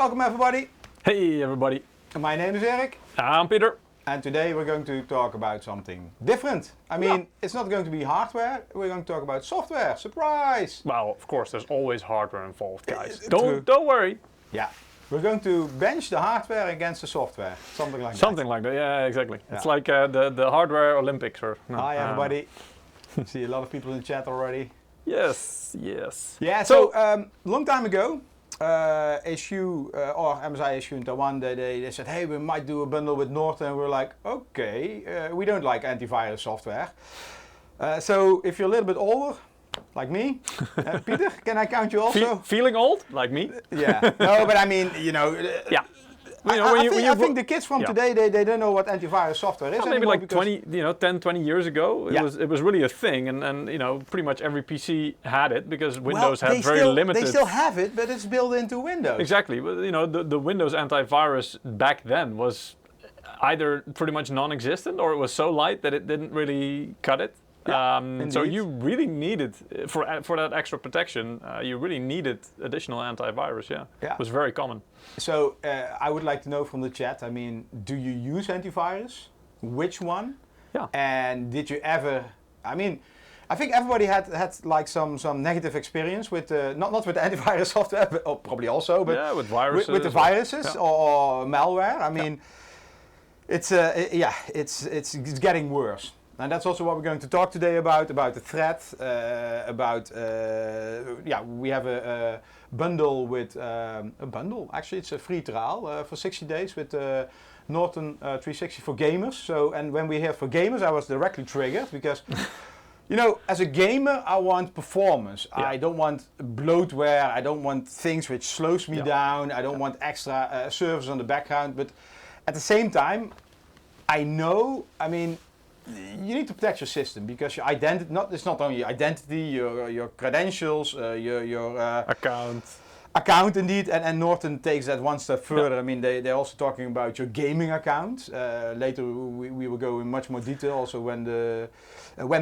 Welcome everybody. Hey everybody. My name is Erik. I'm Peter. And today we're going to talk about something different. I mean, it's not going to be hardware, we're going to talk about software. Surprise! Well, of course, there's always hardware involved, guys. True. Don't worry. Yeah. We're going to bench the hardware against the software. Something like that. Something like that, yeah, exactly. Yeah. It's like the hardware Olympics. Or, no, Hi everybody. See a lot of people in the chat already. Yes. Yeah, so long time ago, HU or Msi HU in Taiwan, they said, hey, we might do a bundle with Norton. And we're like, okay, we don't like antivirus software. So if you're a little bit older, like me, Peter, can I count you also? Feeling old, like me? Yeah, no, but I mean, you know. Yeah. I think the kids from today, they don't know what antivirus software is. Maybe like 10, 20 years ago, it was really a thing, and pretty much every PC had it because Windows had very limited. They still have it, but it's built into Windows. Exactly, but the Windows antivirus back then was either pretty much non-existent or it was so light that it didn't really cut it. So you really needed, for that extra protection, you really needed additional antivirus, yeah. It was very common. So I would like to know from the chat, I mean, do you use antivirus? Which one? Yeah. And did you ever, I mean, I think everybody had like some negative experience with, not with the antivirus software, but probably also, but with viruses. With the viruses or malware. I mean, it's getting worse. And that's also what we're going to talk today about the threat, we have a bundle with, actually it's a free trial for 60 days with Norton 360 for gamers. So, and when we hear for gamers, I was directly triggered because, as a gamer, I want performance. Yeah. I don't want bloatware, I don't want things which slows me down, I don't want extra servers on the background, but at the same time, I know, I mean, you need to protect your system because your identity, it's not only your identity, your credentials, your account indeed, and Norton takes that one step further. I mean, they're also talking about your gaming account. Later we will go in much more detail also when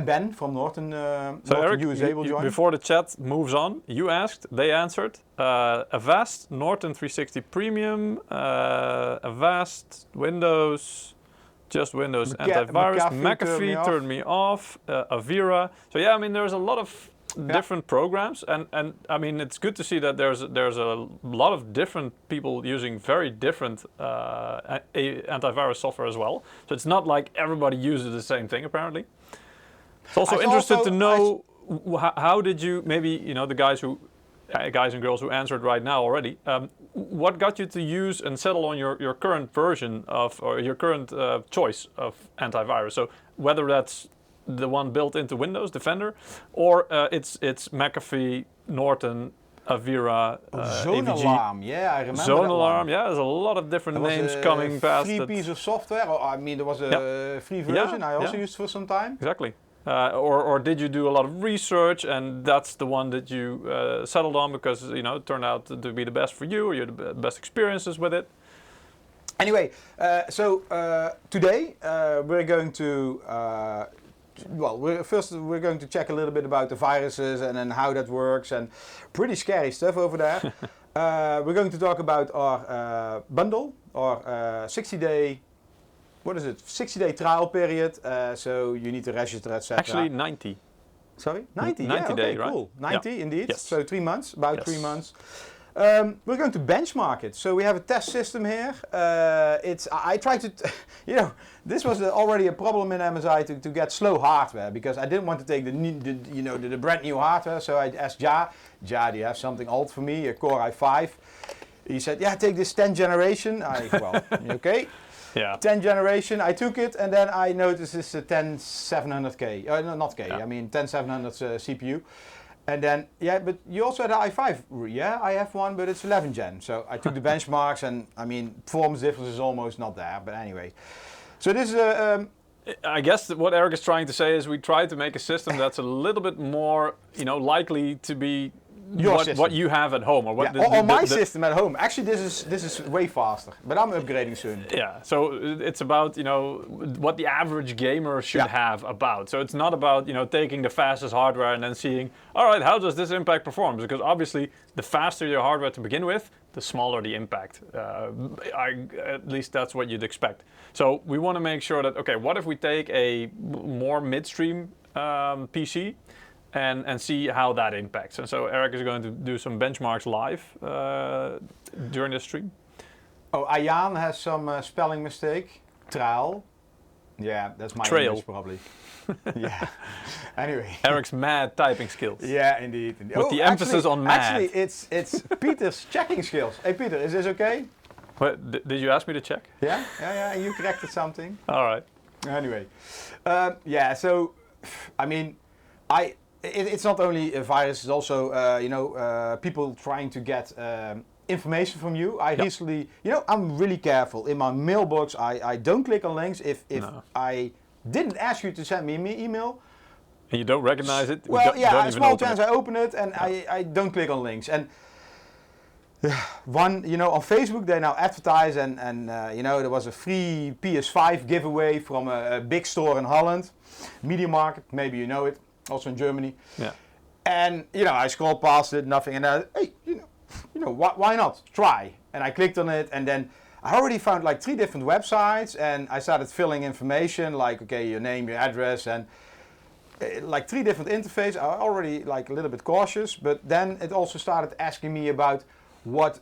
Ben from Norton, Norton USA will join. Before the chat moves on, you asked, they answered. Avast, Norton 360 Premium, Avast, Windows. Just Windows antivirus, McAfee turned me off, Avira. So yeah, I mean there's a lot of different programs, and I mean it's good to see that there's a lot of different people using very different antivirus software as well. So it's not like everybody uses the same thing apparently. It's also interested to know how did you, maybe the guys and girls who answered right now already, what got you to use and settle on your current version of, or your current choice of antivirus? So whether that's the one built into Windows, Defender, or it's McAfee, Norton, Avira, Zone AVG. Alarm, yeah, I remember Zone that Alarm, one. yeah, there's a lot of different names coming past. Free piece of software, or, I mean there was a free version I also used for some time. Exactly. Or did you do a lot of research and that's the one that you settled on because it turned out to be the best for you, or you had the best experiences with it? Anyway, so today we're going to we're going to check a little bit about the viruses and then how that works, and pretty scary stuff over there. We're going to talk about our bundle, our 60-day. What is it? 60-day trial period, so you need to register, etc. Actually, 90. Sorry? 90? 90 okay, day, right? Cool. 90 indeed. Yes. So 3 months, about 3 months. We're going to benchmark it. So we have a test system here. I tried to, this was already a problem in MSI to get slow hardware because I didn't want to take the brand new hardware. So I asked Ja, do you have something old for me, a Core i5? He said, yeah, take this 10th generation. Okay. Yeah. 10th generation, I took it, and then I noticed it's a 10700K, no, not K, I mean 10700 CPU. And then, but you also had an i5, yeah, I have one, but it's 11th gen. So I took the benchmarks, and I mean, performance difference is almost not there, but anyway. So this is I guess what Erik is trying to say is we try to make a system that's a little bit more, likely to be what you have at home or what or my system at home. Actually, this is way faster, but I'm upgrading soon. Yeah, so it's about what the average gamer should have about. So it's not about taking the fastest hardware and then seeing, all right, how does this impact performance? Because obviously, the faster your hardware to begin with, the smaller the impact. At least that's what you'd expect. So we want to make sure that, okay, what if we take a more midstream PC and see how that impacts? And so Eric is going to do some benchmarks live during the stream. Oh, Ayan has some spelling mistake. Traal. Yeah, that's my Trail. English probably. Yeah. Anyway. Eric's mad typing skills. Yeah, indeed. With the emphasis on mad. Actually, it's Peter's checking skills. Hey, Peter, is this okay? What, did you ask me to check? Yeah. And you corrected something. All right. Anyway, so I mean, it's not only a virus; it's also people trying to get information from you. I recently, I'm really careful in my mailbox. I don't click on links if I didn't ask you to send me an email. And you don't recognize it? Well, a small chance I open it and I don't click on links. And on Facebook they now advertise and there was a free PS5 giveaway from a big store in Holland, Media Market, maybe you know it, also in Germany. Yeah. And I scrolled past it, nothing, and hey, why not try? And I clicked on it, and then I already found like 3 different websites, and I started filling information like, okay, your name, your address, and like 3 different interfaces. I already like a little bit cautious, but then it also started asking me about what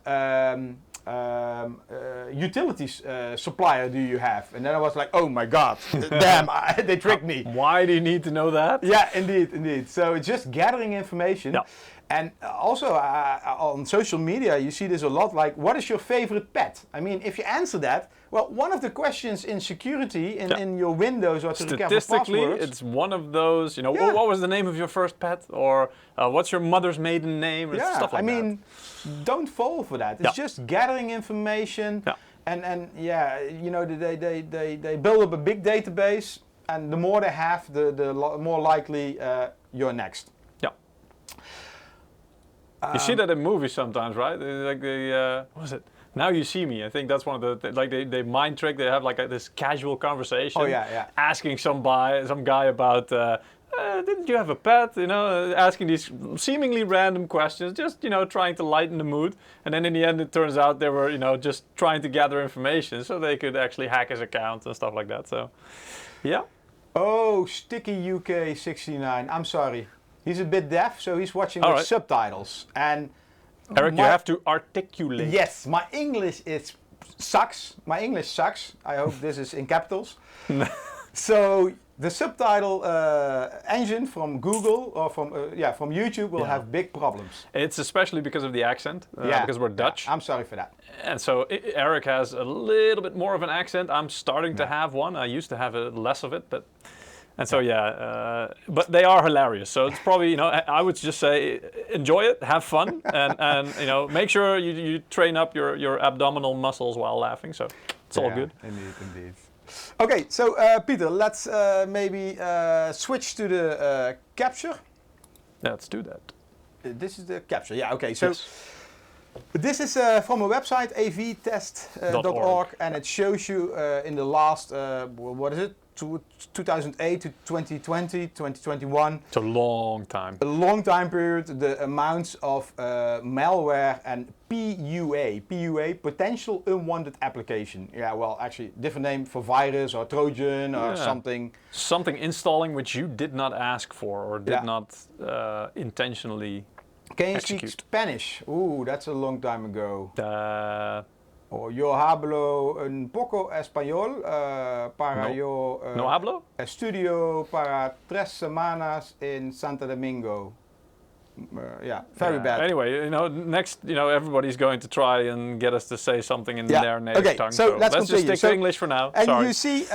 utilities supplier do you have? And then I was like, oh my God, damn, they tricked me. Why do you need to know that? Yeah, indeed. So it's just gathering information. Yeah. And also on social media, you see this a lot, like, what is your favorite pet? I mean, if you answer that, well, one of the questions in security in your Windows or to the statistically, it's one of those, what was the name of your first pet? Or what's your mother's maiden name? Or stuff like that. I mean, don't fall for that. It's just gathering information. Yeah. And they build up a big database, and the more they have, the more likely you're next. You see that in movies sometimes, right? Like what was it? Now You See Me. I think that's one of the like they mind trick. They have like this casual conversation. Oh yeah. Asking some guy about didn't you have a pet? Asking these seemingly random questions, just trying to lighten the mood. And then in the end, it turns out they were just trying to gather information so they could actually hack his account and stuff like that. So, yeah. Oh, Sticky UK 69. I'm sorry. He's a bit deaf, so he's watching with subtitles. And Eric, you have to articulate. Yes, my English sucks. My English sucks. I hope this is in capitals. So the subtitle engine from Google or from YouTube will have big problems. It's especially because of the accent, because we're Dutch. Yeah, I'm sorry for that. And so Eric has a little bit more of an accent. I'm starting to have one. I used to have less of it, but... And so but they are hilarious. So it's probably I would just say enjoy it, have fun, and make sure you train up your abdominal muscles while laughing. So it's all good. Indeed. Okay, so Peter, let's maybe switch to the capture. Let's do that. This is the capture. Yeah. Okay. So. This is from a website, avtest.org, and it shows you in the last, 2008 to 2020, 2021. It's a long time. A long time period, the amounts of malware and PUA, potential unwanted application. Yeah, well, actually, different name for virus or Trojan or something. Something installing which you did not ask for or did not intentionally Can you execute. speak Spanish? Ooh, that's a long time ago. Yo hablo un poco español para no hablo? Estudio para 3 semanas in Santo Domingo. Very bad. Anyway, next, everybody's going to try and get us to say something in their native tongue. So let's just stick to English for now. And you see,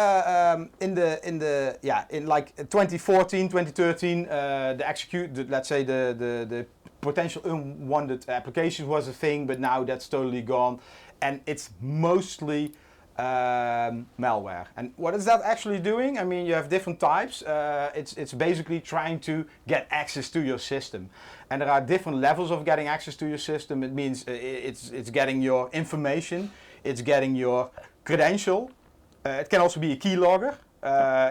in like 2014, 2013, let's say the potential unwanted applications was a thing, but now that's totally gone. And it's mostly malware. And what is that actually doing? I mean, you have different types. It's basically trying to get access to your system. And there are different levels of getting access to your system. It means it's getting your information, it's getting your credential. It can also be a keylogger.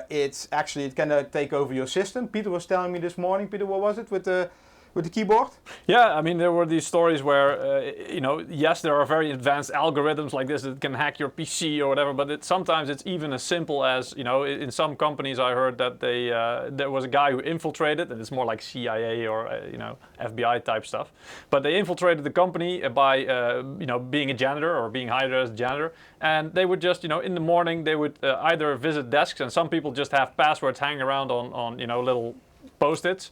It can take over your system. Peter was telling me this morning. Peter, what was it with the keyboard? Yeah, I mean, there were these stories where, yes, there are very advanced algorithms like this that can hack your PC or whatever, but sometimes it's even as simple as, in some companies I heard that there was a guy who infiltrated, and it's more like CIA or, FBI type stuff, but they infiltrated the company by, being a janitor or being hired as a janitor, and they would just, in the morning, they would either visit desks, and some people just have passwords hanging around on little Post-its,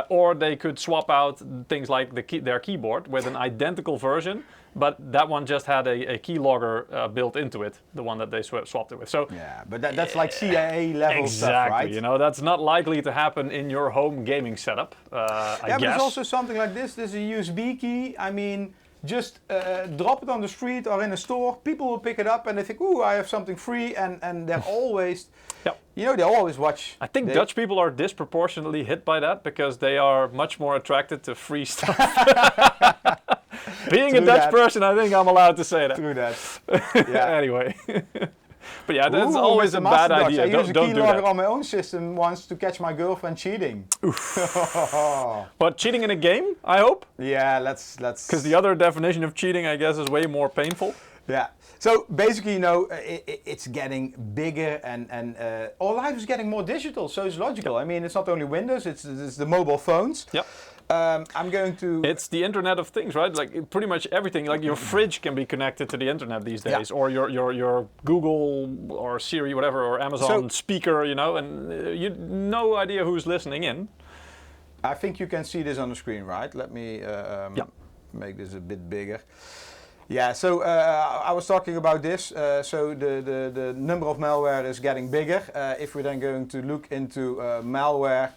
or they could swap out things like their keyboard with an identical version, but that one just had a keylogger built into it, the one that they swapped it with. So yeah, but that's like CIA level stuff, right? Exactly. That's not likely to happen in your home gaming setup. I guess. But there's also something like this. There's a USB key. I mean, just drop it on the street or in a store. People will pick it up and they think, "Ooh, I have something free," and they're always. Yep. They always watch. I think Dutch people are disproportionately hit by that because they are much more attracted to free stuff. Being a Dutch person, I think I'm allowed to say that. True that. Yeah. Anyway. But yeah, that's always a bad idea. I used a don't do that. keylogger on my own system once to catch my girlfriend cheating. But cheating in a game, I hope? Yeah, let's... Because the other definition of cheating, I guess, is way more painful. Yeah. So basically, it's getting bigger and our life is getting more digital, so it's logical. I mean, it's not only Windows, it's the mobile phones. Yep. I'm going to... It's the Internet of Things, right? Like pretty much everything. Like your fridge can be connected to the Internet these days, or your Google or Siri, whatever, or Amazon speaker, and you no idea who's listening in. I think you can see this on the screen, right? Let me make this a bit bigger. Yeah, so I was talking about this. So the number of malware is getting bigger. If we're then going to look into malware,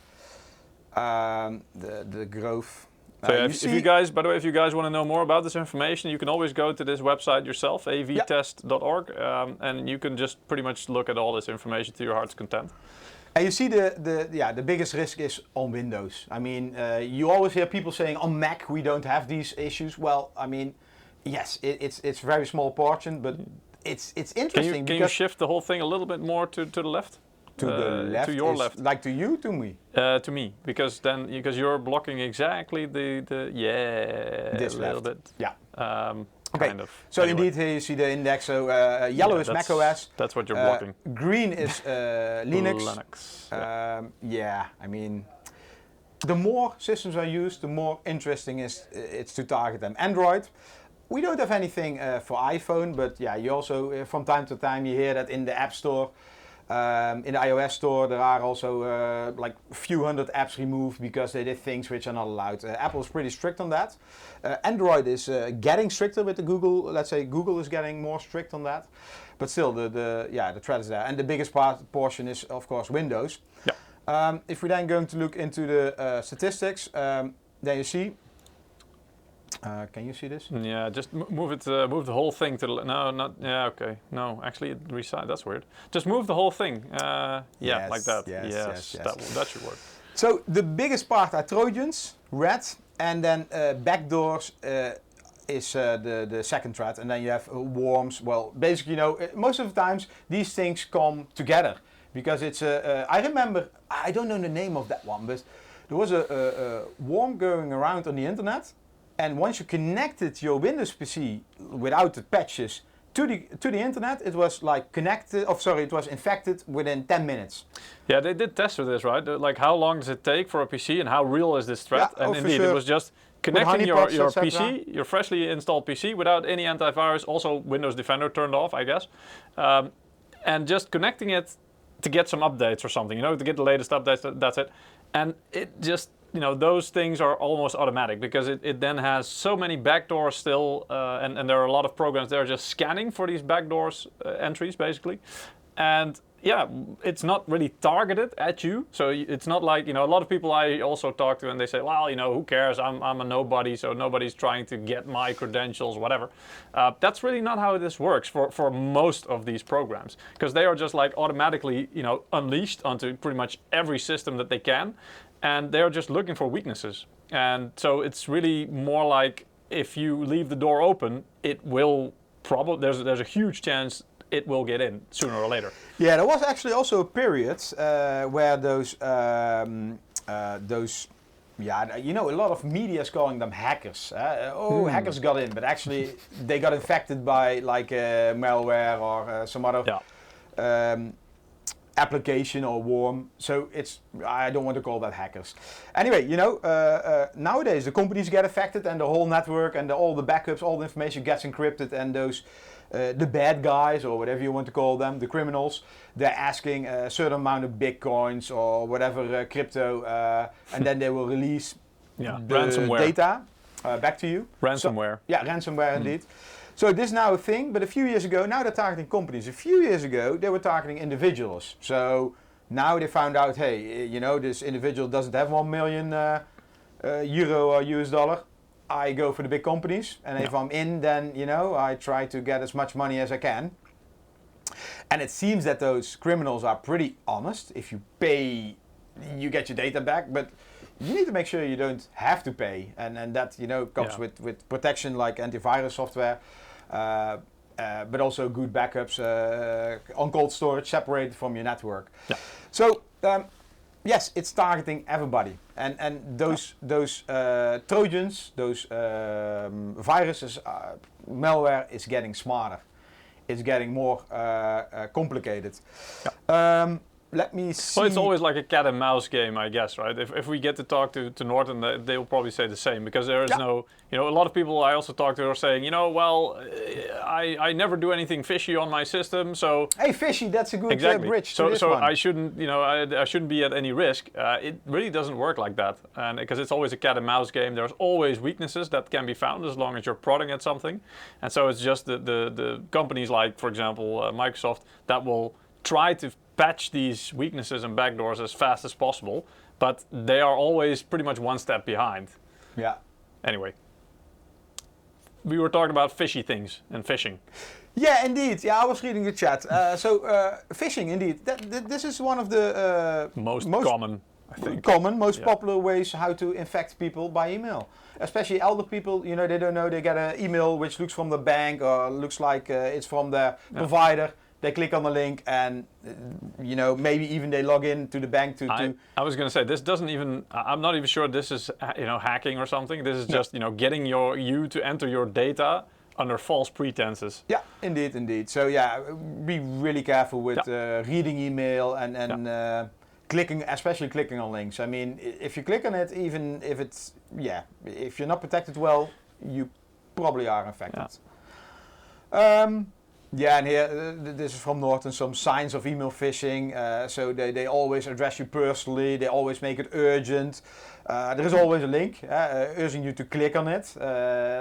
the growth. So if you guys, by the way, if you guys want to know more about this information, you can always go to this website yourself, avtest.org, and you can just pretty much look at all this information to your heart's content. And you see the biggest risk is on Windows. I mean, you always hear people saying on Mac we don't have these issues. Well, I mean, yes, it's very small portion, but it's interesting. Can you shift the whole thing a little bit more to the left? To the left, to your left. Like to you, to me? To me, because you're blocking exactly this a little left. Bit. Yeah. Okay. Kind of. So anyway. Indeed, here you see the index. So yellow is Mac OS. That's what you're blocking. Green is Linux. Linux. Yeah. I mean, the more systems are used, the more interesting it's to target them. Android. We don't have anything for iPhone, but yeah, you also from time to time you hear that in the App Store. In the iOS store, there are also like a few hundred apps removed because they did things which are not allowed. Apple is pretty strict on that. Android is getting stricter with the Google. Let's say Google is getting more strict on that. But still, the threat is there. And the biggest portion is, of course, Windows. Yeah. If we're then going to look into the statistics, then you see. Can you see this? Yeah, just move it. Move the whole thing to the no, not yeah. Okay, no, actually, that's weird. Just move the whole thing. Yeah, like that. Yes. That should work. So the biggest part are Trojans, red, and then backdoors is the second threat, and then you have worms. Well, basically, most of the times these things come together because it's. I remember, I don't know the name of that one, but there was a worm going around on the internet. And once you connected your Windows PC without the patches to the internet, it was like it was infected within 10 minutes. Yeah, they did test with this, right? Like, how long does it take for a PC, and how real is this threat? Yeah, and indeed, it was just connecting your PC, your freshly installed PC, without any antivirus, also Windows Defender turned off, I guess, and just connecting it to get some updates or something, to get the latest updates. That's it, and it just. Those things are almost automatic because it then has so many backdoors still, and there are a lot of programs that are just scanning for these backdoors entries, basically. And yeah, it's not really targeted at you. So it's not like, a lot of people I also talk to and they say, well, who cares? I'm a nobody, so nobody's trying to get my credentials, whatever. That's really not how this works for most of these programs, because they are just like automatically, unleashed onto pretty much every system that they can. And they're just looking for weaknesses. And so it's really more like if you leave the door open, it will probably, there's a huge chance it will get in sooner or later. Yeah, there was actually also a period where those, a lot of media is calling them hackers. Hackers got in, but actually they got infected by like malware or some other application or worm. So I don't want to call that hackers. Anyway, nowadays the companies get affected and the whole network and all the backups, all the information gets encrypted, and those the bad guys, or whatever you want to call them, the criminals, they're asking a certain amount of bitcoins or whatever crypto, and then they will release the ransomware data back to you. Ransomware. Ransomware indeed. So this is now a thing, but a few years ago, now they're targeting companies. A few years ago, they were targeting individuals. So now they found out, hey, this individual doesn't have 1 million euro or US dollar. I go for the big companies, and if I'm in, then I try to get as much money as I can. And it seems that those criminals are pretty honest. If you pay, you get your data back, but you need to make sure you don't have to pay, and that comes with protection like antivirus software, but also good backups, on cold storage, separated from your network. Yeah. So. Yes, it's targeting everybody, and those Trojans, those viruses, malware is getting smarter. It's getting more complicated. Yeah. Let me see. Well, it's always like a cat and mouse game, I guess, right? If we get to talk to Norton, they will probably say the same, because there is no, a lot of people I also talk to are saying, I never do anything fishy on my system, so. Hey, fishy, that's a good bridge to this one. So I shouldn't, I shouldn't be at any risk. It really doesn't work like that, and because it's always a cat and mouse game. There's always weaknesses that can be found as long as you're prodding at something, and so it's just the companies like, for example, Microsoft, that will try to patch these weaknesses and backdoors as fast as possible, but they are always pretty much one step behind. Yeah. Anyway, we were talking about fishy things and phishing. Yeah, indeed. Yeah, I was reading the chat. Phishing, indeed. This is one of the most common, I think. Most popular ways how to infect people by email. Especially elder people, they don't know. They get an email which looks from the bank or looks like it's from the provider. They click on the link, and maybe even they log in to the bank to. I was going to say, this doesn't even. I'm not even sure this is hacking or something. This is just getting you to enter your data under false pretenses. Yeah, indeed. So be really careful with reading email and clicking, especially clicking on links. I mean, if you click on it, even if it's if you're not protected well, you probably are infected. Yeah. And here, this is from Norton, some signs of email phishing. So they always address you personally, they always make it urgent. There is always a link urging you to click on it.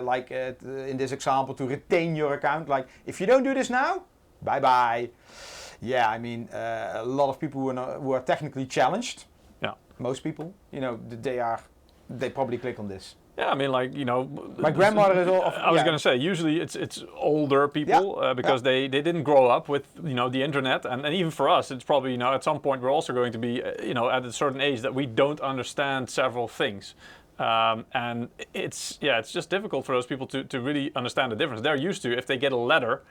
Like in this example, to retain your account. Like, if you don't do this now, bye-bye. Yeah, I mean, a lot of people who are technically challenged, most people, they probably click on this. Yeah, I mean, my grandmother is all. I was going to say, usually it's older people because they didn't grow up with the internet, and even for us, it's probably at some point we're also going to be at a certain age that we don't understand several things, and it's just difficult for those people to really understand the difference. They're used to, if they get a letter,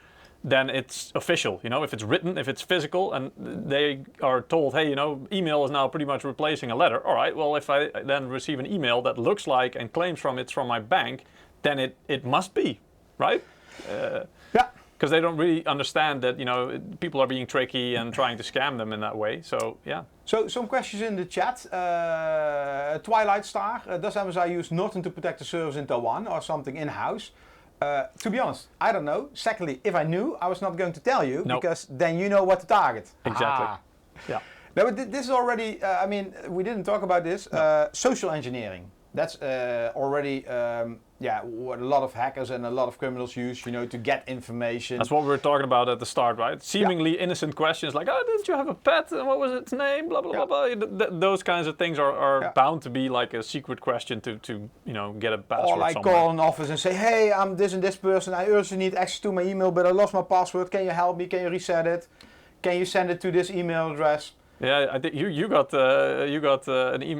then it's official, if it's written, if it's physical, and they are told, hey, email is now pretty much replacing a letter. All right, well, if I then receive an email that looks like and claims it's from my bank, then it must be, right? Because they don't really understand that, people are being tricky and trying to scam them in that way, so yeah. So some questions in the chat. Twilight Star, does Msi use Norton to protect the servers in Taiwan or something in-house? To be honest, I don't know. Secondly, if I knew, I was not going to tell you, because then you know what to target. Exactly. Yeah. No, but this is already, we didn't talk about this. Social engineering. that's already what a lot of hackers and a lot of criminals use, to get information. That's what we were talking about at the start, right? Seemingly innocent questions like, oh, didn't you have a pet? And what was its name? Blah, blah, blah, blah. Those kinds of things are bound to be like a secret question to get a password or like somewhere. call an office and say, hey, I'm this and this person. I urgently need access to my email, but I lost my password. Can you help me? Can you reset it? Can you send it to this email address? Yeah, I think you got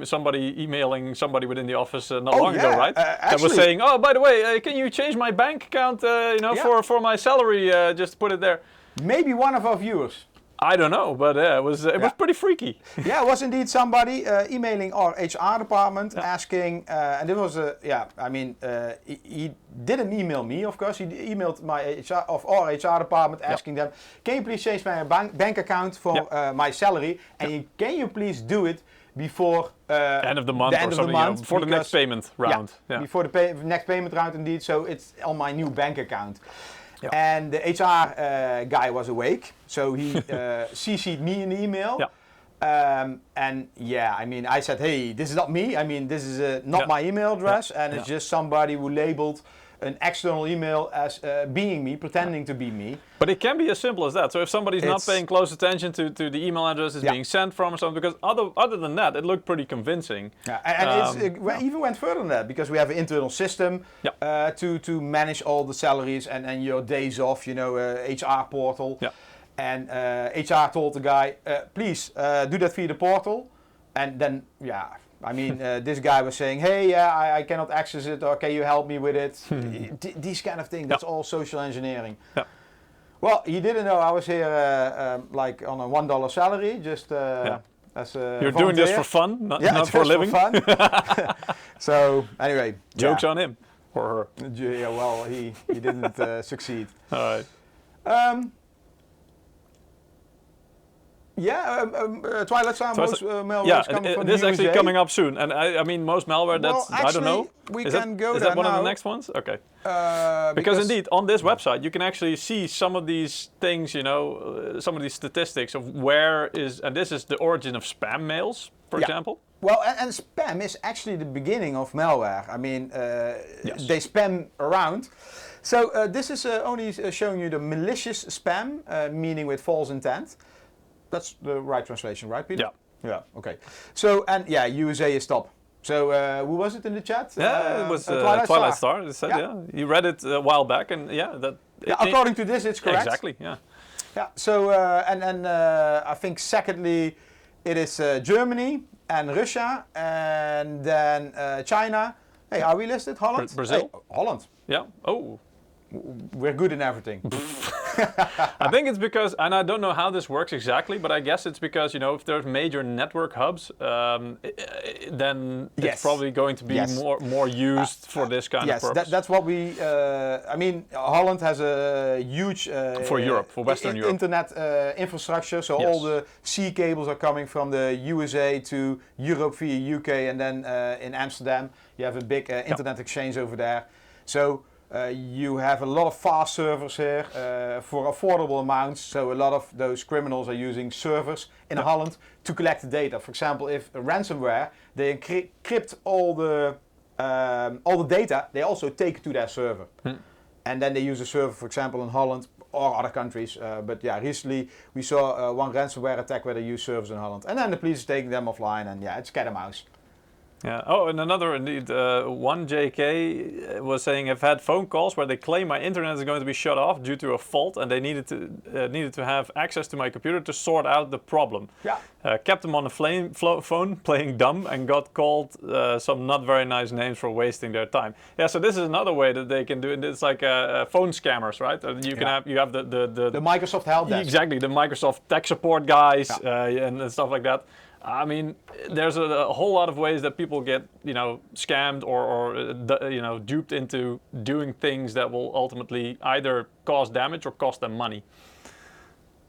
somebody emailing somebody within the office not long ago, right? That was saying, oh, by the way, can you change my bank account, for my salary? Just put it there. Maybe one of our viewers. I don't know, but it was pretty freaky. Yeah, it was indeed somebody emailing our HR department asking, and it was he didn't email me, of course. He emailed my our HR department asking them, can you please change my bank account for my salary, and can you please do it before end of the month or something, before the next payment round. Before the next payment round, indeed. So it's on my new bank account. Yep. And the HR guy was awake, so he CC'd me in the email. Yep. I said, hey, this is not me. This is not my email address, and it's just somebody who labeled an external email as being me, pretending to be me. But it can be as simple as that. So if somebody's not paying close attention to the email address it's being sent from or something, because other than that, it looked pretty convincing. Yeah, and it even went further than that, because we have an internal system to manage all the salaries and your days off, HR portal. Yeah. And HR told the guy, please do that via the portal. And then, this guy was saying, hey, I cannot access it, or can you help me with it? These kind of things, that's all social engineering. Yeah. Well, he didn't know I was here on a $1 salary, just as a You're doing this for fun, not for a living? For fun. So, anyway. Joke's on him, or her. Yeah, well, he didn't succeed. All right. Twilight Zone, most malware is coming from the this is USA. actually coming up soon. And most malware, I don't know. We can go there now. Is that one of the next ones? Okay. Because indeed, on this website, you can actually see some of these things, some of these statistics of and this is the origin of spam mails, for example. Well, and spam is actually the beginning of malware. They spam around. So this is only showing you the malicious spam, meaning with false intent. That's the right translation, right, Peter? Yeah. Yeah, okay. So, USA is top. So, who was it in the chat? Yeah, it was Twilight Star. It said, you read it a while back, and according to this, it's correct. Exactly, yeah. Yeah, so, I think secondly, it is Germany and Russia, and then China. Hey, are we listed? Holland? Brazil? Hey, Holland. Yeah, oh. We're good in everything. I think it's because, and I don't know how this works exactly, but I guess it's because, if there's major network hubs, then it's probably going to be more used for this kind of purpose. That's what we, Holland has a huge... for Europe, for Western Europe. Internet infrastructure, so all the sea cables are coming from the USA to Europe via UK, and then in Amsterdam, you have a big internet exchange over there. So... you have a lot of fast servers here for affordable amounts. So a lot of those criminals are using servers in Holland to collect the data. For example, if a ransomware, they encrypt all the data, they also take it to their server. And then they use a server, for example, in Holland or other countries. Recently we saw one ransomware attack where they use servers in Holland. And then the police is taking them offline, and it's cat and mouse. Yeah. Oh, and another indeed, 1JK was saying, I've had phone calls where they claim my internet is going to be shut off due to a fault, and they needed to have access to my computer to sort out the problem. Yeah. Kept them on the phone playing dumb and got called some not very nice names for wasting their time. Yeah. So this is another way that they can do it. It's like phone scammers, right? You have the Microsoft help desk. Exactly, the Microsoft tech support guys and stuff like that. There's a whole lot of ways that people get, scammed or duped into doing things that will ultimately either cause damage or cost them money.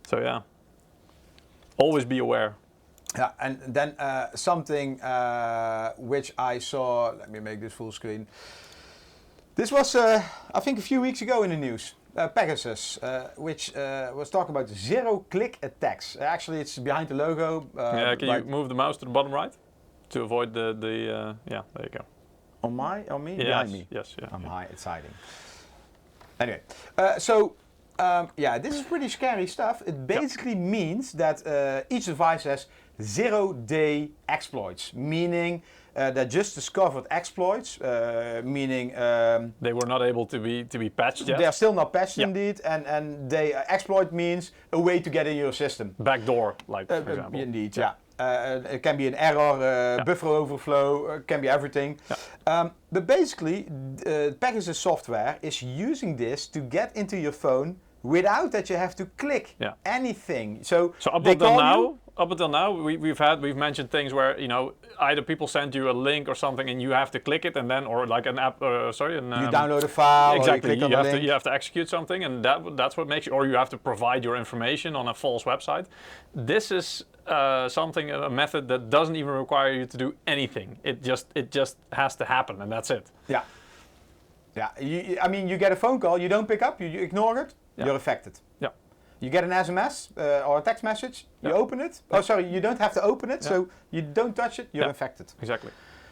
So yeah, always be aware. Yeah, and then something which I saw. Let me make this full screen. This was, I think, a few weeks ago in the news. Pegasus, which was talking about zero-click attacks. Actually, it's behind the logo. Can you move the mouse to the bottom right to avoid there you go. On me? Yes, Behind me? Yes, yeah. I'm high, it's hiding. Anyway, yeah, this is pretty scary stuff. It basically means that each device has 0-day exploits, meaning that just discovered exploits, meaning they were not able to be patched yet. They are still not patched indeed, and they exploit means a way to get in your system. Backdoor, like for example. Indeed, yeah. It can be an error, buffer overflow, can be everything. Yeah. But basically, Pegasus software is using this to get into your phone without that you have to click anything. So up until now, we've mentioned things where, you know, either people send you a link or something and you have to click it, and then, or like an app, you download a file. Exactly. Or you click on the link. You have to execute something, and that's what makes you, or you have to provide your information on a false website. This is a method that doesn't even require you to do anything. It just has to happen, and that's it. Yeah. Yeah. I mean, you get a phone call, you don't pick up, you ignore it, you're affected. Yeah. You get an SMS or a text message, you open it. Oh, sorry, you don't have to open it, so you don't touch it, you're infected. Exactly.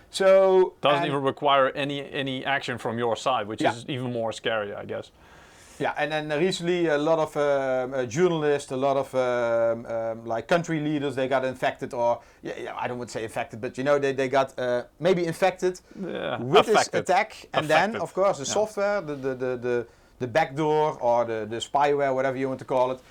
So doesn't even require any action from your side, which is even more scary, I guess. Yeah, and then recently a lot of journalists, a lot of like country leaders, they got infected, or I don't want to say infected, but you know they got maybe infected with this attack, and then of course the software, the backdoor or the spyware, whatever you want to call it,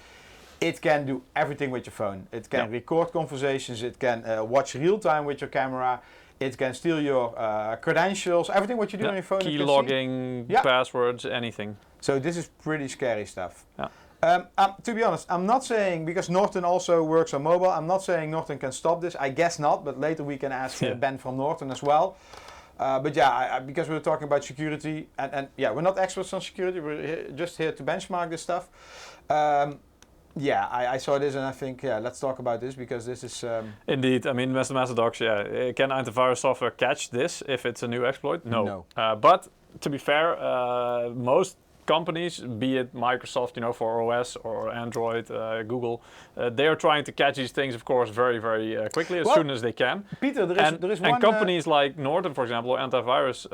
it can do everything with your phone. It can record conversations, it can watch real time with your camera. It can steal your credentials, everything what you do on your phone. Key logging, passwords, anything. So this is pretty scary stuff. Yeah. To be honest, I'm not saying, because Norton also works on mobile, I'm not saying Norton can stop this. I guess not, but later we can ask Ben from Norton as well. But yeah, because we're talking about security, and yeah, we're not experts on security, we're just here to benchmark this stuff. Yeah, I saw this and I think, let's talk about this because this is... Indeed, I mean, Master Docs, can antivirus software catch this if it's a new exploit? No. But to be fair, most companies, be it Microsoft, you know, for OS or Android, Google, they are trying to catch these things, of course, very, very quickly, as soon as they can. Peter, there is one... And companies like Norton, for example, antivirus,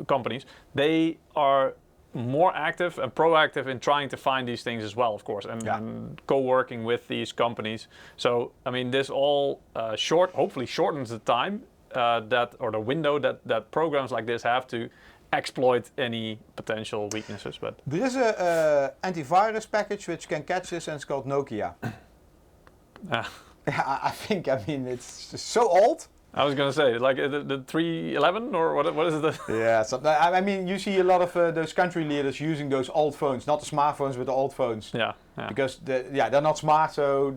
companies, they are more active and proactive in trying to find these things as well, of course, and co-working with these companies. So, I mean, this all hopefully shortens the time or the window that programs like this have to exploit any potential weaknesses. But there is a antivirus package which can catch this, and it's called Nokia. I think, I mean, it's just so old. I was going to say, like the 311 or what is it? Yeah, I mean, you see a lot of those country leaders using those old phones, not the smartphones, but the old phones. Yeah. Because they're not smart, so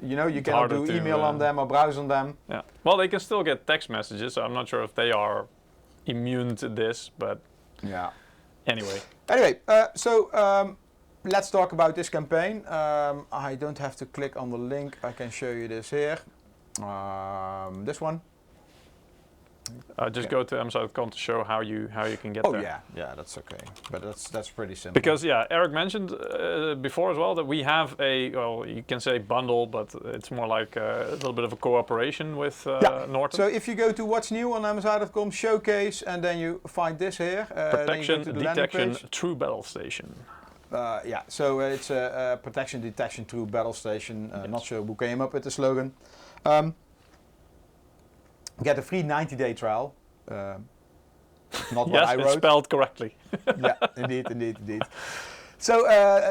you know you cannot do email on them or browse on them. Yeah. Well, they can still get text messages, so I'm not sure if they are immune to this, but yeah. Anyway, so let's talk about this campaign. I don't have to click on the link. I can show you this here. This one. Just go to msi.com to show how you can get there. Oh yeah, that's okay. But that's pretty simple. Because Eric mentioned before as well that we have you can say bundle, but it's more like a little bit of a cooperation with Norton. So if you go to what's new on msi.com, showcase, and then you find this here. Protection Detection True Battle Station. So it's a Protection Detection True Battle Station. Not sure who came up with the slogan. Get a free 90-day trial. Not what I wrote. Yes, it's spelled correctly. Yeah, indeed. So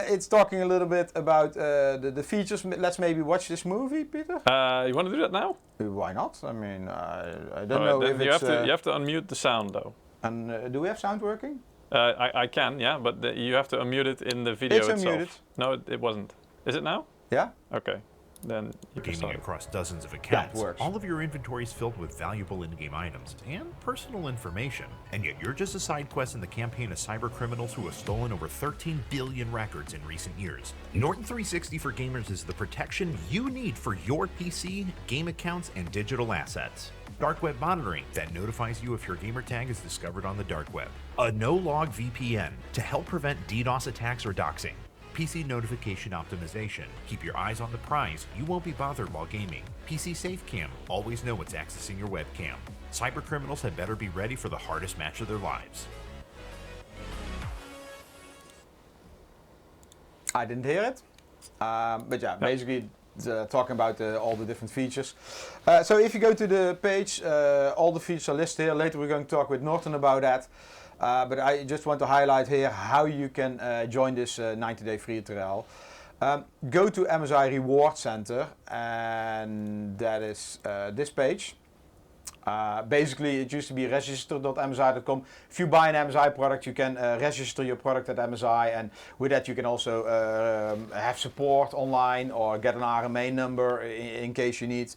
it's talking a little bit about the features. Let's maybe watch this movie, Peter. You want to do that now? Why not? I mean, I don't know if you have to unmute the sound though. And do we have sound working? I can, but you have to unmute it in the video itself. It's unmuted. No, it wasn't. Is it now? Yeah. Okay. Then you can gaming across dozens of accounts, all of your inventory is filled with valuable in-game items and personal information, and yet you're just a side quest in the campaign of cyber criminals who have stolen over 13 billion records in recent years. Norton 360 for Gamers is the protection you need for your PC, game accounts, and digital assets. Dark web monitoring that notifies you if your gamer tag is discovered on the dark web. A no-log VPN to help prevent DDoS attacks or doxing. PC notification optimization. Keep your eyes on the prize. You won't be bothered while gaming. PC Safe Cam. Always know what's accessing your webcam. Cybercriminals had better be ready for the hardest match of their lives. I didn't hear it. But yeah, basically talking about all the different features. So if you go to the page, all the features are listed here. Later we're going to talk with Norton about that. But I just want to highlight here how you can join this 90-day free trial. Go to Msi Reward Center, and that is this page. Basically, it used to be register.msi.com. If you buy an MSI product, you can register your product at MSI, and with that you can also have support online or get an RMA number in case you need.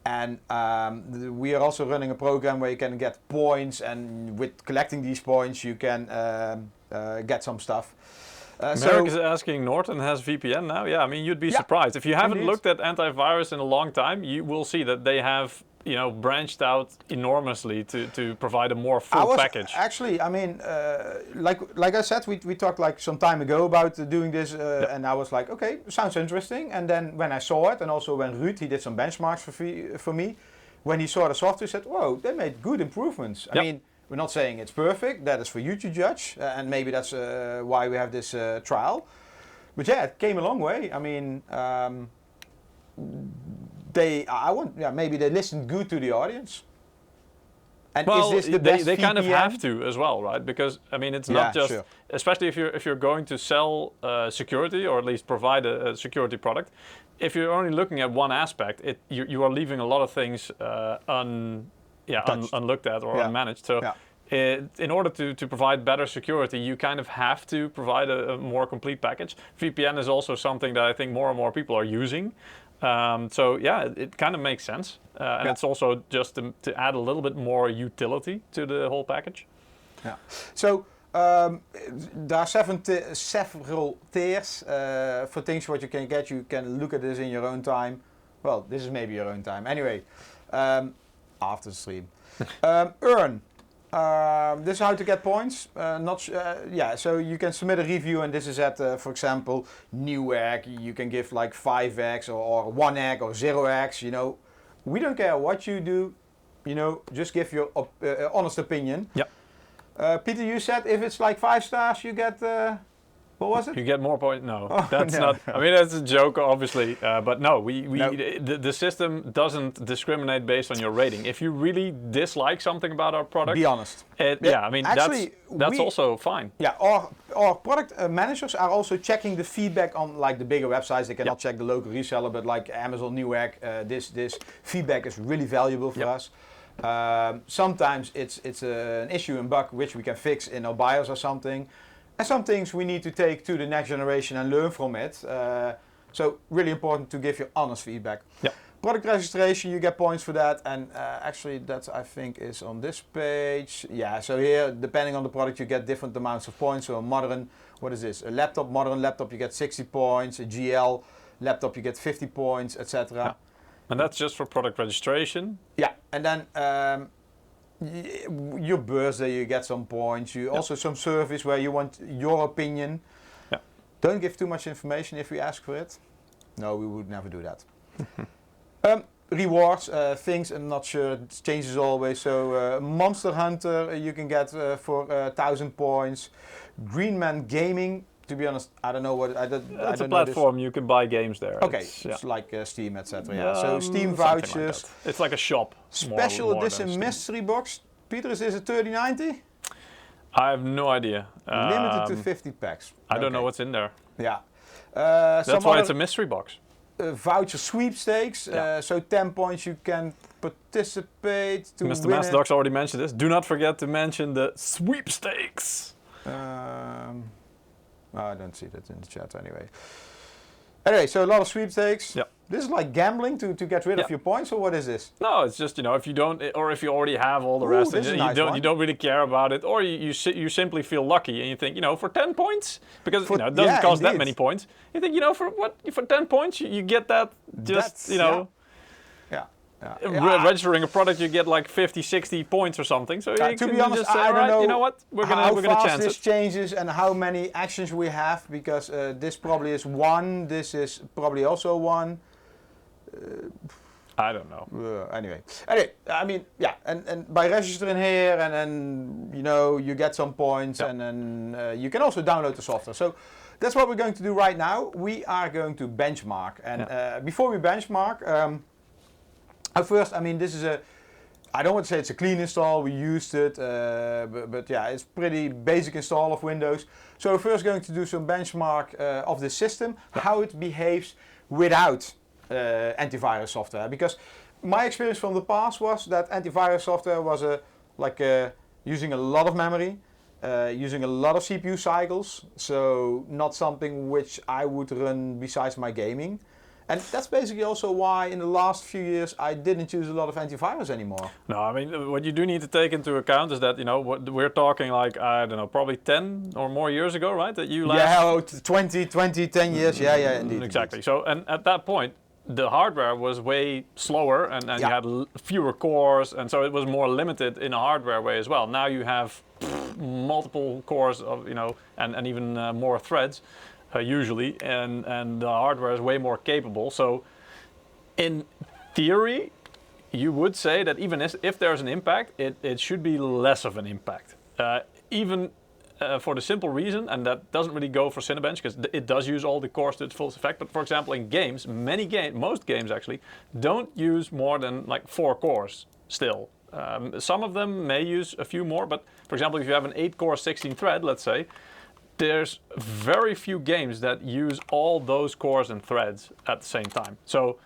And we are also running a program where you can get points, and with collecting these points you can get some stuff. Merrick is asking, Norton has VPN now? Yeah, I mean, you'd be surprised. If you haven't looked at Antivirus in a long time, you will see that they have, you know, branched out enormously to provide a more full package. Actually, I mean, like I said, we talked like some time ago about doing this, and I was like, okay, sounds interesting. And then when I saw it, and also when Ruud, he did some benchmarks for me, when he saw the software, he said, whoa, they made good improvements. I mean, we're not saying it's perfect, that is for you to judge, and maybe that's why we have this trial. But yeah, it came a long way. I mean, maybe they listened good to the audience. And well, is this the best they VPN? kind of have to as well, right? Because I mean, it's not just, especially if you're going to sell security, or at least provide a security product. If you're only looking at one aspect, you are leaving a lot of things unlooked at or unmanaged. So in order to provide better security, you kind of have to provide a more complete package. VPN is also something that I think more and more people are using. So yeah, it kind of makes sense. And it's also just to add a little bit more utility to the whole package. Yeah. So there are several tiers for things what you can get. You can look at this in your own time. Well, this is maybe your own time. Anyway, after the stream. Earn. This is how to get points. So you can submit a review, and this is at, for example, new egg. You can give like 5 eggs or 1 egg or 0 eggs. You know, we don't care what you do. You know, just give your honest opinion. Yep. Peter, you said if it's like 5 stars, you get. What was it? You get more points? No, that's not. I mean, that's a joke, obviously. But no, the system doesn't discriminate based on your rating. If you really dislike something about our product, be honest. I mean, actually, that's also fine. Yeah, our product managers are also checking the feedback on like the bigger websites. They cannot check the local reseller, but like Amazon Newegg, this feedback is really valuable for us. Sometimes it's an issue and bug which we can fix in our BIOS or something. And some things we need to take to the next generation and learn from it. So really important to give you honest feedback. Yep. Product registration, you get points for that. And actually that I think is on this page. Yeah, so here, depending on the product, you get different amounts of points. So a modern, what is this? A laptop, modern laptop, you get 60 points. A GL laptop, you get 50 points, etc. Yeah. And that's just for product registration? Yeah, and then your birthday, you get some points. You also some service where you want your opinion. Yeah. Don't give too much information if we ask for it. No, we would never do that. Rewards, things, I'm not sure, it changes always. So Monster Hunter, you can get for 1,000 points. Green Man Gaming, to be honest, I don't know what. It's a platform, you can buy games there. Okay, it's like Steam, etc. Yeah. So Steam vouchers. Like it's like a shop. Special edition mystery box. Peter, is it 3090? I have no idea. Limited to 50 packs. I don't know what's in there. Yeah. That's why it's a mystery box. Voucher sweepstakes. So 10 points you can participate to Mr. win Mastodog's already mentioned this. Do not forget to mention the sweepstakes. I don't see that in the chat anyway. Anyway, so a lot of sweepstakes. Yeah. This is like gambling to get rid of your points, or what is this? No, it's just, you know, if you don't, or if you already have all the rest, and you don't really care about it, or you simply feel lucky and you think, you know, for 10 points, because it doesn't cost that many points. You think, you know, for 10 points you get that just, you know. Yeah. registering a product, you get like 50, 60 points or something. So you to can be honest, just say, I don't know, you know what, we're gonna chance this it. changes and how many actions we have, because this probably is one, this is probably also one. I don't know. Anyway, I mean, yeah, and by registering here, and then you get some points, and then you can also download the software. So that's what we're going to do right now. We are going to benchmark, and before we benchmark, first, I mean, this is I don't want to say it's a clean install. We used it, but yeah, it's pretty basic install of Windows. So we're first going to do some benchmark of the system, how it behaves without antivirus software, because my experience from the past was that antivirus software was using a lot of memory, using a lot of CPU cycles, so not something which I would run besides my gaming. And that's basically also why in the last few years I didn't use a lot of antivirus anymore. No, I mean, what you do need to take into account is that, we're talking like, I don't know, probably 10 or more years ago, right? That you last... Yeah, 10 years, yeah, indeed. Exactly. So, and at that point, the hardware was way slower, and you had fewer cores, and so it was more limited in a hardware way as well. Now you have multiple cores of, and even more threads. Usually, and the hardware is way more capable. So, in theory, you would say that even if there's an impact, it should be less of an impact. Even for the simple reason, and that doesn't really go for Cinebench because it does use all the cores to its full effect. But for example, in games, most games actually don't use more than like 4 cores still. Some of them may use a few more, but for example, if you have an 8-core 16-thread, let's say, there's very few games that use all those cores and threads at the same time. So,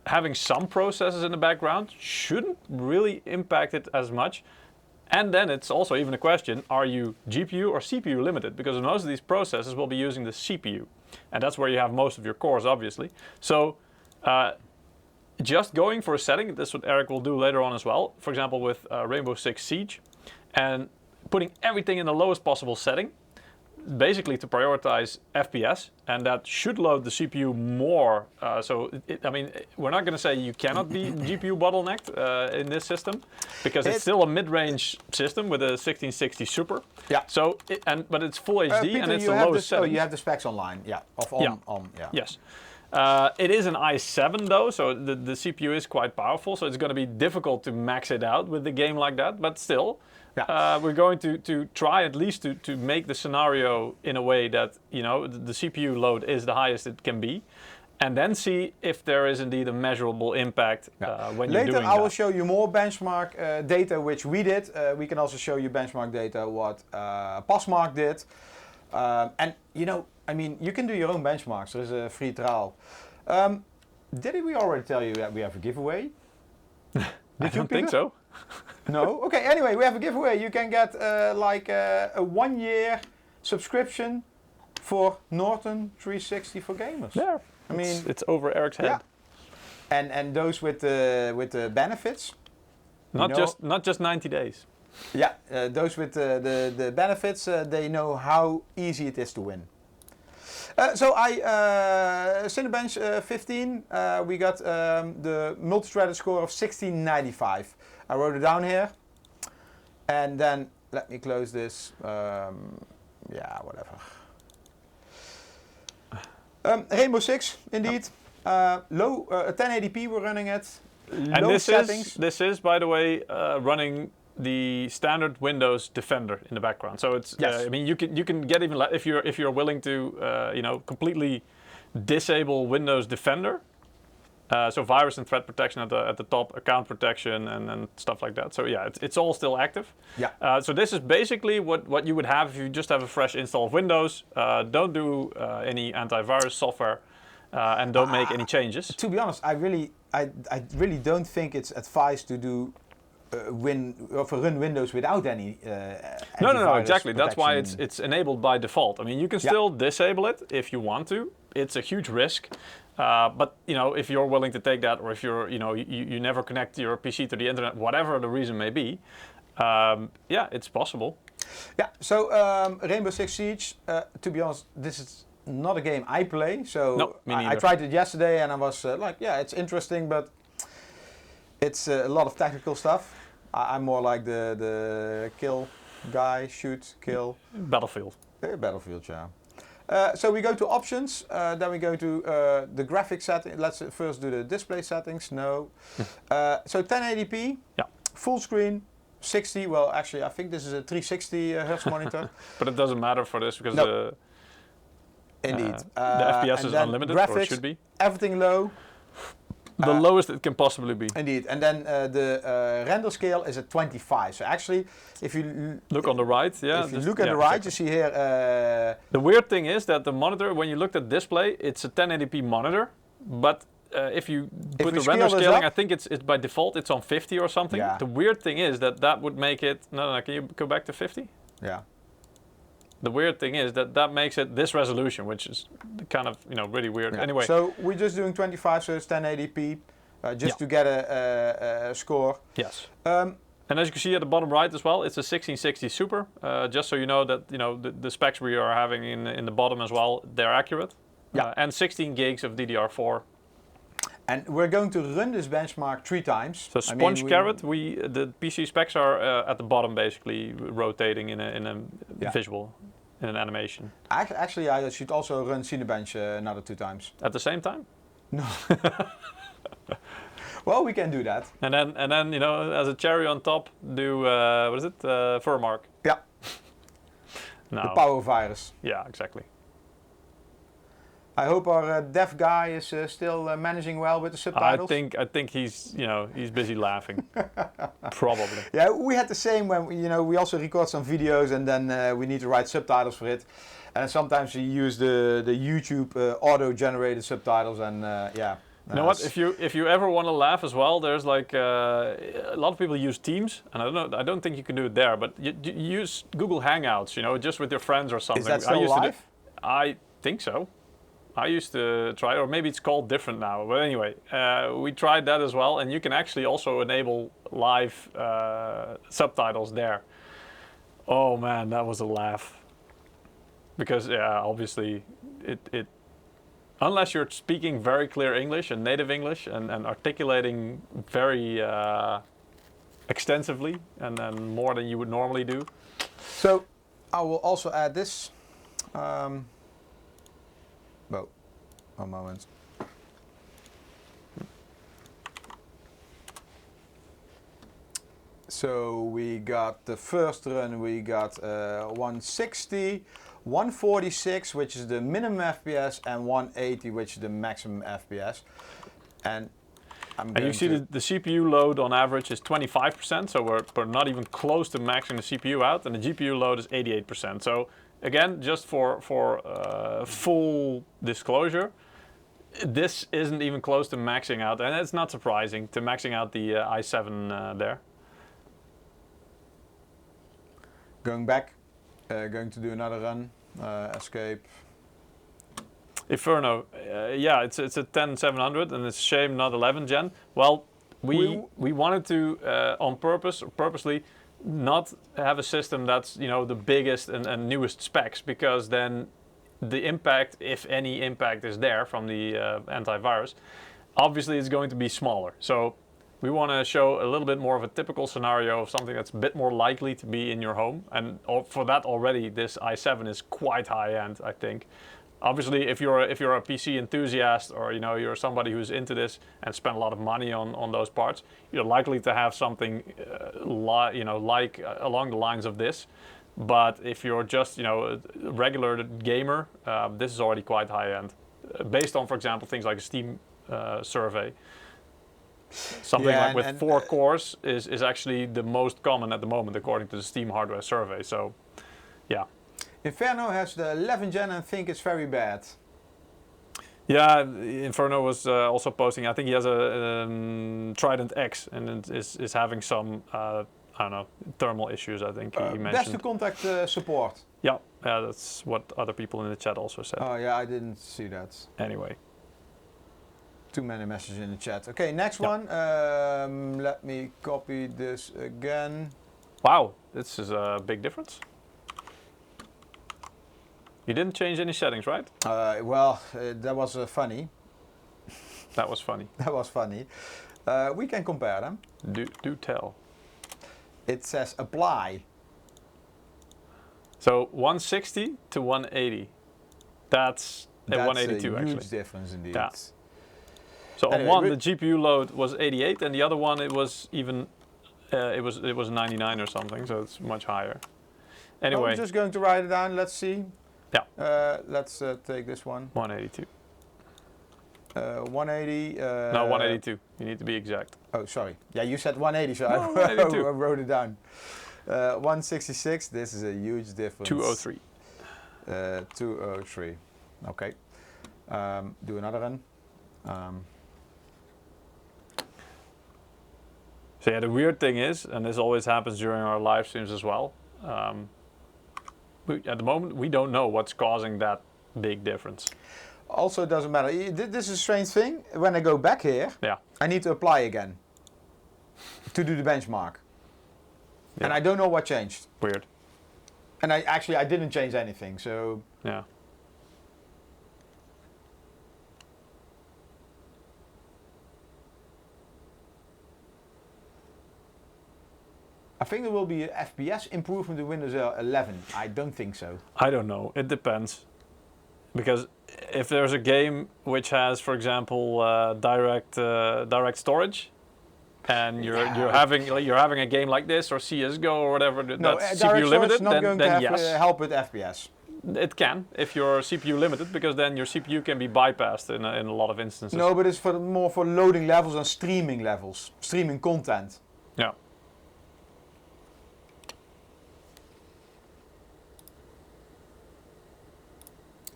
having some processes in the background shouldn't really impact it as much. And then it's also even a question, are you GPU or CPU limited? Because most of these processes will be using the CPU. And that's where you have most of your cores, obviously. So, just going for a setting, this is what Eric will do later on as well. For example, with Rainbow Six Siege. And putting everything in the lowest possible setting, basically to prioritize FPS, and that should load the CPU more. I mean, we're not going to say you cannot be GPU bottlenecked in this system, because it's still a mid-range system with a 1660 Super. Yeah. So, but it's full HD, Peter, and it's the lowest setting. Oh, you have the specs online, yeah. Yes. It is an i7 though, so the CPU is quite powerful, so it's going to be difficult to max it out with the game like that, but still. Yeah. We're going to try at least to make the scenario in a way that the CPU load is the highest it can be, and then see if there is indeed a measurable impact when you're doing that. Later I will show you more benchmark data which we did. We can also show you benchmark data what Passmark did, and I mean, you can do your own benchmarks. There is a free trial. Did we already tell you that we have a giveaway? I don't think so. No? Okay, anyway, we have a giveaway. You can get a 1-year subscription for Norton 360 for gamers. Yeah, I mean, it's over Eric's head. Yeah. And those with the benefits. Not just 90 days. Yeah, those with the benefits, they know how easy it is to win. So Cinebench 15, we got the multi-threaded score of 1695. I wrote it down here, and then let me close this. Whatever. Rainbow Six, indeed. Low 1080p we're running it. And this is, by the way, running the standard Windows Defender in the background. So it's I mean, you can get even if you're willing to completely disable Windows Defender. So virus and threat protection at the top, account protection and stuff like that. So yeah, it's all still active. Yeah. So this is basically what you would have if you just have a fresh install of Windows. Don't do any antivirus software, and don't make any changes. To be honest, I really don't think it's advised to do run Windows without any. No, exactly. That's why it's enabled by default. I mean, you can still disable it if you want to. It's a huge risk. But if you're willing to take that, or if you're you never connect your PC to the internet, whatever the reason may be, it's possible. Yeah. So Rainbow Six Siege, to be honest, this is not a game I play, so No, me neither. I tried it yesterday and I was like, yeah, it's interesting, but it's a lot of tactical stuff. I'm more like the kill guy, shoot, kill. Battlefield. Battlefild, yeah. So we go to options, then we go to the graphic setting. Let's first do the display settings. No. So 1080p, Yeah. full screen, 60. Well, actually, I think this is a 360 hertz monitor. But it doesn't matter for this because No. Indeed. the FPS is unlimited, graphics, or it should be. Everything low. The lowest it can possibly be. Indeed. And then the render scale is at 25. So actually, if you Look on the right, yeah. if you look at the right, exactly. you see here. The weird thing is that the monitor, when you looked at display, it's a 1080p monitor, but if you put the render scaling, I think it's by default it's on 50 or something. Yeah. The weird thing is that would make it. No, can you go back to 50? Yeah. The weird thing is that makes it this resolution, which is kind of really weird. Yeah. Anyway. So we're just doing 25, so it's 1080p, just to get a score. Yes. And as you can see at the bottom right as well, it's a 1660 Super. Just so you know that the specs we are having in the bottom as well, they're accurate. Yeah. And 16 gigs of DDR4. And we're going to run this benchmark 3 times. So Sponge Carrot, the PC specs are at the bottom, basically rotating in a visual, in an animation. Actually, I should also run Cinebench another 2 times. At the same time? No. Well, we can do that. And then as a cherry on top, do what is it? Furmark. Yeah. No. The power virus. Yeah, exactly. I hope our deaf guy is still managing well with the subtitles. I think he's he's busy laughing. Probably. Yeah, we had the same when we also record some videos and then we need to write subtitles for it, and sometimes we use the YouTube auto-generated subtitles and yeah. You know what? If you ever want to laugh as well, there's like a lot of people use Teams, and I don't think you can do it there, but you use Google Hangouts, just with your friends or something. Is that still live? I think so. I used to try it, or maybe it's called different now. But anyway, we tried that as well, and you can actually also enable live subtitles there. Oh man, that was a laugh. Because obviously, it unless you're speaking very clear English and native English and articulating very extensively and more than you would normally do. So I will also add this. Well, one moment. So we got the first run, we got 160, 146, which is the minimum FPS, and 180, which is the maximum FPS. And you see the CPU load on average is 25%, so we're not even close to maxing the CPU out, and the GPU load is 88%. So again, just for full disclosure, this isn't even close to maxing out, and it's not surprising to maxing out the i7 there. Going back, going to do another run, escape. Inferno, yeah, it's a 10700 and it's a shame not 11 gen. Well, we wanted to purposely not have a system that's the biggest and newest specs, because then the impact, if any impact is there from the antivirus, obviously it's going to be smaller. So we want to show a little bit more of a typical scenario of something that's a bit more likely to be in your home, and for that already this i7 is quite high end, I think. Obviously, if you're a PC enthusiast, or you're somebody who's into this and spend a lot of money on those parts, you're likely to have something like along the lines of this. But if you're just a regular gamer, this is already quite high end, based on, for example, things like a Steam survey. Something like with 4 cores is actually the most common at the moment, according to the Steam hardware survey. So, yeah. Inferno has the 11 gen and I think it's very bad. Yeah, Inferno was also posting. I think he has a Trident X and is having some I don't know, thermal issues. I think he mentioned. Best to contact support. Yeah, that's what other people in the chat also said. Oh yeah, I didn't see that. Anyway. Too many messages in the chat. Okay, next one. Let me copy this again. Wow, this is a big difference. You didn't change any settings, right? That was funny. That was funny. That was funny. We can compare them. Do tell. It says apply. So 160 to 180. That's 182 a huge actually. difference indeed. Yeah. So anyway, on one the GPU load was 88, and the other one it was even it was 99 or something. So it's much higher. Anyway, I'm just going to write it down. Let's see. Yeah. Let's take this one. 182. 180. No, 182. You need to be exact. Oh, sorry. Yeah, you said 180, so No, I wrote it down. 166. This is a huge difference. 203. 203. Okay. Do another one. So yeah, the weird thing is, and this always happens during our live streams as well. At the moment, we don't know what's causing that big difference. Also, it doesn't matter. This is a strange thing. When I go back here, I need to apply again to do the benchmark. Yeah. And I don't know what changed. Weird. And I didn't change anything, so... Yeah. I think there will be an FPS improvement in Windows 11. I don't think so. I don't know. It depends. Because if there's a game which has, for example, direct storage, and you're having a game like this or CS:GO or whatever that's CPU limited, then yes, help with FPS. It can if you're CPU limited, because then your CPU can be bypassed in a lot of instances. No, but it's more for loading levels and streaming content. Yeah.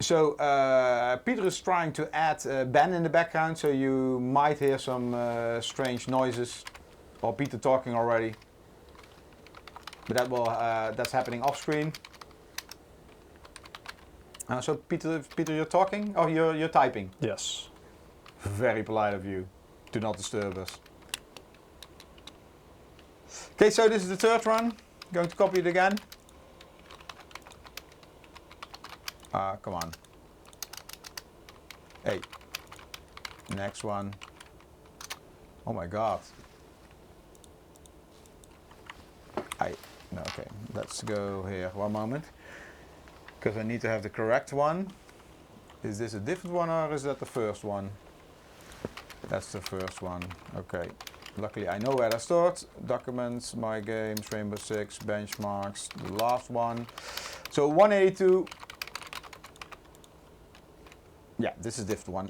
So Peter is trying to add Ben in the background, so you might hear some strange noises, or Peter talking already. But that's happening off screen. So Peter, you're talking? Oh, you're typing. Yes. Very polite of you. Do not disturb us. Okay, so this is the third run. Going to copy it again. Come on. Hey. Next one. Oh my god. Okay, let's go here. One moment. Because I need to have the correct one. Is this a different one or is that the first one? That's the first one. Okay. Luckily I know where I stored. Documents, my games, Rainbow Six, benchmarks, the last one. So 182. Yeah, this is a different one.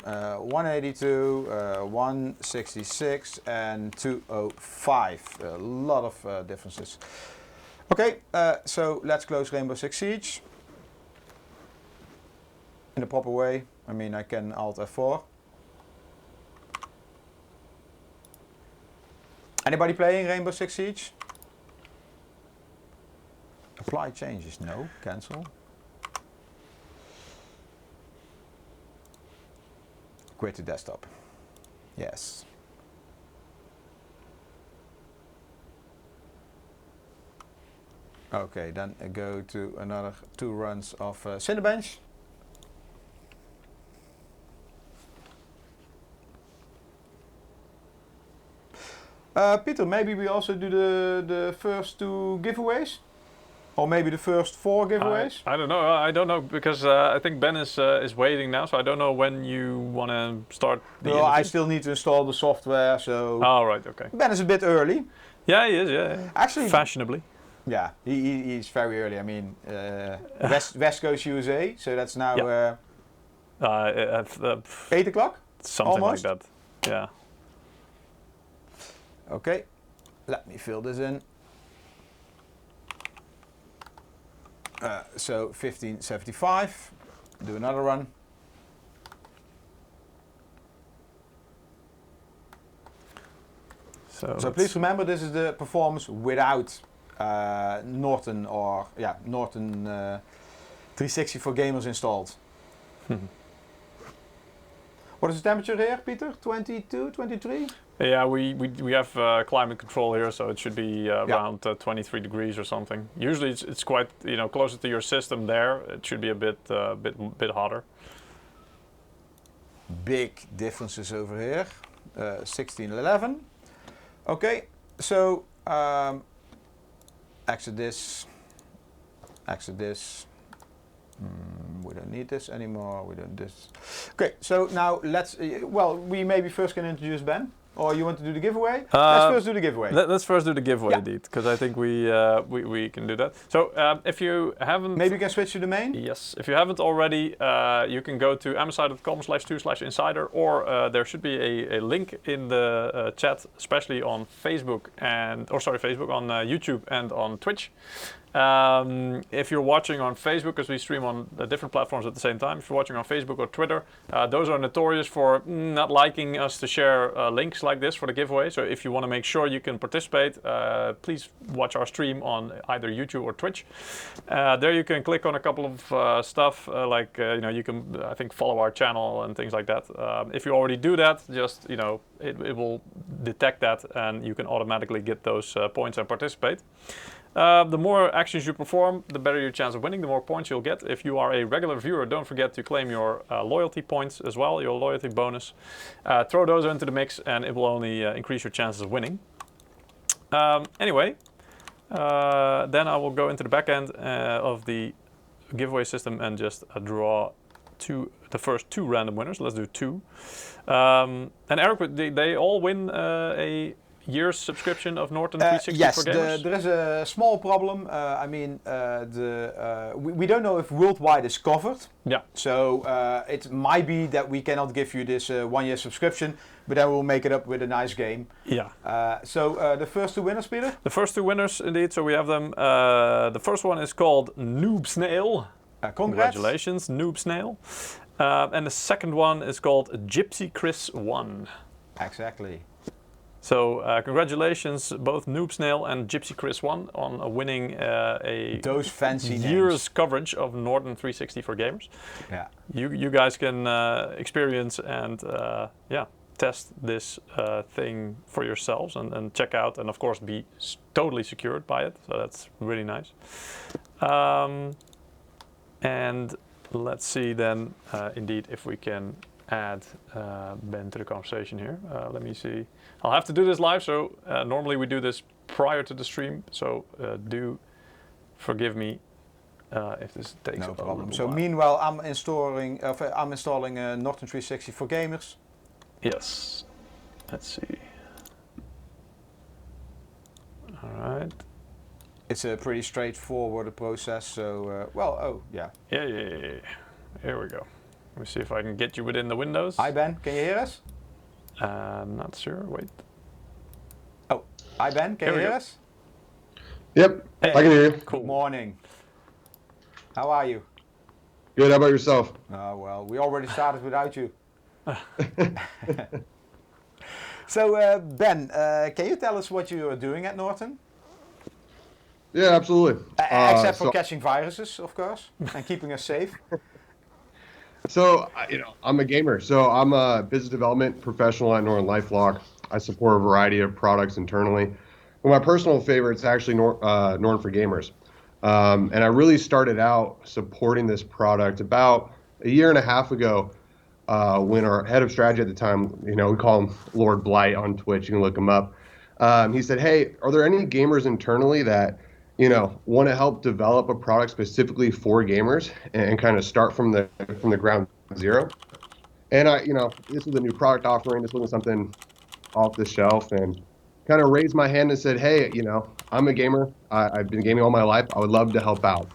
182, 166 and 205. A lot of differences. Okay, so let's close Rainbow Six Siege. In the proper way. I mean, I can Alt F4. Anybody playing Rainbow Six Siege? Apply changes, no. Cancel. Quit to desktop. Yes. Okay, then go to another 2 runs of Cinebench. Peter, maybe we also do the first 2 giveaways? Or maybe the first 4 giveaways? I don't know. I don't know, because I think Ben is waiting now, so I don't know when you want to start the No, I still need to install the software, so... Oh, right, okay. Ben is a bit early. Yeah, he is, yeah. Actually... Fashionably. Yeah, he's very early. I mean, West Coast USA, so that's now... 8 o'clock? Something almost? like that, yeah. Okay, let me fill this in. So 1575, do another run. So please remember, this is the performance without Norton or Norton 360 for gamers installed. What is the temperature here, Peter? 22, 23? Yeah, we have climate control here, so it should be around 23 degrees or something. Usually it's quite closer to your system there. It should be a bit hotter. Big differences over here. 16, 11. Okay, so exit this. Exit this. We don't need this anymore. We don't this. Okay, so now let's. We maybe first can introduce Ben, or you want to do the giveaway? Let's first do the giveaway. Let's first do the giveaway, indeed, because I think we can do that. So if you haven't, maybe you can switch to the main. Yes, if you haven't already, you can go to msi.com/2/insider, or there should be a link in the chat, especially on Facebook on YouTube and on Twitch. If you're watching on Facebook, because we stream on different platforms at the same time, if you're watching on Facebook or Twitter, those are notorious for not liking us to share links like this for the giveaway. So if you want to make sure you can participate, please watch our stream on either YouTube or Twitch. There you can click on a couple of stuff, you can, I think, follow our channel and things like that. If you already do that, just, it will detect that and you can automatically get those points and participate. The more actions you perform, the better your chance of winning, the more points you'll get. If you are a regular viewer, don't forget to claim your loyalty points as well, your loyalty bonus. Throw those into the mix and it will only increase your chances of winning. Anyway, then I will go into the back end of the giveaway system and just draw the first two random winners. Let's do two. And Eric, they all win a year's subscription of Norton 360 yes, for gamers? There is a small problem. We don't know if worldwide is covered. Yeah. So it might be that we cannot give you this 1 year subscription, but then we'll make it up with a nice game. Yeah. So the first two winners, Peter? The first two winners, indeed. So we have them. The first one is called Noob Snail. Congratulations, Noob Snail. And the second one is called Gypsy Chris 1. Exactly. So congratulations, both Noob Snail and Gypsy Chris 1 on winning those fancy year's names. Coverage of Norton 360 for gamers. Yeah. You guys can experience and test this thing for yourselves and check out, and of course be totally secured by it. So that's really nice. And let's see then, indeed, if we can add Ben to the conversation here. Let me see. I'll have to do this live, so normally we do this prior to the stream, so do forgive me if this takes no a problem. little So while. meanwhile, I'm installing Norton 360 for gamers. Yes. Let's see. All right. It's a pretty straightforward process. So yeah. Yeah. Here we go. Let me see if I can get you within the windows. Hi Ben, can you hear us? Not sure. Wait. Oh, hi Ben, can you hear us? Yep, Hey. I can hear you. Cool. Good morning. How are you? Good, how about yourself? Oh, well, we already started without you. So, Ben, can you tell us what you are doing at Norton? Yeah, absolutely. Except for catching viruses, of course, and keeping us safe. So, I'm a gamer. So I'm a business development professional at Norton LifeLock. I support a variety of products internally. But my personal favorite is actually Norton for Gamers. And I really started out supporting this product about a year and a half ago when our head of strategy at the time, we call him Lord Blight on Twitch. You can look him up. He said, hey, are there any gamers internally that want to help develop a product specifically for gamers and kind of start from the ground zero? And this was a new product offering. This wasn't something off the shelf, and kind of raised my hand and said, hey, I'm a gamer. I've been gaming all my life. I would love to help out.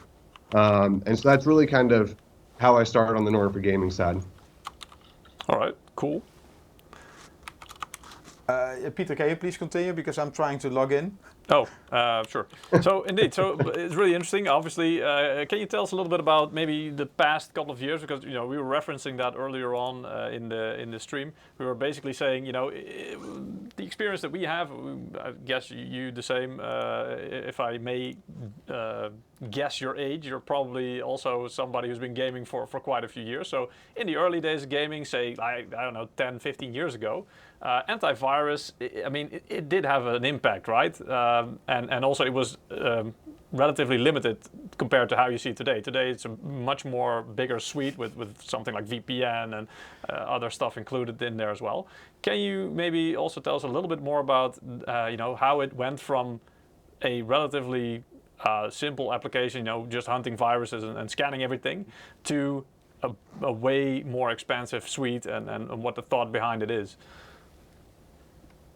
And so that's really kind of how I started on the Norton for Gaming side. All right, cool. Peter, can you please continue, because I'm trying to log in. Oh, sure. So indeed, so it's really interesting. Obviously, can you tell us a little bit about maybe the past couple of years? Because we were referencing that earlier on in the stream. We were basically saying, the experience that we have. I guess you the same. If I may guess your age, you're probably also somebody who's been gaming for quite a few years. So in the early days of gaming, say I don't know, 10, 15 years ago. Antivirus, it did have an impact, right? And also it was relatively limited compared to how you see it today. Today it's a much more bigger suite with something like VPN and other stuff included in there as well. Can you maybe also tell us a little bit more about how it went from a relatively simple application, just hunting viruses and scanning everything, to a way more expansive suite and what the thought behind it is?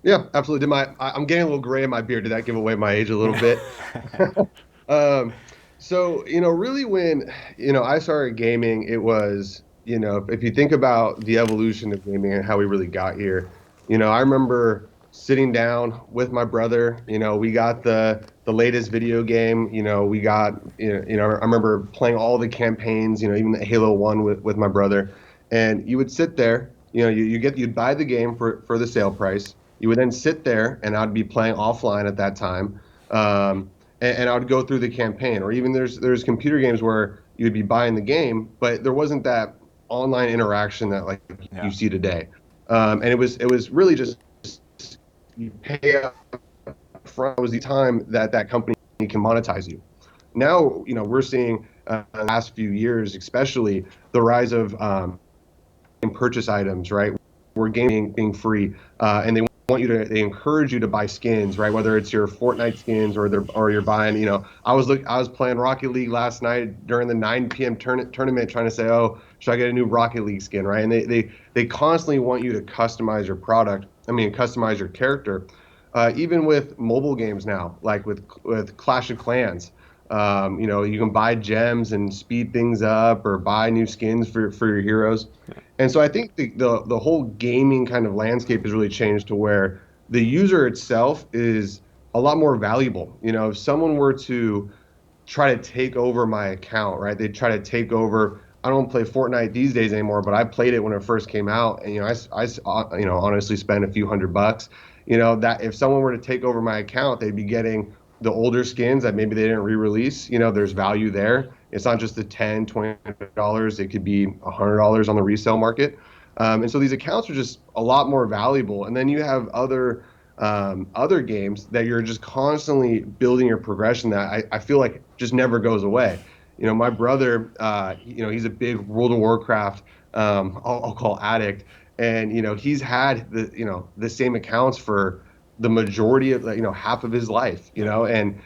Yeah, absolutely. I'm getting a little gray in my beard. Did that give away my age a little bit? So, really when, I started gaming, it was, if you think about the evolution of gaming and how we really got here, I remember sitting down with my brother, we got the latest video game, we got, I remember playing all the campaigns, even the Halo 1 with my brother. And you would sit there, you'd buy the game for the sale price. You would then sit there, and I'd be playing offline at that time, and I would go through the campaign. Or even there's computer games where you'd be buying the game, but there wasn't that online interaction that you see today. And it was really just you pay up front. Was the time that company can monetize you. Now we're seeing in the last few years, especially the rise of purchase items, right? Where gaming being free, and they encourage you to buy skins, right? Whether it's your Fortnite skins or you're buying, I was playing Rocket League last night during the 9 p.m. tournament, trying to say, oh, should I get a new Rocket League skin, right? And they constantly want you to customize your product. Customize your character. Even with mobile games now, like with Clash of Clans, you can buy gems and speed things up or buy new skins for your heroes. And so I think the whole gaming kind of landscape has really changed to where the user itself is a lot more valuable. If someone were to try to take over my account, right? They'd try to take over. I don't play Fortnite these days anymore, but I played it when it first came out, and I honestly spent a few $100. That if someone were to take over my account, they'd be getting the older skins that maybe they didn't re-release. There's value there. It's not just the $10, $20. It could be $100 on the resale market. And so these accounts are just a lot more valuable. And then you have other games that you're just constantly building your progression that I feel like just never goes away. My brother, he's a big World of Warcraft, I'll call addict. And, he's had the same accounts for the majority of, half of his life, and,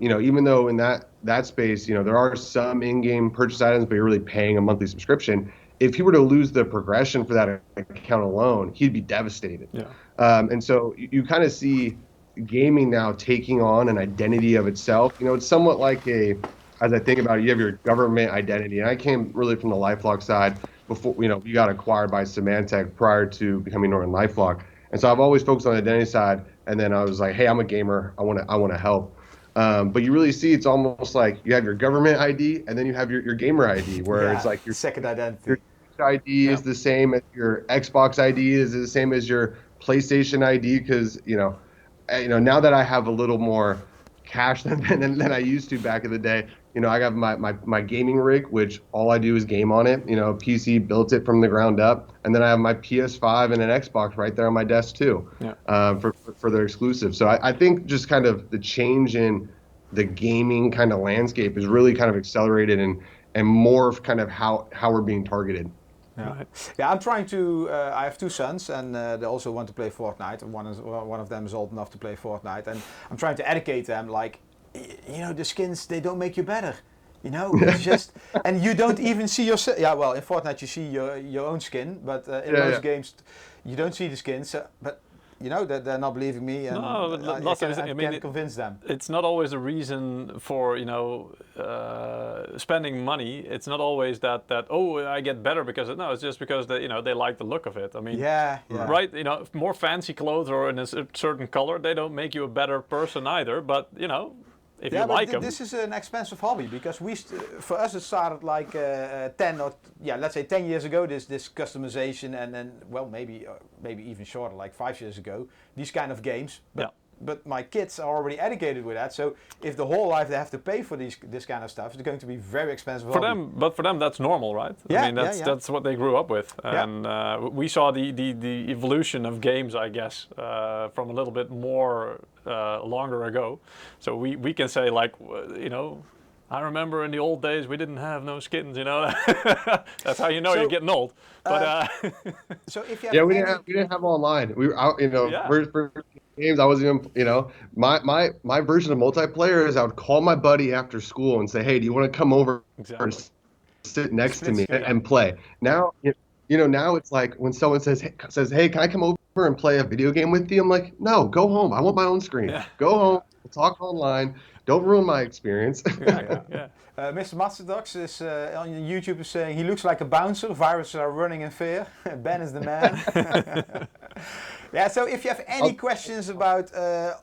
even though in that space, there are some in-game purchase items, but you're really paying a monthly subscription. If he were to lose the progression for that account alone, he'd be devastated. Yeah. And so you kind of see gaming now taking on an identity of itself. It's somewhat like as I think about it, you have your government identity. And I came really from the LifeLock side before, we got acquired by Symantec prior to becoming Norton LifeLock. And so I've always focused on the identity side. And then I was like, hey, I'm a gamer. I want to help. But you really see it's almost like you have your government ID and then you have your gamer ID, where it's like your second identity. Your ID is the same as your Xbox ID, is the same as your PlayStation ID, because now that I have a little more cash than I used to back in the day, I got my gaming rig, which all I do is game on it. PC built it from the ground up, and then I have my PS5 and an Xbox right there on my desk too, for their exclusive. So I think just kind of the change in the gaming kind of landscape is really kind of accelerated and more of kind of how we're being targeted. Yeah, I'm trying to. I have two sons, and they also want to play Fortnite. And one of them is old enough to play Fortnite, and I'm trying to educate them. Like, the skins, they don't make you better. It's just, and you don't even see yourself. Yeah, well, in Fortnite you see your own skin, but in most games you don't see the skins. But you know, that they're not believing me, and I can't convince them. It's not always a reason for, you know, spending money. It's not always that oh, I get better because of, no, it's just because they, you know, they like the look of it. I mean, right, you know, more fancy clothes or in a certain color, they don't make you a better person either. But you know, if you like them. This is an expensive hobby, because for us it started like 10 years ago. This customization, and then maybe even shorter, like 5 years ago. These kind of games. But my kids are already educated with that. So if the whole life they have to pay for this kind of stuff, it's going to be very expensive for them. But for them, that's normal, right? Yeah, I mean, that's what they grew up with, and we saw the evolution of games, I guess, from a little bit more longer ago. So we can say, like, you know, I remember in the old days we didn't have no skins, you know. That's how you know you're getting old. But so if you have we didn't have online. We were out, you know, for games. I wasn't even, you know, my version of multiplayer is I would call my buddy after school and say, hey, do you want to come over and sit next to me and play? Now, you know, now it's like when someone says, hey, can I come over and play a video game with you? I'm like, no, go home. I want my own screen. Go home. We'll talk online. Don't ruin my experience. Mr. Masterdox is on YouTube is saying he looks like a bouncer. Viruses are running in fear. Ben is the man. So if you have any questions about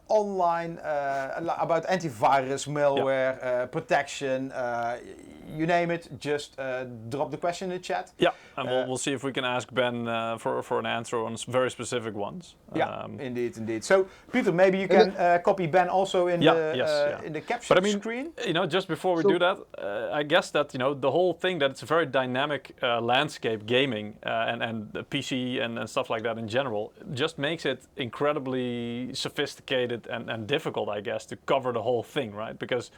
online, about antivirus, malware, protection, you name it, just drop the question in the chat. Yeah, and we'll see if we can ask Ben for an answer on very specific ones. Indeed. So Peter, maybe you can copy Ben also in the caption screen. You know, just before we do that, I guess that, you know, the whole thing that it's a very dynamic landscape, gaming and the PC and stuff like that in general, just makes it incredibly sophisticated and difficult, I guess, to cover the whole thing, right? Because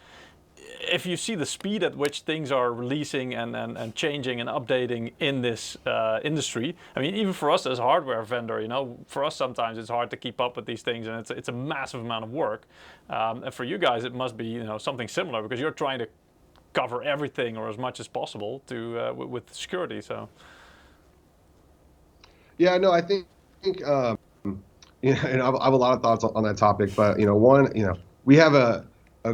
if you see the speed at which things are releasing and changing and updating in this industry, I mean, even for us as a hardware vendor, you know, for us sometimes it's hard to keep up with these things, and it's a massive amount of work. And for you guys, it must be, you know, something similar, because you're trying to cover everything or as much as possible to with security. So. Yeah, no, I think you know, and I have a lot of thoughts on that topic, but you know, one, you know, we have a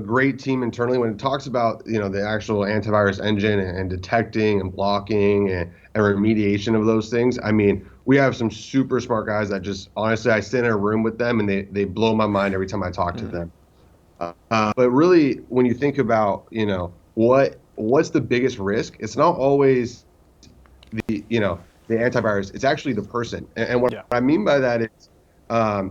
great team internally when it talks about, you know, the actual antivirus engine and detecting and blocking and remediation of those things. I mean, we have some super smart guys that just, honestly, I sit in a room with them and they blow my mind every time I talk to them. But really, when you think about, you know, what's the biggest risk, it's not always the antivirus, it's actually the person. And what I mean by that is,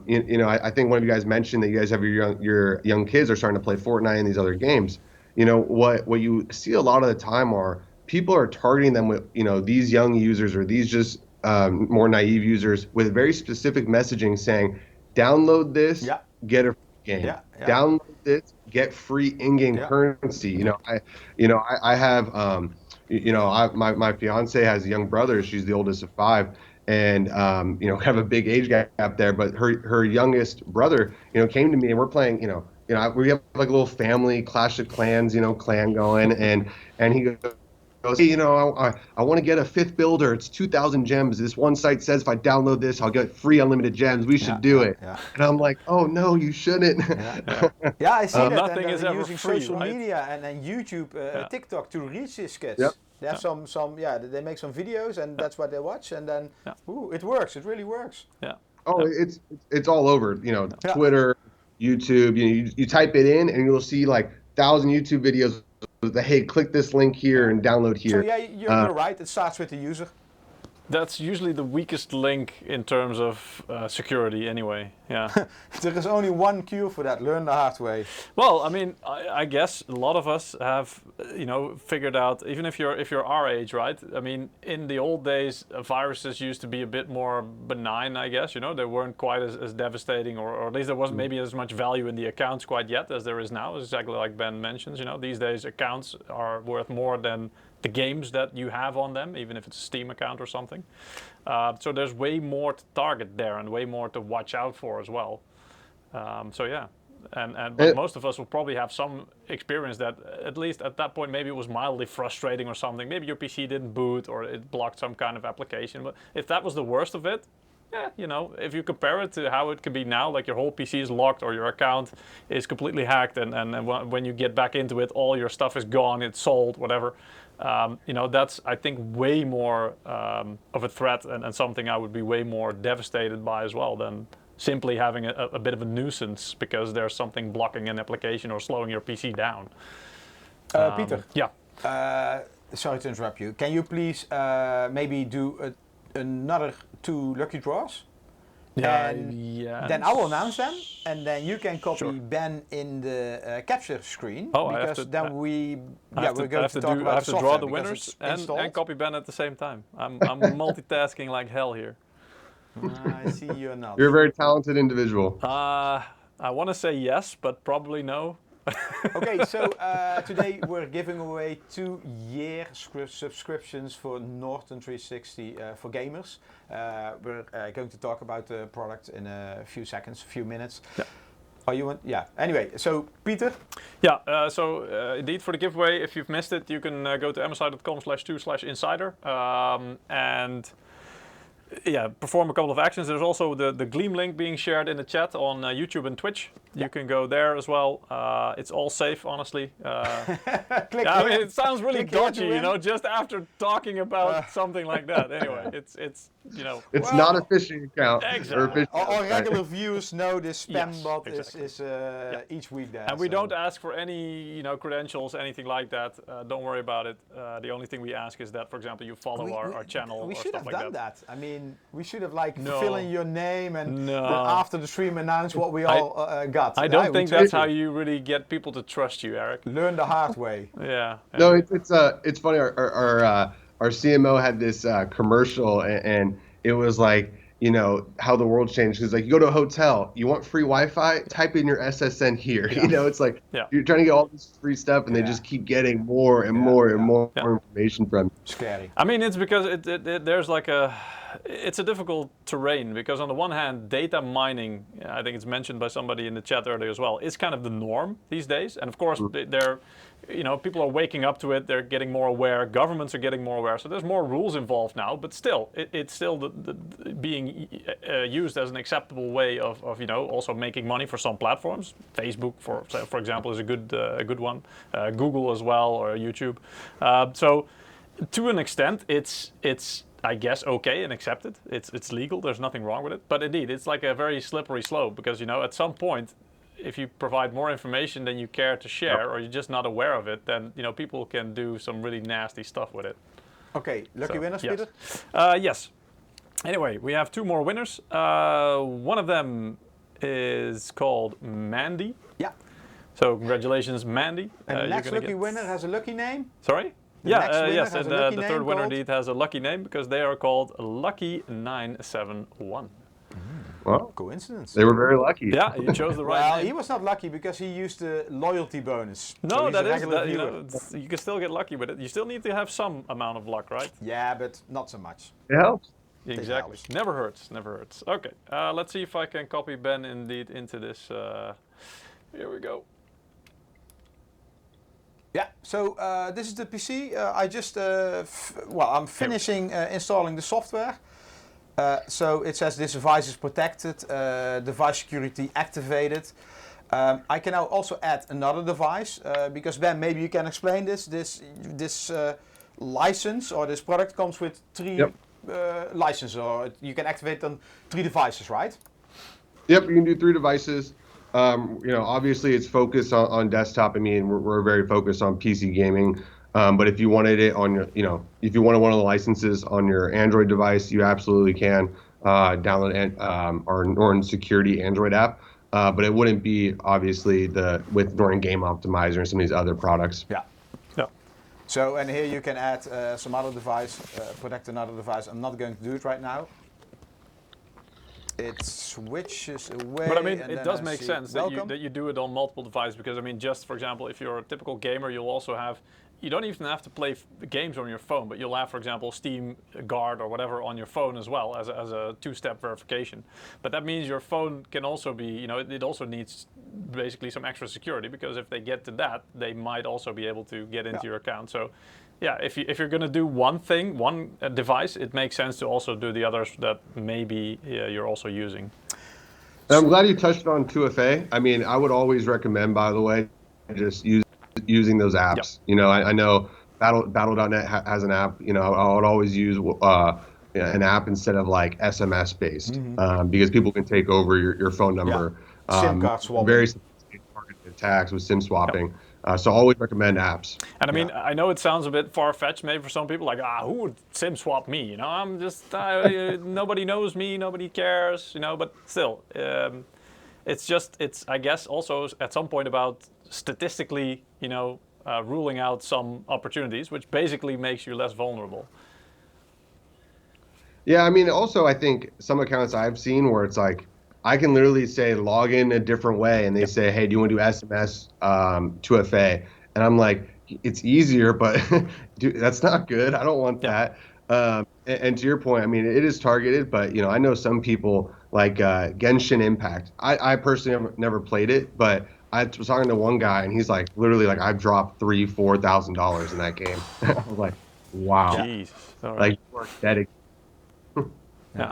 you know, I think one of you guys mentioned that you guys have your young kids are starting to play Fortnite and these other games. You know, what you see a lot of the time are people are targeting them with, you know, these young users or these just more naive users with very specific messaging saying, download this, get a free game. Download this, get free in-game currency. You know, I have, you know, my fiance has a young brother. She's the oldest of 5. And, you know, have a big age gap there. But her youngest brother, you know, came to me and we're playing, you know, we have like a little family Clash of Clans, you know, clan going. And he goes, hey, you know, I want to get a 5th builder. It's 2,000 gems. This one site says if I download this, I'll get free unlimited gems. We should do it. And I'm like, oh, no, you shouldn't. I see that. Nothing is ever using free, social right? media and YouTube, TikTok to reach these kids. They have they make some videos and that's what they watch, and then it works. It really works. It's all over. You know, Twitter, YouTube. You type it in and you'll see like 1,000 YouTube videos with the, hey, click this link here and download here. So you're right. It starts with the user. That's usually the weakest link in terms of security anyway, There is only one cure for that, learn the hard way. Well, I mean, I guess a lot of us have, you know, figured out, even if you're our age, right? I mean, in the old days, viruses used to be a bit more benign, I guess, you know, they weren't quite as devastating, or at least there wasn't maybe as much value in the accounts quite yet as there is now, exactly like Ben mentions, you know, these days accounts are worth more than the games that you have on them, even if it's a Steam account or something. So there's way more to target there and way more to watch out for as well. But most of us will probably have some experience that, at least at that point, maybe it was mildly frustrating or something. Maybe your PC didn't boot or it blocked some kind of application. But if that was the worst of it, yeah, you know, if you compare it to how it could be now, like your whole PC is locked or your account is completely hacked, and when you get back into it, all your stuff is gone, it's sold, whatever. You know, that's, I think, way more of a threat and something I would be way more devastated by as well than simply having a bit of a nuisance because there's something blocking an application or slowing your PC down. Peter. Yeah. Sorry to interrupt you. Can you please maybe do another 2 lucky draws? And then I will announce them, and then you can copy Ben in the capture screen. Oh, because then we're going to talk about I have the to draw software the winners and copy Ben at the same time. I'm multitasking like hell here. I see you're not. You're a very talented individual. I want to say yes, but probably no. Okay, so today we're giving away 2-year subscriptions for Norton 360 for gamers. We're going to talk about the product in a few seconds, a few minutes. Yeah. Are you on? Yeah. Anyway, so Peter. Yeah. So indeed, for the giveaway, if you've missed it, you can go to msi.com/2/insider and. Yeah, perform a couple of actions. There's also the Gleam link being shared in the chat on YouTube and Twitch. Yeah. You can go there as well. It's all safe, honestly. Click I mean, it sounds really dodgy, you know, just after talking about something like that. Anyway, it's you know. It's not a phishing account. Exactly. Our regular viewers know this spam Yes, bot exactly. is each week there. And we don't ask for any, credentials, anything like that. Don't worry about it. The only thing we ask is that, for example, you follow our channel We or should stuff have like done that. that. I mean, we should have No. fill in your name and No. then after the stream announce what we all got. I don't think would that's too. how you really get people to trust you, Eric. Learn the hard way. Yeah. No, it's funny. Our CMO had this commercial, and it was like, how the world changed. Because like, you go to a hotel, you want free Wi-Fi, type in your SSN here. Yeah. It's like Yeah. you're trying to get all this free stuff, and they just keep getting more and more and more information from you. Scary. I mean, it's because there's like it's a difficult terrain because on the one hand, data mining, I think it's mentioned by somebody in the chat earlier as well, is kind of the norm these days. And of course, people are waking up to it. They're getting more aware. Governments are getting more aware. So there's more rules involved now. But still, it's still being used as an acceptable way of also making money for some platforms. Facebook, for example, is a good one. Google as well, or YouTube. So to an extent, it's I guess okay and accepted. It's legal. There's nothing wrong with it. But indeed, it's like a very slippery slope because at some point, if you provide more information than you care to share, or you're just not aware of it, then people can do some really nasty stuff with it. Okay, lucky winners, yes. Peter. Yes. Anyway, we have 2 more winners. One of them is called Mandy. Yeah. So congratulations, Mandy. And the next lucky winner has a lucky name. Sorry. The next winner Yes, has and a lucky the name third winner called? indeed has a lucky name because they are called Lucky971. Well, Coincidence. they were very lucky. Yeah, you chose the right Well, name. he was not lucky because he used the loyalty bonus. No, so he's that a is regular that, viewer. you can still get lucky with it. You still need to have some amount of luck, right? Yeah, but not so much. It helps. Exactly. helps. Never hurts. Never hurts. Okay. Let's see if I can copy Ben indeed into this. Here we go. Yeah, so this is the PC. I just, I'm finishing installing the software. So it says this device is protected, device security activated. I can now also add another device because Ben, maybe you can explain this. This license or this product comes with 3 licenses, or you can activate on 3 devices, right? Yep, you can do 3 devices. Obviously it's focused on desktop. I mean, we're very focused on PC gaming. But if you wanted it on your, if you wanted one of the licenses on your Android device, you absolutely can download our Norton Security Android app. But it wouldn't be obviously with Norton Game Optimizer and some of these other products. Yeah. Yeah. So, and here you can add some other device, protect another device. I'm not going to do it right now. It switches away. But I mean, and it then does I make see sense that you do it on multiple devices because I mean, just for example, if you're a typical gamer, you'll also have. You don't even have to play games on your phone, but you'll have, for example, Steam Guard or whatever on your phone as well as a 2-step verification. But that means your phone can also be, it also needs basically some extra security because if they get to that, they might also be able to get into your account. So yeah, if you're going to do one thing, one device, it makes sense to also do the others that maybe you're also using. And I'm glad you touched on 2FA. I mean, I would always recommend, by the way, just using those apps. Yep. You know, I know Battle.net has an app. You know, I would always use an app instead of like SMS based, because people can take over your phone number. SIM card swapping. Very sophisticated targeted attacks with SIM swapping. So I always recommend apps. And I mean, I know it sounds a bit far-fetched maybe for some people, like, who would SIM swap me? You know, I'm just, nobody knows me, nobody cares, you know, but still, it's I guess also at some point about statistically, you know, ruling out some opportunities, which basically makes you less vulnerable. Yeah, I mean, also I think some accounts I've seen where it's like, I can literally say log in a different way, and they say, hey, do you want to do SMS 2FA? And I'm like, it's easier, but dude, that's not good. I don't want that. And to your point, I mean, it is targeted, but you know, I know some people like Genshin Impact. I personally never played it, but I was talking to one guy, and he's like, literally, like, I've dropped $3,000-$4,000 in that game. I was like, wow. Jeez. Like, you are dedicated. Yeah.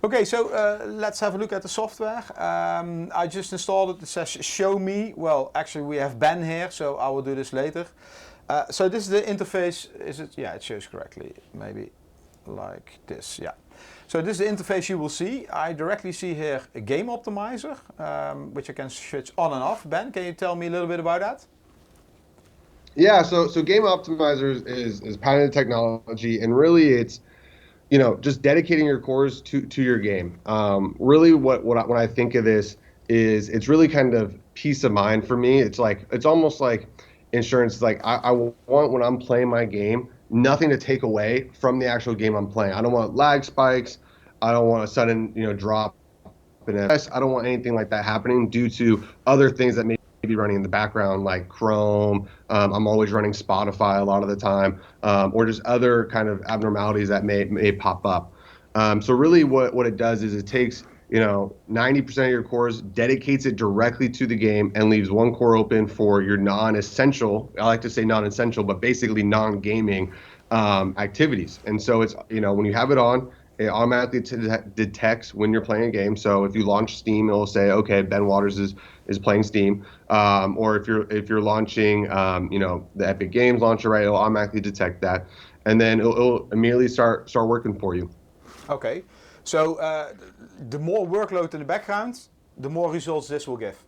Okay, so let's have a look at the software. I just installed it. It says show me. Well, actually we have Ben here, so I will do this later. So this is the interface. Is it? Yeah, it shows correctly. Maybe like this. Yeah. So this is the interface you will see. I directly see here a game optimizer, which I can switch on and off. Ben, can you tell me a little bit about that? Yeah, so Game Optimizer is patented technology, and really it's, you know, just dedicating your cores to your game. Really, when I think of this is it's really kind of peace of mind for me. It's like, it's almost like insurance. Like I want, when I'm playing my game, nothing to take away from the actual game I'm playing. I don't want lag spikes. I don't want a sudden, you know, drop in FPS. I don't want anything like that happening due to other things that may be running in the background, like Chrome. I'm always running Spotify a lot of the time, or just other kind of abnormalities that may pop up. So really what it does is it takes, you know, 90% of your cores, dedicates it directly to the game, and leaves one core open for your non-essential, I like to say non-essential, but basically non-gaming activities. And so it's, you know, when you have it on, it automatically detects when you're playing a game. So if you launch Steam, it will say, okay, Ben Waters is playing Steam. Or if you're launching, you know, the Epic Games launcher, right, it'll automatically detect that, and then it'll immediately start working for you. Okay, so the more workload in the background, the more results this will give.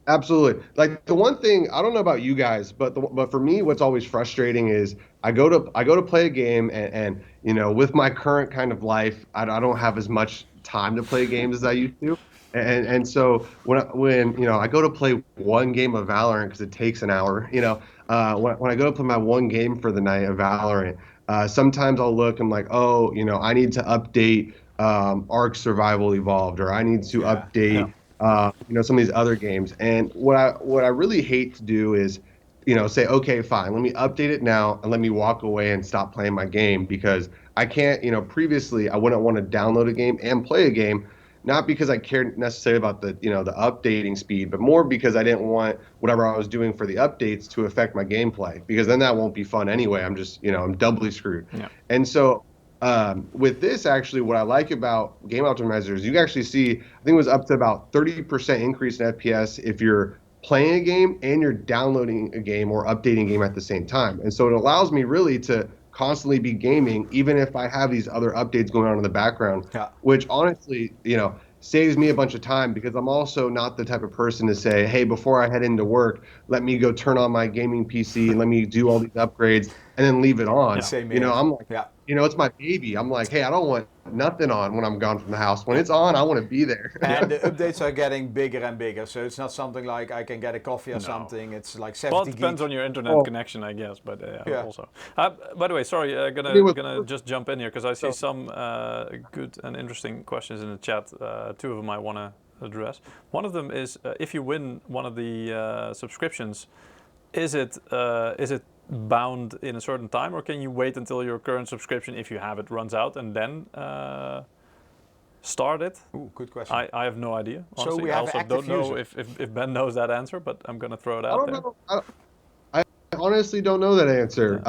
Absolutely. Like, the one thing, I don't know about you guys, but for me, what's always frustrating is I go to play a game, and you know, with my current kind of life, I don't have as much time to play games as I used to. And so when you know, I go to play one game of Valorant, because it takes an hour, you know, when I go to play my one game for the night of Valorant, sometimes I'll look, I'm like, oh, you know, I need to update Ark Survival Evolved, or I need to update you know, some of these other games. And what I really hate to do is, you know, say, okay, fine, let me update it now and let me walk away and stop playing my game, because I can't, you know, previously I wouldn't want to download a game and play a game, not because I cared necessarily about the, you know, the updating speed, but more because I didn't want whatever I was doing for the updates to affect my gameplay, because then that won't be fun anyway. I'm just, you know, I'm doubly screwed. Yeah. And so with this, actually, what I like about Game Optimizer is you actually see, I think it was up to about 30% increase in FPS if you're playing a game and you're downloading a game or updating a game at the same time. And so it allows me really to constantly be gaming, even if I have these other updates going on in the background, which honestly, you know, saves me a bunch of time, because I'm also not the type of person to say, hey, before I head into work, let me go turn on my gaming PC and let me do all these upgrades and then leave it on. You know, I'm like, you know, it's my baby. I'm like, hey, I don't want nothing on when I'm gone from the house. When it's on, I want to be there. And the updates are getting bigger and bigger, so it's not something like I can get a coffee or something. It's like 70 Well, it depends on your internet connection, I guess, but also. By the way, sorry, gonna just jump in here, because I see some good and interesting questions in the chat. Two of them I want to address. One of them is, if you win one of the subscriptions, is it bound in a certain time, or can you wait until your current subscription, if you have it, runs out and then start it? Ooh, good question. I have no idea, honestly. So we have I also don't know if Ben knows that answer, but I'm going to throw it out there. I honestly don't know that answer.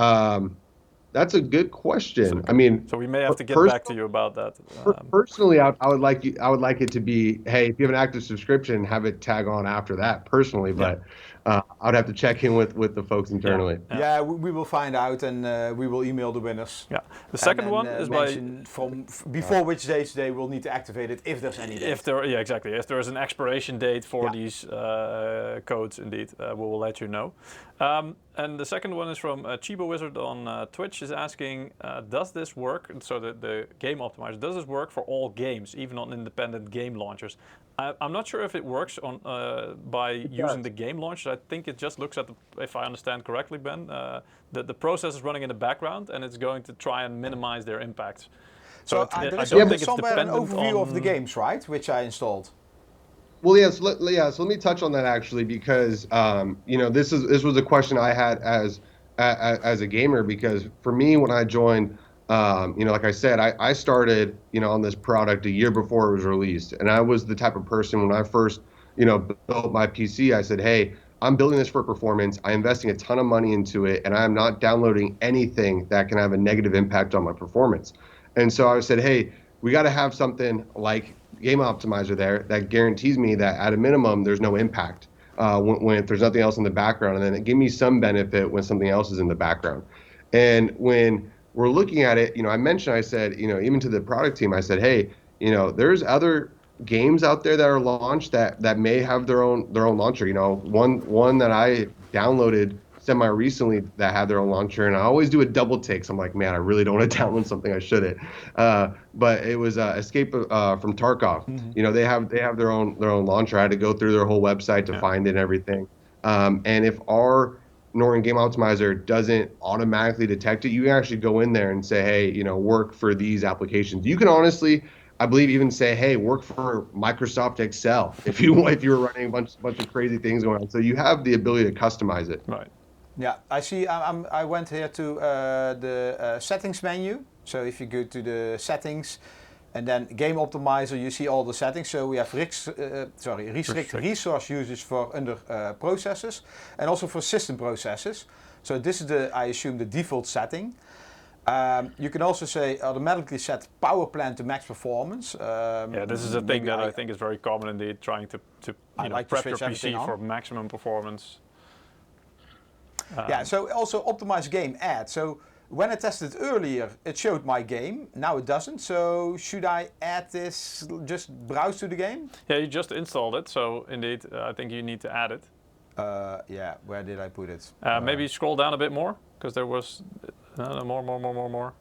That's a good question. So, I mean, so we may have to get back to you about that. Personally, I would like it to be, hey, if you have an active subscription, have it tag on after that. Personally, but I would have to check in with the folks internally. Yeah, we will find out, and we will email the winners. Yeah, the second one is from before which dates they will need to activate it, if there's any date. If there, exactly. If there is an expiration date for these codes, indeed, we will let you know. And the second one is from Chiba Wizard on Twitch, is asking, does this work? So the game optimizer, does this work for all games, even on independent game launchers? I'm not sure if it works on by using the game launcher. I think it just looks at, if I understand correctly, Ben, the process is running in the background, and it's going to try and minimize their impact. So I there is don't think it's somewhere an dependent overview on of the games, right? Which I installed. Well, yes, so let me touch on that actually, because this was a question I had as a gamer, because for me, when I joined, like I said, I started on this product a year before it was released, and I was the type of person, when I first built my PC, I said, hey, I'm building this for performance. I'm investing a ton of money into it, and I'm not downloading anything that can have a negative impact on my performance. And so I said, hey, we got to have something like Game Optimizer there that guarantees me that at a minimum there's no impact when if there's nothing else in the background, and then it give me some benefit when something else is in the background. And when we're looking at it, I said, even to the product team, I said, hey, there's other games out there that are launched that may have their own launcher. One that I downloaded semi-recently that had their own launcher, and I always do a double take. So I'm like, man, I really don't want to download something I shouldn't. But it was Escape from Tarkov. Mm-hmm. They have their own launcher. I had to go through their whole website to find it and everything. And if our Norton Game Optimizer doesn't automatically detect it, you can actually go in there and say, hey, work for these applications. You can honestly, I believe, even say, hey, work for Microsoft Excel if you were running a bunch of crazy things going on. So you have the ability to customize it. Right. Yeah, I see. I went here to the settings menu. So if you go to the settings and then Game Optimizer, you see all the settings. So we have restrict resource usage for under processes and also for system processes. So this is I assume, the default setting. You can also say automatically set power plan to max performance. This is a thing that I think is very common indeed, trying to prep your PC for maximum performance. So also optimize game add. So when I tested earlier, it showed my game. Now it doesn't. So should I add this? Just browse to the game? Yeah, you just installed it. So indeed, I think you need to add it. Where did I put it? Maybe scroll down a bit more, because there was more.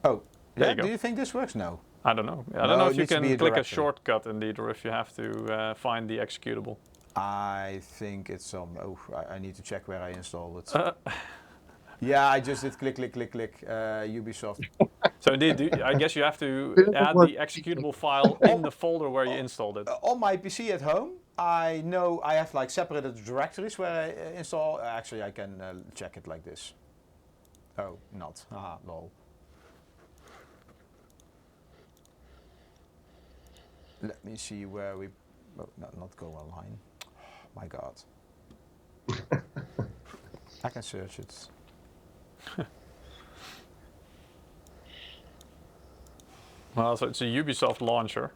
Oh, yeah. Do you think this works? No. I don't know. I don't know if you can click a shortcut indeed, or if you have to find the executable. I think it's some. I need to check where I installed it. Yeah, I just did click, Ubisoft. So indeed, I guess you have to add the executable file in the folder where you installed it. On my PC at home, I know I have like separated directories where I install. Actually, I can check it like this. Oh, not. Haha, lol. Let me see where we. Oh, not go online. Oh, my God. I can search it. Well, so it's a Ubisoft launcher.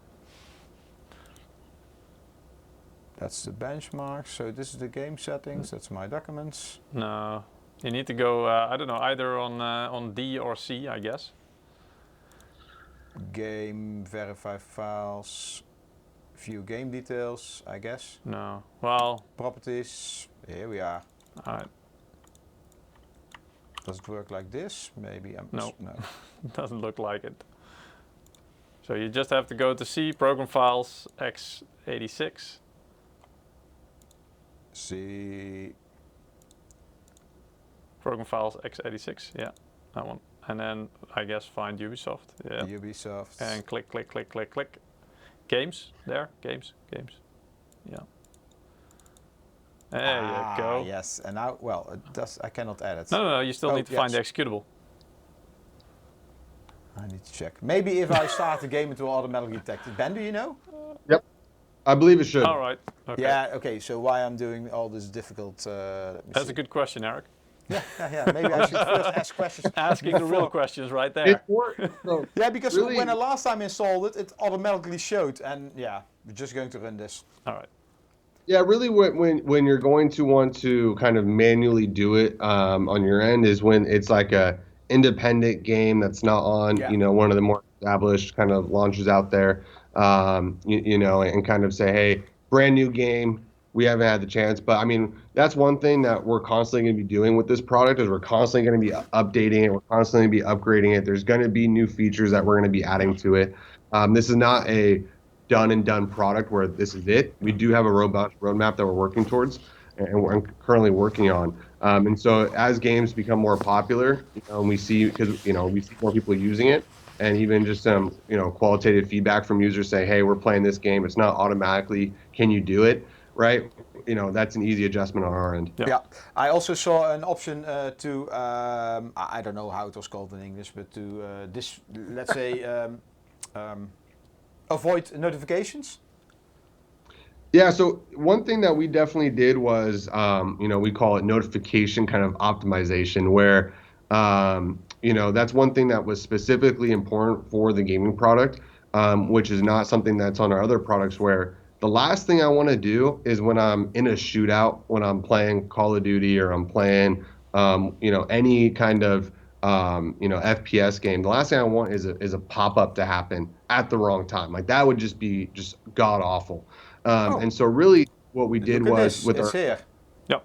That's the benchmark. So this is the game settings. That's my documents. No, you need to go. I don't know, either on D or C, I guess. Game, verify files, view game details, I guess. No. Well. Properties. Here we are. All right. Does it work like this? Maybe. No. It doesn't look like it. So you just have to go to C, Program Files, x86. C. Program Files, x86, yeah, that one. And then, I guess, find Ubisoft. Yeah. Ubisoft. And click. Games, there, games. Yeah. There you go. Yes, and now, well, it does. I cannot add it. No, you still need to find the executable. I need to check. Maybe if I start the game, it will automatically detect it. Ben, do you know? Yep. I believe it should. All right. Okay. Yeah, okay, so why I'm doing all this difficult... That's a good question, Eric. Yeah, maybe I should first ask questions. Asking the real questions right there. It's more, so Yeah, because really, when I last time installed it, it automatically showed, and yeah, we're just going to run this. All right. yeah, really when you're going to want to kind of manually do it on your end is when it's like a independent game that's not on, Yeah. you know, one of the more established kind of launches out there, you know, and kind of say, hey, brand new game, we haven't had the chance. But I mean, that's one thing that we're constantly going to be doing with this product is we're constantly going to be updating it. We're constantly going to be upgrading it. There's going to be new features that we're going to be adding to it. This is not a done product where this is it. We do have a robust roadmap that we're working towards and we're currently working on. And so as games become more popular, you know, and we see, because, you know, we see more people using it, and even just some, you know, qualitative feedback from users saying, hey, we're playing this game. It's not automatically, can you do it, right? You know, that's an easy adjustment on our end. Yeah, I also saw an option to, I don't know how it was called in English, but to let's say, avoid notifications. Yeah, so one thing that we definitely did was, you know, we call it notification kind of optimization, where, you know, that's one thing that was specifically important for the gaming product, which is not something that's on our other products, where the last thing I want to do is when I'm in a shootout, when I'm playing Call of Duty or I'm playing, you know, any kind of, you know, FPS game, the last thing I want is a pop-up to happen at the wrong time. Like that would just be just god awful. And so really what we did was with it's our here. Yep.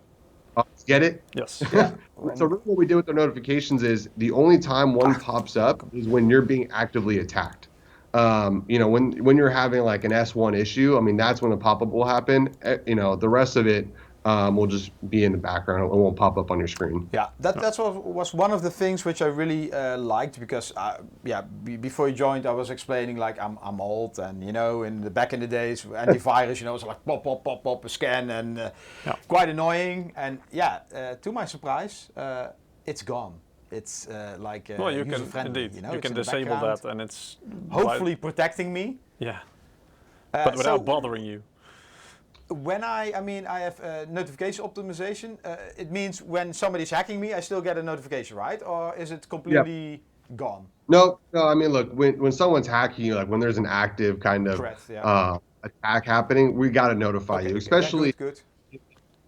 get it? Yes. Yeah. So really what we did with the notifications is the only time one pops up is when you're being actively attacked. You know, when you're having like an S1 issue, I mean, that's when a pop-up will happen. You know, the rest of it will just be in the background. It won't pop up on your screen. Yeah, that's what was one of the things which I really liked, because before you joined, I was explaining like I'm old, and you know, in the back in the days, antivirus, you know, it's like pop, a scan, and quite annoying. And to my surprise, it's gone. It's like well, you user can friendly, indeed, you know, you can disable that, and it's hopefully protecting me. Yeah, but without bothering you. When I have notification optimization, it means when somebody's hacking me, I still get a notification, right? Or is it completely gone? No, I mean, look, when someone's hacking you, like when there's an active kind of threat, attack happening, we got to notify you, especially, good.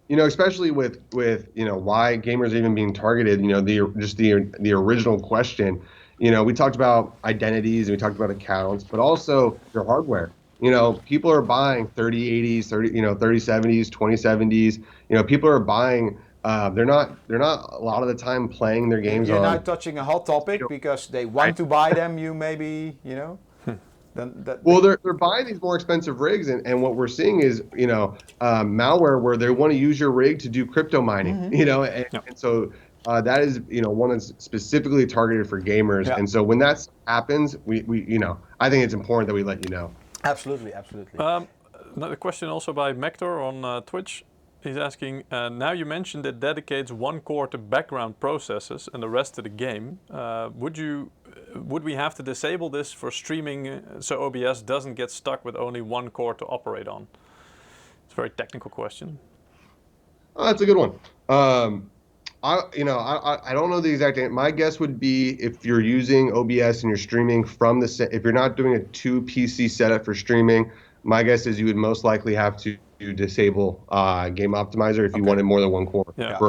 You know, especially with you know, why gamers are even being targeted. You know, the original question. You know, we talked about identities and we talked about accounts, but also your hardware. You know, people are buying 3080s, 3070s, 2070s. You know, people are buying. They're not a lot of the time playing their games. You're now touching a hot topic because they want to buy them. You maybe, you know. Well, they're buying these more expensive rigs, and what we're seeing is, you know, malware where they want to use your rig to do crypto mining. You know, and so that is, you know, one that's specifically targeted for gamers. And so when that happens, we you know, I think it's important that we let you know. Absolutely. Another question also by Mector on Twitch. He's asking, now you mentioned it dedicates one core to background processes and the rest to the game. Would we have to disable this for streaming so OBS doesn't get stuck with only one core to operate on? It's a very technical question. Oh, that's a good one. I don't know the exact answer. My guess would be if you're using OBS and you're streaming from if you're not doing a 2 PC setup for streaming, my guess is you would most likely have to disable Game Optimizer if you wanted more than one core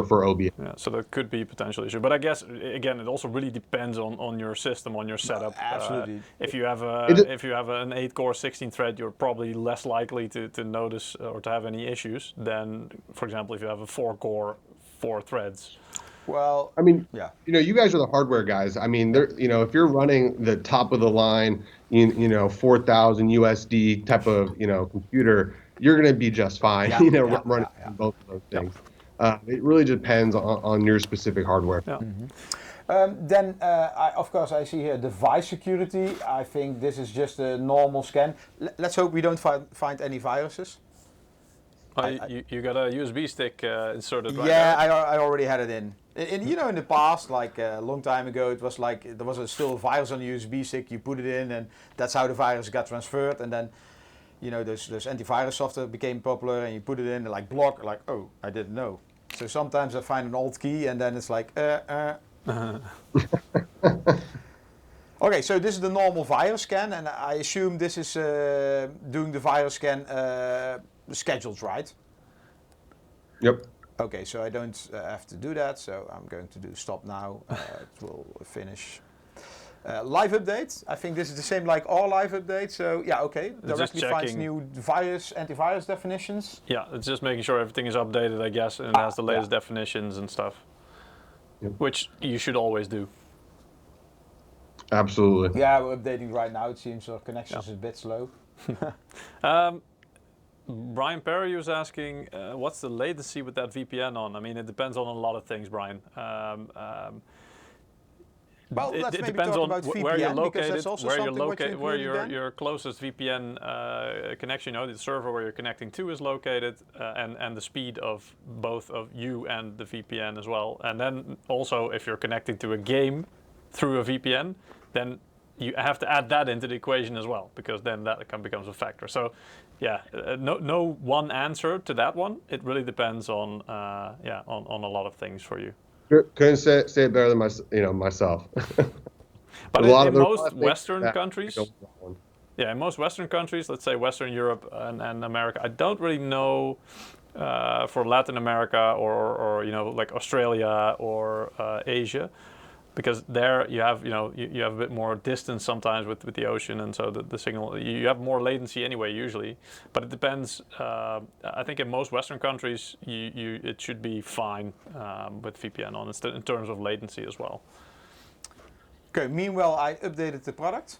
for OBS. Yeah, so that could be a potential issue. But I guess again, it also really depends on your system, on your setup. Absolutely. If you have an 8-core 16-thread, you're probably less likely to notice or to have any issues than, for example, if you have a 4-core 4 threads. Well, I mean, you know, you guys are the hardware guys. I mean, you know, if you're running the top of the line, you know, 4,000 USD type of, you know, computer, you're going to be just fine. You know, running both of those things. It really depends on your specific hardware. Then, of course, I see here device security. I think this is just a normal scan. Let's hope we don't find any viruses. You got a USB stick inserted, right? Yeah, I already had it in. You know, in the past, like a long time ago, it was like there was still a virus on the USB stick. You put it in, and that's how the virus got transferred. And then, those antivirus software became popular, and you put it in like block, like, oh, I didn't know. So sometimes I find an alt key, and then it's like, Okay, so this is the normal virus scan, and I assume this is doing the virus scan scheduled, right? Yep. Okay, so I don't have to do that, so I'm going to do stop now. It will finish. Live update. I think this is the same like all live updates. So yeah, okay. Directly finds new antivirus definitions. Yeah, it's just making sure everything is updated, I guess, and has the latest definitions and stuff, which you should always do. Absolutely. Yeah, we're updating right now. It seems our connection is a bit slow. Brian Perry was asking, what's the latency with that VPN on? I mean, it depends on a lot of things, Brian. Well, let's it maybe depends talk on about VPN, where you're because located, that's also something where your closest VPN connection, the server where you're connecting to is located, and the speed of both of you and the VPN as well. And then also, if you're connecting to a game through a VPN, then you have to add that into the equation as well, because then that becomes a factor. So, yeah, no one answer to that one. It really depends on on a lot of things for you. Couldn't say it better than myself. But in most Western countries, in most Western countries, let's say Western Europe and America, I don't really know for Latin America or like Australia or Asia, because there you have you have a bit more distance sometimes with the ocean, and so the signal, you have more latency anyway usually. But it depends. I think in most Western countries it should be fine with VPN on in terms of latency as well. Okay. Meanwhile, I updated the product.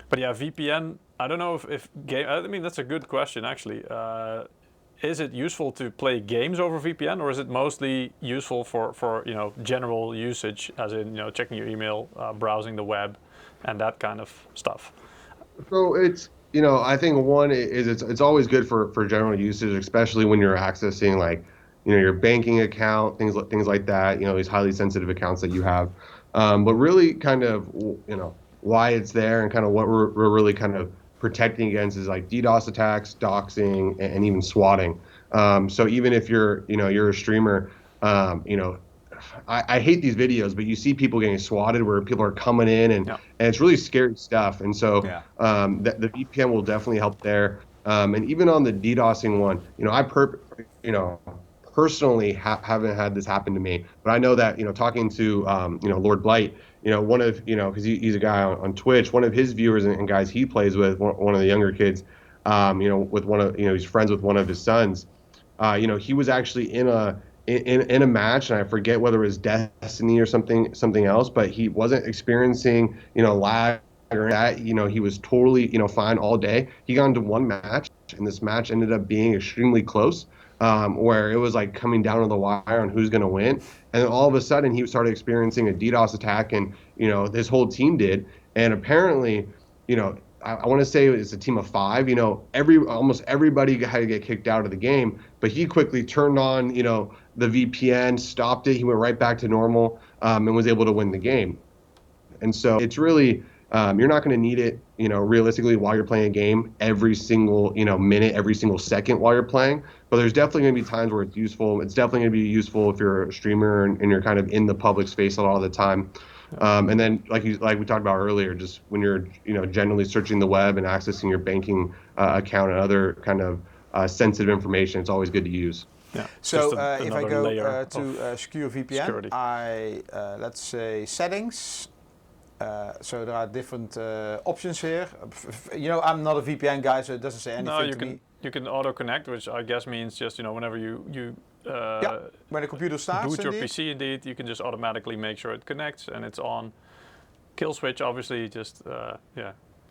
But yeah, VPN. I don't know if game. I mean, that's a good question actually. Is it useful to play games over VPN, or is it mostly useful for general usage, as in checking your email, browsing the web, and that kind of stuff? So it's I think one is it's always good for general usage, especially when you're accessing like your banking account, things like that. These highly sensitive accounts that you have. But really, kind of why it's there and kind of what we're really kind of protecting against is like DDoS attacks, doxing, and even swatting. So even if you're a streamer, I hate these videos, but you see people getting swatted where people are coming in and it's really scary stuff. And so the VPN will definitely help there. And even on the DDoSing one, I personally haven't had this happen to me, but I know that talking to Lord Blight, one of because he's a guy on Twitch, one of his viewers and guys he plays with, one of the younger kids, with one of he's friends with one of his sons. He was actually in a match, and I forget whether it was Destiny or something else, but he wasn't experiencing lag or that. He was totally fine all day. He got into one match, and this match ended up being extremely close. Where it was like coming down to the wire on who's going to win. And then all of a sudden he started experiencing a DDoS attack, and, his whole team did. And apparently, I want to say it's a team of 5, almost everybody had to get kicked out of the game, but he quickly turned on, the VPN, stopped it. He went right back to normal, and was able to win the game. And so it's really, you're not going to need it, realistically while you're playing a game every single, minute, every single second while you're playing. But there's definitely going to be times where it's useful. It's definitely going to be useful if you're a streamer and you're kind of in the public space a lot of the time. And then, like we talked about earlier, just when you're, generally searching the web and accessing your banking account and other kind of sensitive information, it's always good to use. Yeah. So if I go to secure VPN, security. Let's say settings. So there are different options here. I'm not a VPN guy, so it doesn't say anything to me. You can auto connect, which I guess means just whenever you when the computer starts, boot your PC, indeed, you can just automatically make sure it connects and it's on. Kill switch, obviously, just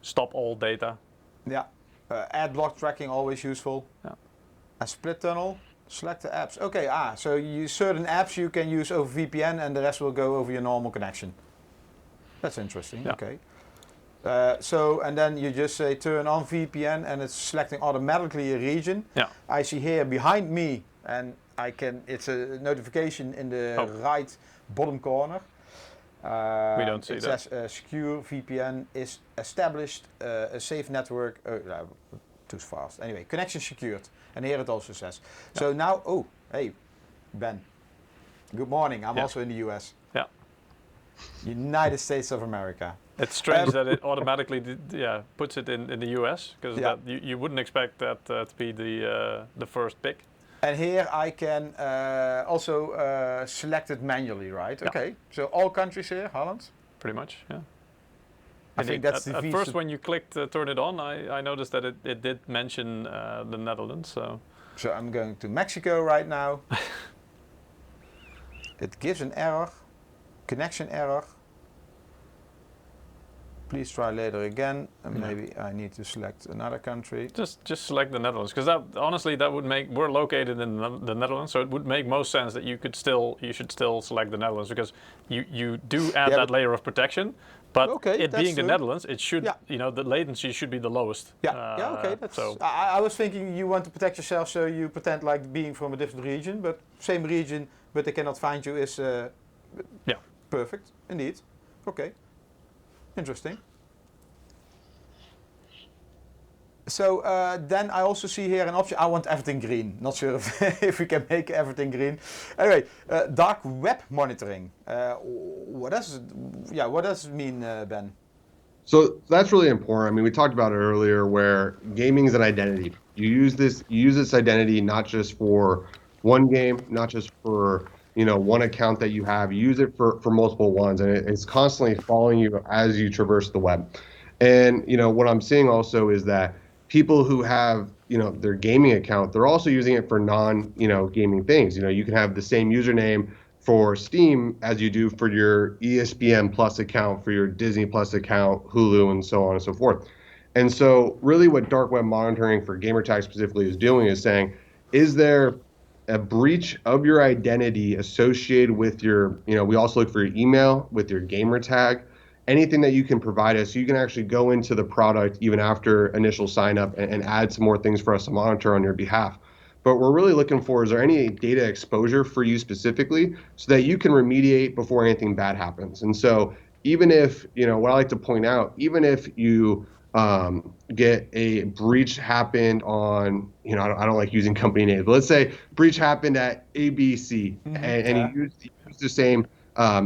stop all data. Yeah, ad block tracking, always useful. Yeah. A split tunnel. Select the apps. Okay, so certain apps you can use over VPN, and the rest will go over your normal connection. That's interesting. Yeah. Okay. And then you just say turn on VPN, and it's selecting automatically a region. Yeah. I see here behind me, and it's a notification in the right bottom corner. We don't see it that. says secure VPN is established, a safe network. Too fast. Anyway, connection secured. And here it also says. Yeah. So now, oh, hey, Ben. Good morning. I'm also in the US. Yeah. United States of America. It's strange that it automatically puts it in the US, because you wouldn't expect that to be the first pick. And here I can also select it manually, right? Yeah. Okay, so all countries here, Holland? Pretty much, yeah. I think that's at first when you clicked turn it on, I noticed that it did mention the Netherlands. So I'm going to Mexico right now. It gives an error, connection error. Please try later again. Maybe I need to select another country. Just select the Netherlands, because honestly that would make, we're located in the Netherlands, so it would make most sense that you should still select the Netherlands, because you do add that layer of protection. But it being the Netherlands, it should, the latency should be the lowest. Okay. I was thinking you want to protect yourself, so you pretend like being from a different region, but same region, but they cannot find you is perfect, indeed. Okay, interesting. So then I also see here an option. I want everything green. Not sure if we can make everything green. Anyway, dark web monitoring. What does it mean, Ben? So that's really important. I mean, we talked about it earlier, where gaming is an identity. You use this identity not just for one game, not just for one account that you have. You use it for multiple ones, and it's constantly following you as you traverse the web. And what I'm seeing also is that people who have, their gaming account, they're also using it for gaming things. You can have the same username for Steam as you do for your ESPN Plus account, for your Disney Plus account, Hulu, and so on and so forth. And so really what dark web monitoring for gamer tag specifically is doing is saying, is there a breach of your identity associated with your, we also look for your email, with your gamer tag, anything that you can provide us, so you can actually go into the product even after initial sign up and add some more things for us to monitor on your behalf. But we're really looking for, is there any data exposure for you specifically, so that you can remediate before anything bad happens? And so even if, what I like to point out, even if you get a breach happened on, I don't like using company names, but let's say breach happened at ABC, and you use the same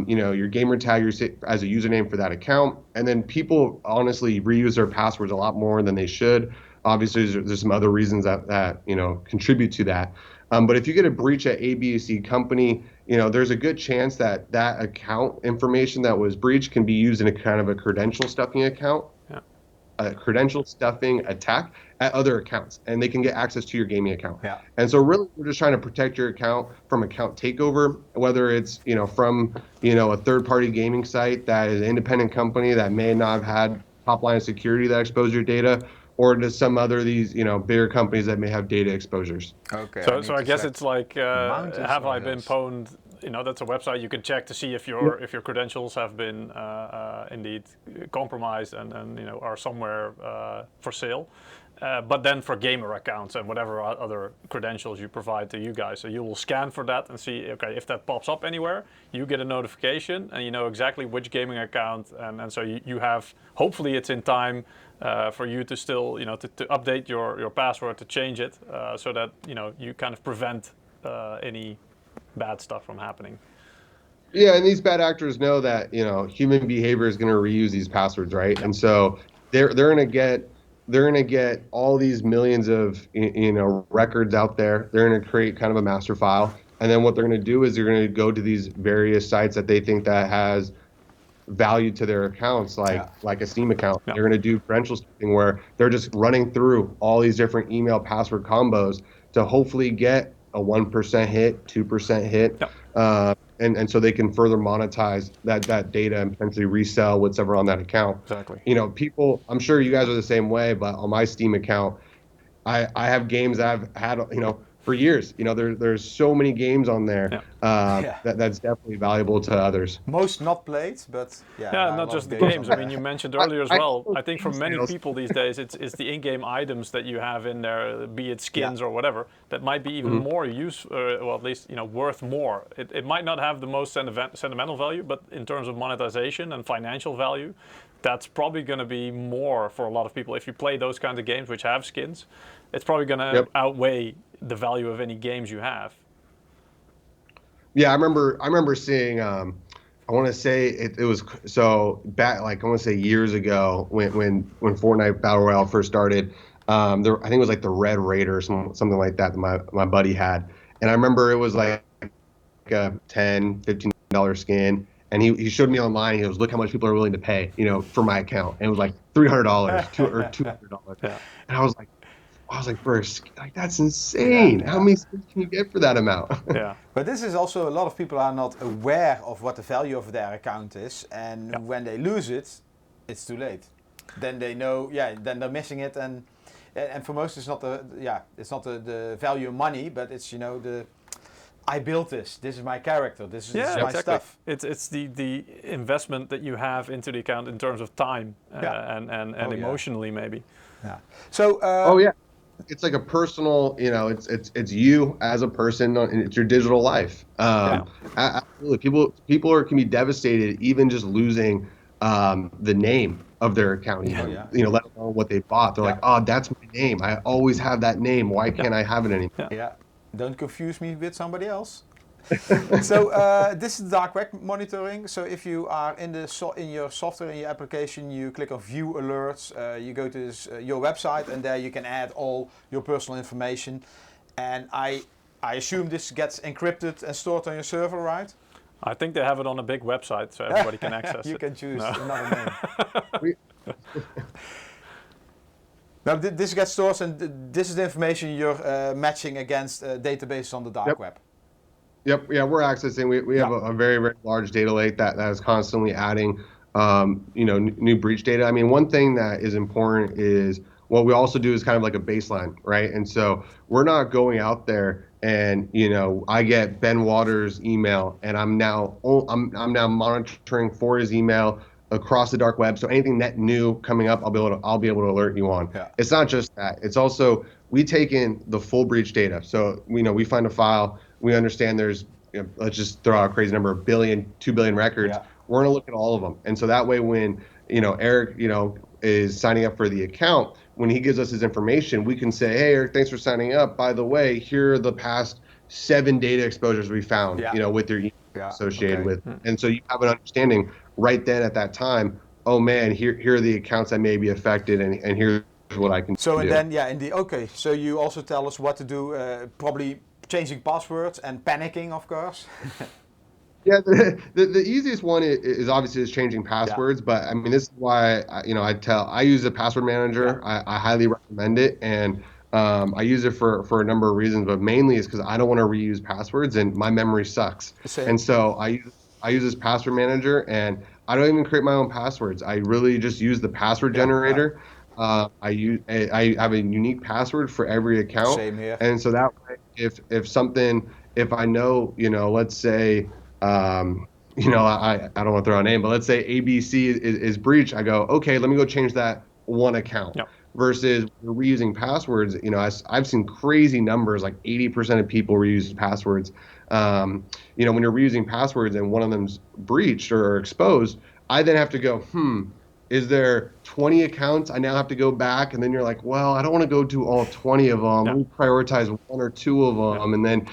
your gamer tag as a username for that account. And then people honestly reuse their passwords a lot more than they should. Obviously, there's some other reasons that contribute to that. But if you get a breach at ABC company, there's a good chance that account information that was breached can be used in a kind of a credential stuffing account. A credential stuffing attack at other accounts, and they can get access to your gaming account. And so really we're just trying to protect your account from account takeover, whether it's from a third-party gaming site that is an independent company that may not have had top line of security that exposed your data, or to some other of these bigger companies that may have data exposures. Okay. So I guess it's like have I been pwned? That's a website you can check to see if your credentials have been indeed compromised and are somewhere for sale. But then for gamer accounts and whatever other credentials you provide to you guys, so you will scan for that and see, okay, if that pops up anywhere, you get a notification and you know exactly which gaming account, and so you have, hopefully it's in time for you to still, to update your password, to change it, so that, you kind of prevent any bad stuff from happening. Yeah, and these bad actors know that human behavior is going to reuse these passwords, right? And so they're going to get all these millions of records out there. They're going to create kind of a master file, and then what they're going to do is they're going to go to these various sites that they think that has value to their accounts, like a Steam account. They're going to do credential stuffing where they're just running through all these different email password combos to hopefully get a 1% hit, 2% hit, and so they can further monetize that data and potentially resell whatever on that account. Exactly. People, I'm sure you guys are the same way, but on my Steam account, I have games that I've had for years. There's so many games on there that's definitely valuable to others. Most not played, but not just the games. I mean, you mentioned earlier as well. I think for many people these days, it's the in-game items that you have in there, be it skins or whatever, that might be even more well, at least worth more. It might not have the most sentimental value, but in terms of monetization and financial value, that's probably going to be more for a lot of people. If you play those kinds of games which have skins, it's probably going to outweigh the value of any games you have. Yeah, I remember seeing. I want to say it was so back, like I want to say years ago when Fortnite Battle Royale first started. I think it was like the Red Raider or something like that my buddy had, and I remember it was like a $10-15 skin. And he showed me online. He goes, "Look how much people are willing to pay, for my account." And it was like $300, $200. And I was like, first, like that's insane. How many skins can you get for that amount? But this is also, a lot of people are not aware of what the value of their account is, and when they lose it, it's too late. Then they know, then they're missing it, and for most it's not the value of money, but it's I built this. This is my character. This is my stuff. It's the investment that you have into the account in terms of time and emotionally maybe. Yeah. So. It's like a personal. It's you as a person. It's your digital life. Absolutely. People can be devastated even just losing the name of their account. Let alone what they bought. They're like, oh, that's my name. I always have that name. Why can't I have it anymore? Yeah. Don't confuse me with somebody else. So this is dark web monitoring. So if you are in your software, in your application, you click on View Alerts. You go to your website, and there you can add all your personal information. And I assume this gets encrypted and stored on your server, right? I think they have it on a big website, so everybody can access it. You can choose another name. Now this gets stored, and this is the information you're matching against databases on the dark web. Yep. Yeah, we're accessing. We have a very, very large data lake that is constantly adding, new breach data. I mean, one thing that is important is what we also do is kind of like a baseline, right? And so we're not going out there and I get Ben Waters' email, and I'm now monitoring for his email across the dark web. So anything net new coming up, I'll be able to alert you on. Yeah. It's not just that. It's also we take in the full breach data. So we find a file. We understand there's let's just throw out a crazy number, 1 billion, 2 billion records. Yeah. We're gonna look at all of them. And so that way, when Eric is signing up for the account, when he gives us his information, we can say, hey, Eric, thanks for signing up. By the way, here are the past 7 data exposures we found. With your email associated with. And so you have an understanding right then at that time, oh man, here are the accounts that may be affected, and here's what I can do. So and then so you also tell us what to do, probably changing passwords and panicking, of course. Yeah, the easiest one is obviously changing passwords, but I mean this is why I use a password manager. I highly recommend it, and I use it for a number of reasons, but mainly is because I don't want to reuse passwords, and my memory sucks. Same. And so I use this password manager, and I don't even create my own passwords. I really just use the password generator. I have a unique password for every account. Same here. And so that way, if I know, let's say, I don't want to throw a name, but let's say ABC is breached, I go, okay, let me go change that one account. Yep. Versus reusing passwords, I've seen crazy numbers, like 80% of people reuse passwords. When you're reusing passwords and one of them's breached or exposed, I then have to go, is there 20 accounts? I now have to go back, and then you're like, well, I don't want to go to all 20 of them. Let me prioritize 1 or 2 of them, and then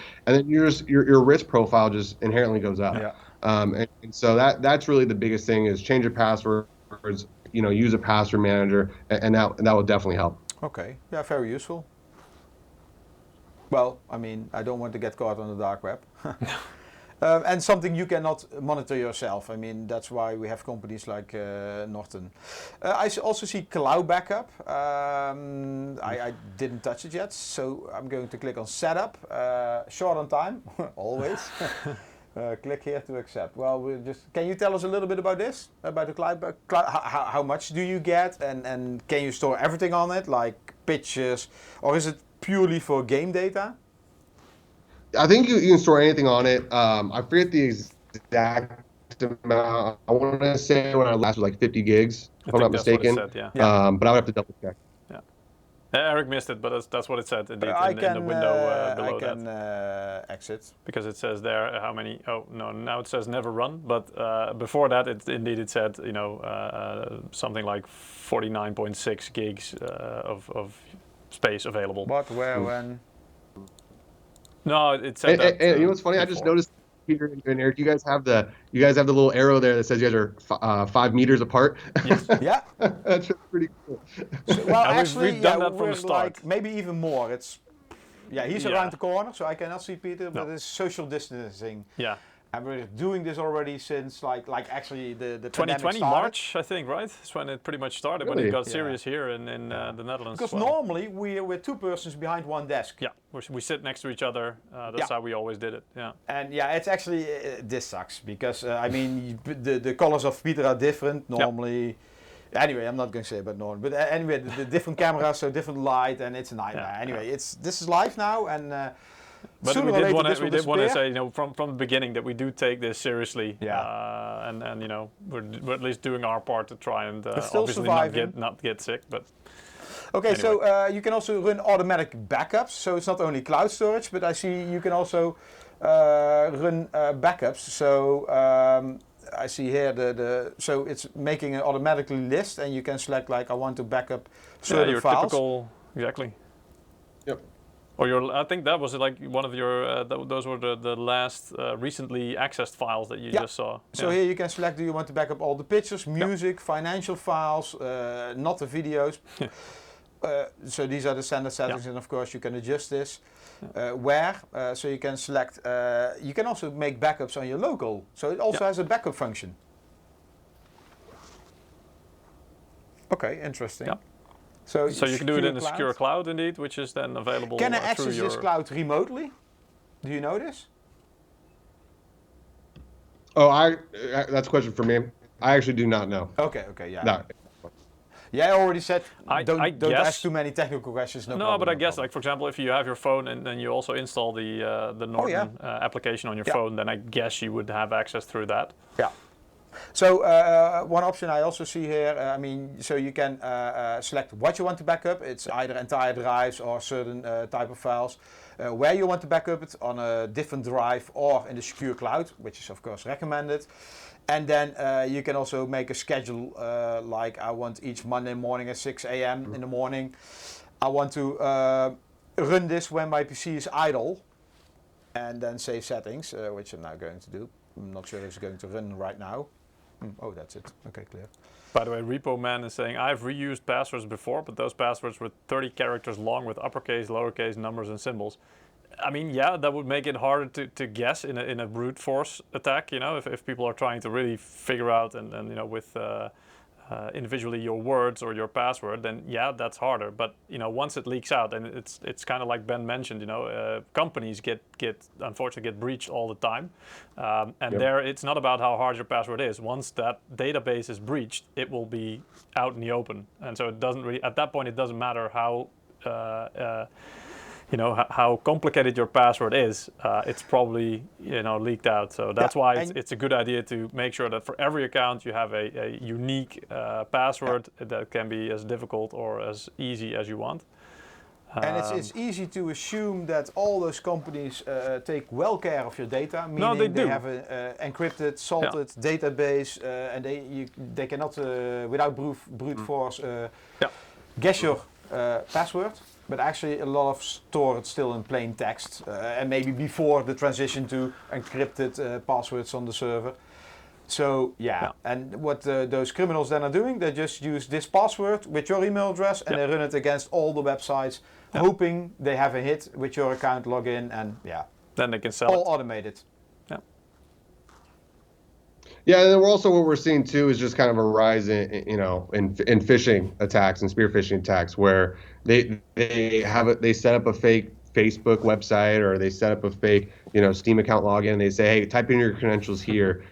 your risk profile just inherently goes up. Yeah. And so that's really the biggest thing is change your passwords. Use a password manager, and that will definitely help. Okay, yeah, very useful. Well, I mean, I don't want to get caught on the dark web. And something you cannot monitor yourself. I mean, that's why we have companies like Norton. I also see cloud backup. I didn't touch it yet, so I'm going to click on setup. Short on time, always. Click here to accept. Well, can you tell us a little bit about this? About the cloud? How much do you get? And can you store everything on it, like pictures? Or is it purely for game data? I think you can store anything on it. I forget the exact amount. I want to say when I last was like 50 gigs, if I'm not mistaken. What it said, yeah. But I would have to double check. Yeah. Eric missed it, but that's what it said indeed in the window below that. Exit. Because it says there how many. Oh no, now it says never run. But before that, it said something like 49.6 gigs of space available. What, where, when? No, it said that. You know what's funny? Before. I just noticed, Peter and Eric, you guys have the little arrow there that says you guys are 5 meters apart. Yes. Yeah. That's just pretty cool. So, well, actually, we've done that from the start. Like maybe even more. He's around the corner, so I cannot see Peter, but it's social distancing. Yeah. And we're doing this already since like actually the 2020 March, I think, right? That's when it pretty much started, really? when it got serious here in the Netherlands. Because normally we're 2 persons behind 1 desk. Yeah, we sit next to each other. That's how we always did it. Yeah. And it's actually this sucks because I mean the colors of Peter are different normally. Yeah. Anyway, I'm not going to say about Norton, but anyway, the different cameras, so different light, and it's a nightmare. Yeah. Anyway, this is live now, and. But we did want to say, from the beginning that we do take this seriously, and we're at least doing our part to try and obviously not get sick. But okay, anyway. so you can also run automatic backups. So it's not only cloud storage, but I see you can also run backups. So I see here so it's making an automatically list, and you can select like I want to backup certain your files. Typical, exactly. Yep. Or I think that was like one of your, those were the last recently accessed files that you just saw. So here you can select, do you want to back up all the pictures, music, financial files, not the videos. So these are the standard settings, and of course you can adjust this. So you can select, you can also make backups on your local. So it also has a backup function. Okay, interesting. Yeah. So you can do it in a secure cloud indeed, which is then available Can I through access this cloud remotely? Do you know this? Oh, that's a question for me. I actually do not know. Okay, yeah. No. Yeah, I already said don't guess, ask too many technical questions. No problem, but I guess, like for example, if you have your phone and then you also install the Norton application on your phone, then I guess you would have access through that. Yeah. So one option I also see here, so you can select what you want to back up. It's either entire drives or certain type of files. Where you want to back up it, on a different drive or in the secure cloud, which is of course recommended. And then you can also make a schedule, like I want each Monday morning at 6 a.m. in the morning. I want to run this when my PC is idle, and then save settings, which I'm now going to do. I'm not sure if it's going to run right now. Oh, that's it. Okay, clear. By the way, Repo Man is saying, I've reused passwords before, but those passwords were 30 characters long with uppercase, lowercase, numbers, and symbols. I mean, yeah, that would make it harder to guess in a brute force attack, if people are trying to really figure out and with individually your words or your password, then yeah, that's harder. But once it leaks out, and it's kind of like Ben mentioned, companies unfortunately get breached all the time, and there it's not about how hard your password is. Once that database is breached, it will be out in the open, and so it doesn't really, at that point it doesn't matter how how complicated your password is, it's probably leaked out. So that's why it's a good idea to make sure that for every account you have a unique password that can be as difficult or as easy as you want. And it's easy to assume that all those companies take well care of your data, meaning they have an encrypted, salted database, and they cannot, without brute force, guess your password. But actually a lot of stored still in plain text, and maybe before the transition to encrypted passwords on the server. So and what those criminals then are doing, they just use this password with your email address, and they run it against all the websites, hoping they have a hit with your account login, and then they can sell all automated. Yeah, and then what we're seeing too is just kind of a rise in phishing attacks and spear phishing attacks, where they set up a fake Facebook website, or they set up a fake Steam account login, and they say, hey, type in your credentials here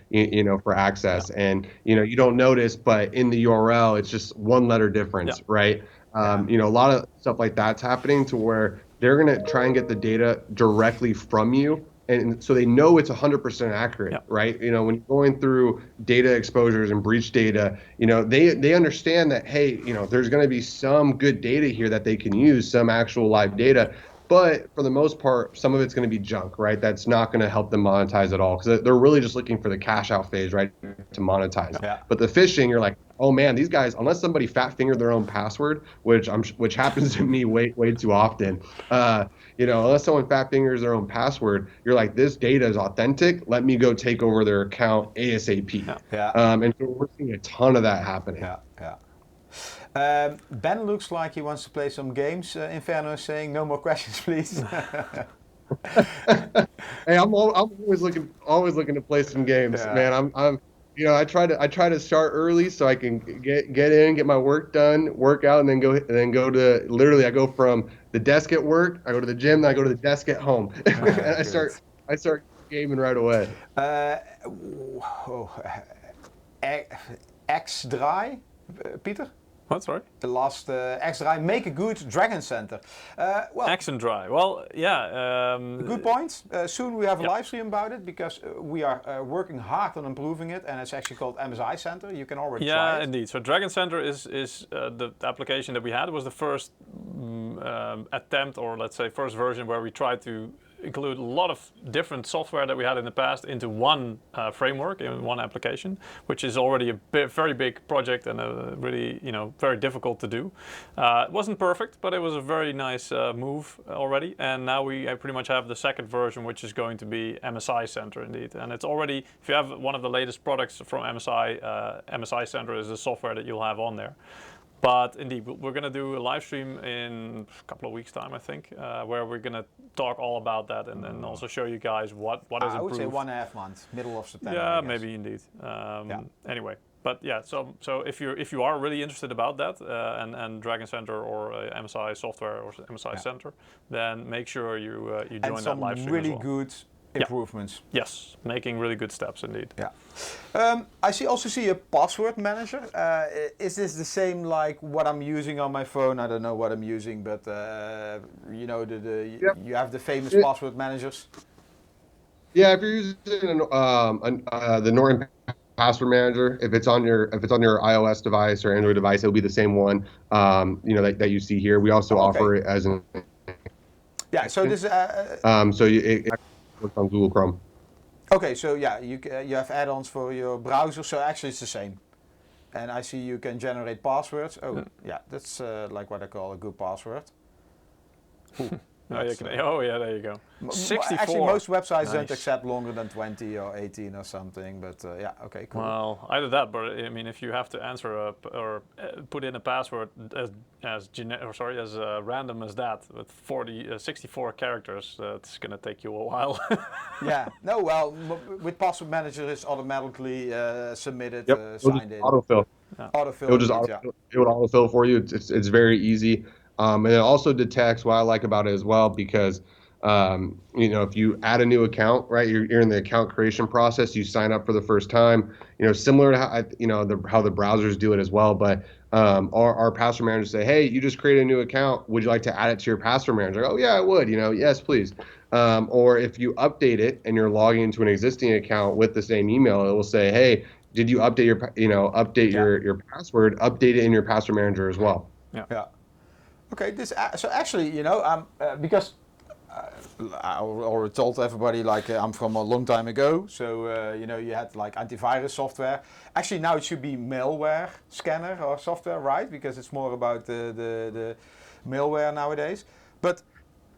for access, and you don't notice, but in the URL it's just one letter difference, right? A lot of stuff like that's happening, to where they're going to try and get the data directly from you. And so they know it's 100% accurate, right? You know, when you're going through data exposures and breach data, you know, they understand that, hey, you know, there's going to be some good data here that they can use, some actual live data. But for the most part, some of it's going to be junk, right? That's not going to help them monetize at all, because they're really just looking for the cash out phase, right, to monetize. Yeah. But the phishing, you're like, oh man, these guys, unless somebody fat fingered their own password, which happens to me way too often. You know, unless someone fat fingers their own password, you're like, this data is authentic. Let me go take over their account ASAP. Yeah. And so we're seeing a ton of that happening. Yeah. Ben looks like he wants to play some games. Inferno is saying, no more questions, please. Hey, I'm always looking to play some games, man. I'm you know, I try to start early so I can get in, get my work done, work out, and then go to, literally I go from the desk at work, I go to the gym, then I go to the desk at home. And I start gaming right away. X-Dry, Peter? What, sorry? The last X-Dry, make a good Dragon Center. X and Dry. Well, yeah. Good point. Soon we have a live stream about it, because we are working hard on improving it, and it's actually called Msi Center. You can already try it. Yeah, indeed. So Dragon Center is the application that we had. It was the first attempt, or let's say first version, where we tried to include a lot of different software that we had in the past into one framework, in one application, which is already a very big project and really, you know, very difficult to do. It wasn't perfect, but it was a very nice move already. And now we pretty much have the second version, which is going to be MSI Center indeed. And it's already, if you have one of the latest products from MSI, MSI Center is the software that you'll have on there. But indeed, we're going to do a live stream in a couple of weeks' time, I think, where we're going to talk all about that, and then also show you guys what is improved. I would say 1.5 months, middle of September. Yeah, maybe indeed. Anyway, but yeah, so if you are really interested about that and Dragon Center or MSI software or MSI Center, then make sure you join that live stream really as well. good improvements. Yes, making really good steps indeed. Yeah. I also see a password manager. Is this the same like what I'm using on my phone? I don't know what I'm using, but you know, you have the famous password managers. Yeah, if you're using the Norton password manager, if it's on your iOS device or Android device, it'll be the same one. You know, that you see here. We also offer it as an. Yeah. So this. So it works on Google Chrome. Okay, so yeah, you have add-ons for your browser, so actually it's the same. And I see you can generate passwords. Oh, yeah, that's like what I call a good password. There you go. 64. Actually, most websites don't accept longer than 20 or 18 or something, but yeah, okay, cool. Well, either that, but I mean, if you have to answer or put in a password as random as that with 64 characters, it's going to take you a while. Yeah, no, well, with password manager it's automatically submitted, signed in. Autofill. Autofill. It would autofill for you. It's very easy. And it also detects what I like about it as well, because you know, if you add a new account, right, you're in the account creation process, you sign up for the first time, you know, similar to how the browsers do it as well. But our password managers say, hey, you just created a new account. Would you like to add it to your password manager? Oh yeah, I would. You know, yes, please. Or if you update it and you're logging into an existing account with the same email, it will say, hey, did you update your password? Update it in your password manager as well. Yeah. Okay, so actually, you know, because I already told everybody, like, I'm from a long time ago, so, you know, you had like antivirus software. Actually, now it should be malware scanner or software, right? Because it's more about the malware nowadays. But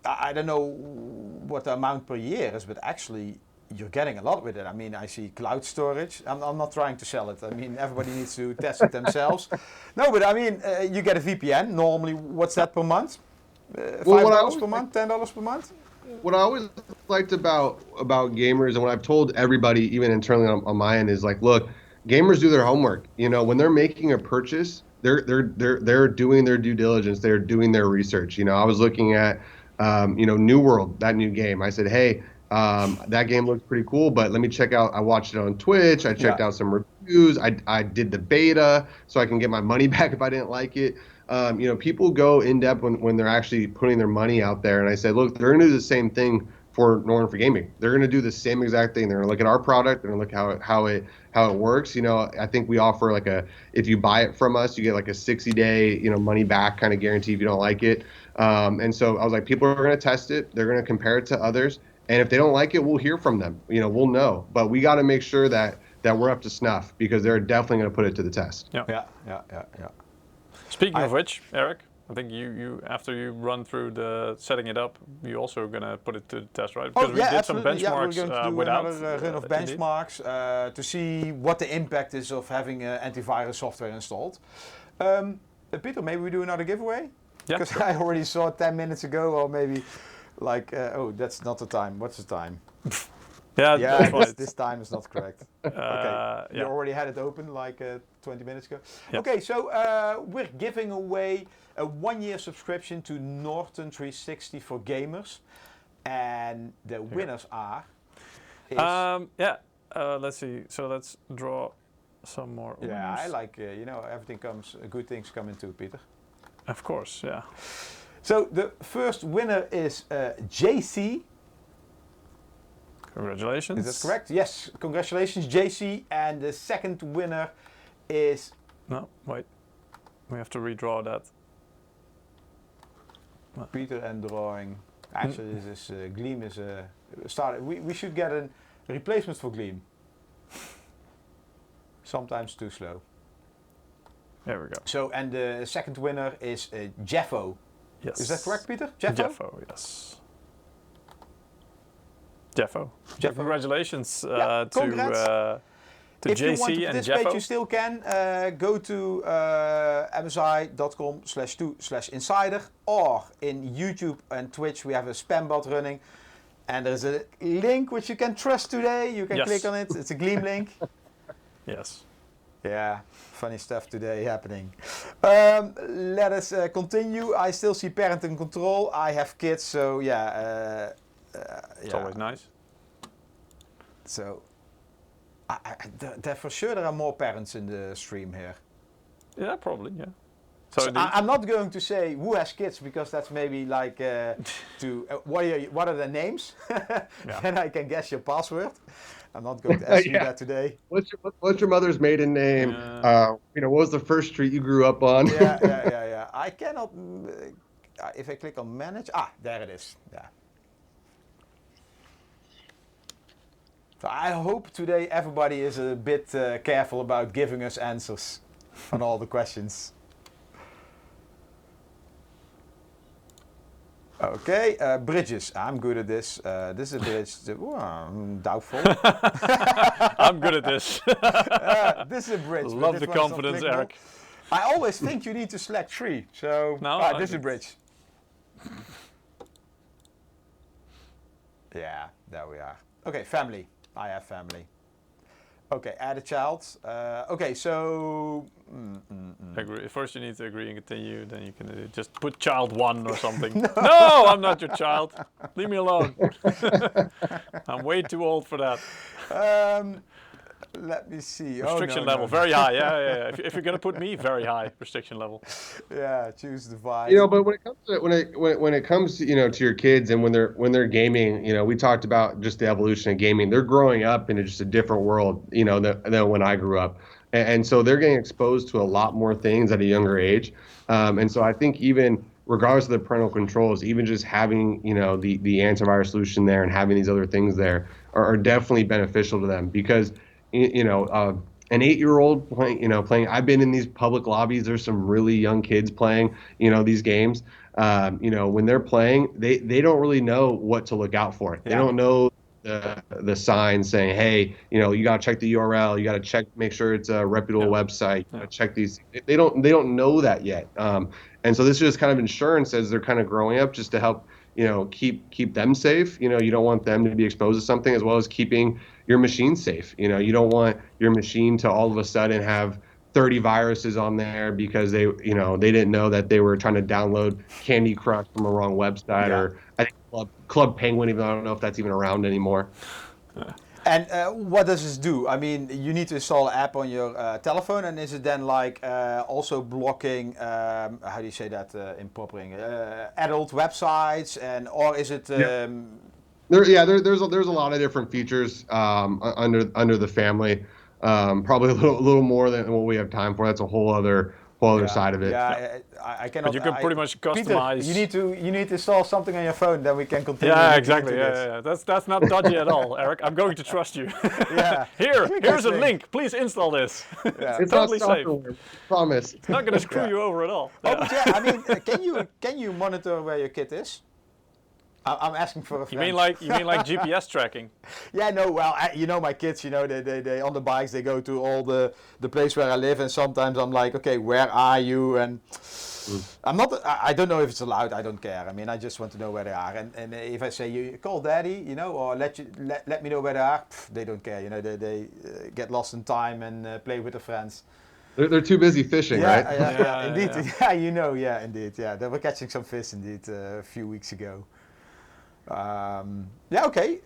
I don't know what the amount per year is, but actually, you're getting a lot with it. I mean, I see cloud storage. I'm not trying to sell it. I mean, everybody needs to test it themselves. No, but I mean, you get a VPN. Normally, what's that per month? $5 per month? $10 per month? What I always liked about gamers, and what I've told everybody, even internally on my end, is like, look, gamers do their homework. You know, when they're making a purchase, they're doing their due diligence. They're doing their research. You know, I was looking at, you know, New World, that new game. I said, hey. That game looks pretty cool, but let me check out. I watched it on Twitch. I checked out some reviews. I did the beta so I can get my money back if I didn't like it. People go in depth when they're actually putting their money out there. And I said, look, they're going to do the same thing for Norton for gaming. They're going to do the same exact thing. They're going to look at our product. They're going to look how it works. I think we offer if you buy it from us, you get like a 60-day, money back kind of guarantee if you don't like it. And so I was like, people are going to test it. They're going to compare it to others. And if they don't like it, we'll hear from them. We'll know. But we got to make sure that we're up to snuff, because they're definitely going to put it to the test. Yeah. Speaking of which, Eric, I think you after you run through the setting it up, you also going to put it to the test, right? Because we did absolutely. some benchmarks we're going to do without another run of benchmarks to see what the impact is of having antivirus software installed. Peter, maybe we do another giveaway? Yeah. Because I already saw it 10 minutes ago, or maybe that's not the time. What's the time? That's right. This time is not correct. Okay, you already had it open like 20 minutes ago. Yep. Okay, so we're giving away a 1-year subscription to Norton 360 for gamers, and the winners are. Let's see. So let's draw some more. Yeah, winners. I like everything comes. Good things come into Peter. Of course, yeah. So the first winner is JC. Congratulations. Is that correct? Yes, congratulations, JC. And the second winner is... No, wait. We have to redraw that. Peter and drawing. Actually, this is Gleam is a start. We should get a replacement for Gleam. Sometimes too slow. There we go. So, and the second winner is Jeffo. Yes. Is that correct, Peter? Jeffo? Yes. Jeffo. Congratulations to if JC you want to and participate, Jeffo. you still can. Go to msi.com/do/insider, or in YouTube and Twitch we have a spam bot running, and there's a link which you can trust today. You can click on it. It's a Gleam link. Yes. Yeah, funny stuff today happening. Let us continue. I still see parenting control. I have kids, so it's always nice. So, for sure there are more parents in the stream here. Yeah, probably, yeah. So I'm not going to say who has kids, because that's maybe like what are their names? Then I can guess your password. I'm not going to ask you that today. What's your mother's maiden name? What was the first street you grew up on? Yeah. I cannot. If I click on manage, there it is. Yeah. So I hope today everybody is a bit careful about giving us answers on all the questions. Okay, bridges. I'm good at this. This is a bridge. Doubtful. I'm good at this. This is a bridge. Love the confidence, Eric. I always think you need to select 3. So this is a bridge. Yeah, there we are. Okay, family. I have family. Okay, add a child. Okay, so... Agree. First you need to agree and continue, then you can just put child 1 or something. No, I'm not your child. Leave me alone. I'm way too old for that. Let me see. Restriction level, very high. Yeah. If you're gonna put me, very high restriction level. Yeah, choose device. But when it comes to to your kids, and when they're gaming, we talked about just the evolution of gaming. They're growing up in just a different world, than when I grew up, and so they're getting exposed to a lot more things at a younger age, and so I think even regardless of the parental controls, even just having the antivirus solution there and having these other things there are definitely beneficial to them, because an 8-year-old playing. I've been in these public lobbies. There's some really young kids playing, these games. When they're playing, they don't really know what to look out for. They don't know the signs saying, hey, you got to check the URL. You got to make sure it's a reputable website. You got to check these. They don't know that yet. And so this is just kind of insurance as they're kind of growing up, just to help keep them safe. You don't want them to be exposed to something, as well as keeping your machine safe. You don't want your machine to all of a sudden have 30 viruses on there because they didn't know that they were trying to download Candy Crush from a wrong website, or I think Club Penguin, even though I don't know if that's even around anymore. And what does this do? I mean, you need to install an app on your telephone, and is it then like also blocking? How do you say that in proper English? Adult websites, or is it? There's a lot of different features under the family. Probably a little more than what we have time for. That's a whole other side of it. Yeah, I cannot. But you can pretty much customize. Peter, you need to install something on your phone, then we can continue. Yeah, exactly. Yeah. That's not dodgy at all, Eric. I'm going to trust you. Yeah. Here's a link. Please install this. Yeah. It's totally not safe. Promise. It's not going to screw you over at all. Oh, but yeah, I mean, can you monitor where your kid is? I'm asking for a friend. You mean like GPS tracking? Yeah, no. Well, you know my kids. You know, they on the bikes. They go to all the place where I live, and sometimes I'm like, okay, where are you? And I'm not. I don't know if it's allowed. I don't care. I mean, I just want to know where they are. And if I say you call daddy, you know, or let me know where they are, they don't care. You know, they get lost in time and play with their friends. They're too busy fishing, right? Yeah, indeed. Yeah, you know, yeah, indeed. Yeah, they were catching some fish indeed a few weeks ago. Yeah, okay.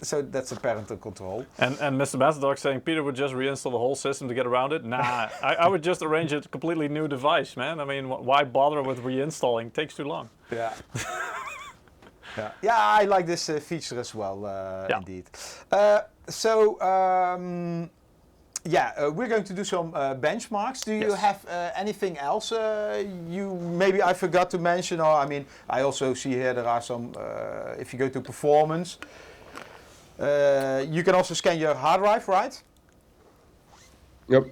So that's a parental control. And Mr. Matadog saying Peter would just reinstall the whole system to get around it. Nah, I would just arrange a completely new device, man. I mean, why bother with reinstalling? It takes too long. Yeah. Yeah, I like this feature as well, indeed. We're going to do some benchmarks. Do you have anything else maybe I forgot to mention? Or I mean, I also see here there are some, if you go to performance, you can also scan your hard drive, right? Yep.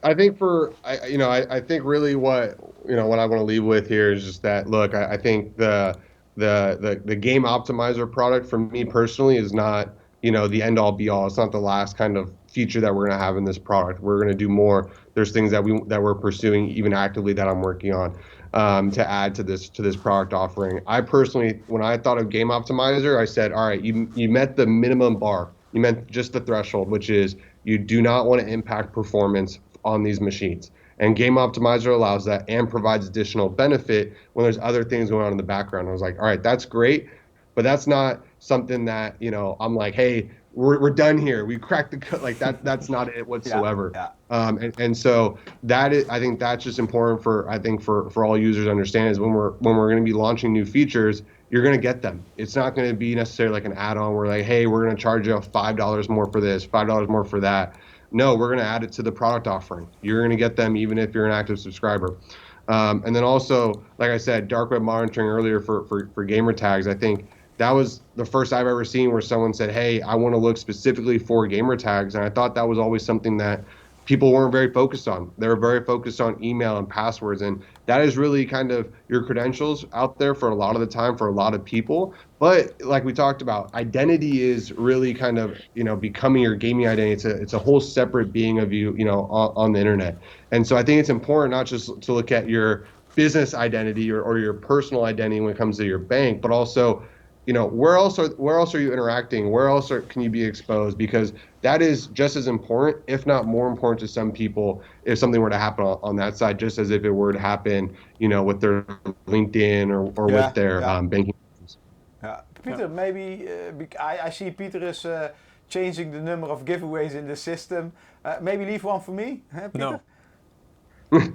I think I think really what I want to leave with here is just that, look, I think the game optimizer product for me personally is not, the end all be all. It's not the last kind of feature that we're going to have in this product. We're going to do more. There's things that we're pursuing even actively that I'm working on to add to this product offering. I personally, when I thought of game optimizer, I said, all right, you met the minimum bar. You meant just the threshold, which is you do not want to impact performance on these machines. And game optimizer allows that and provides additional benefit when there's other things going on in the background. I was like, all right, that's great. But that's not something that, I'm like, hey, we're done here. We cracked the code. Like that's not it whatsoever. And so I think that's just important for all users to understand is when we're going to be launching new features, you're going to get them. It's not going to be necessarily like an add-on where like, hey, we're going to charge you $5 more for this, $5 more for that. No, we're going to add it to the product offering. You're going to get them even if you're an active subscriber. And then also, like I said, dark web monitoring earlier for gamer tags. I think that was the first I've ever seen where someone said, hey, I want to look specifically for gamer tags. And I thought that was always something that people weren't very focused on. They were very focused on email and passwords. And that is really kind of your credentials out there for a lot of the time for a lot of people. But like we talked about, identity is really kind of, becoming your gaming identity. It's a whole separate being of you, on the internet. And so I think it's important not just to look at your business identity or your personal identity when it comes to your bank, but also where else are you interacting? Where else can you be exposed? Because that is just as important, if not more important to some people, if something were to happen on that side, just as if it were to happen, with their LinkedIn or with their banking. Yeah, Peter, maybe I see Peter is changing the number of giveaways in the system. Maybe leave one for me, Peter? No.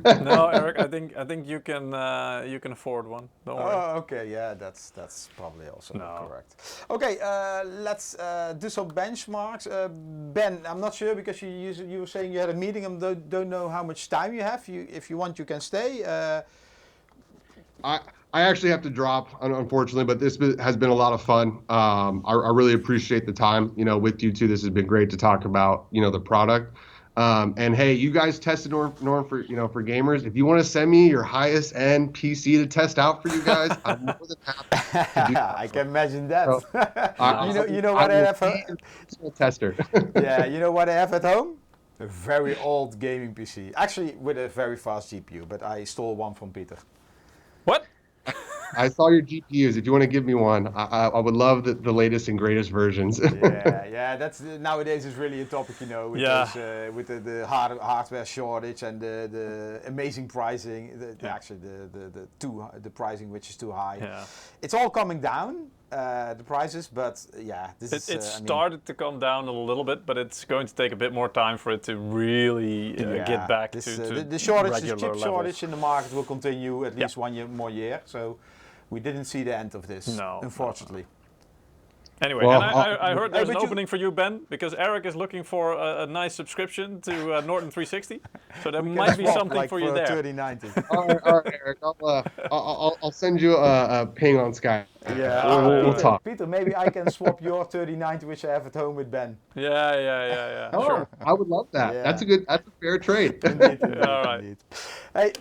No, Eric. I think you can afford one. Don't worry. Oh, okay. Yeah, that's probably also correct. Okay, let's do some benchmarks. Ben, I'm not sure because you were saying you had a meeting and don't know how much time you have. If you want, you can stay. I actually have to drop, unfortunately, but this has been a lot of fun. I really appreciate the time, with you too. This has been great to talk about, the product. And hey, you guys tested Norton for gamers. If you want to send me your highest end PC to test out for you guys, I'm more than happy to do that. I can imagine that. So, you know what I have? Tester. Yeah, you know what I have at home? A very old gaming PC, actually with a very fast GPU, but I stole one from Peter. What? I saw your GPUs. If you want to give me one, I would love the latest and greatest versions. Yeah. That's nowadays is really a topic, with with the hardware shortage and the amazing pricing. Actually, the pricing which is too high. Yeah. It's all coming down. the prices, but yeah, It started to come down a little bit, but it's going to take a bit more time for it to really get back to the shortage, the regular chip levels. shortage in the market will continue at least 1 more year. So we didn't see the end of this, unfortunately. No. Anyway, Well, and I heard there's an opening for you, Ben, because Eric is looking for a nice subscription to Norton 360. So there might be something for you there. 3090. all right, Eric. I'll send you a ping on Skype. Yeah, we'll talk. Peter, maybe I can swap your 3090, which I have at home, with Ben. Yeah. Oh, Sure. I would love that. Yeah. That's a fair trade. Indeed, All right. indeed. Hey,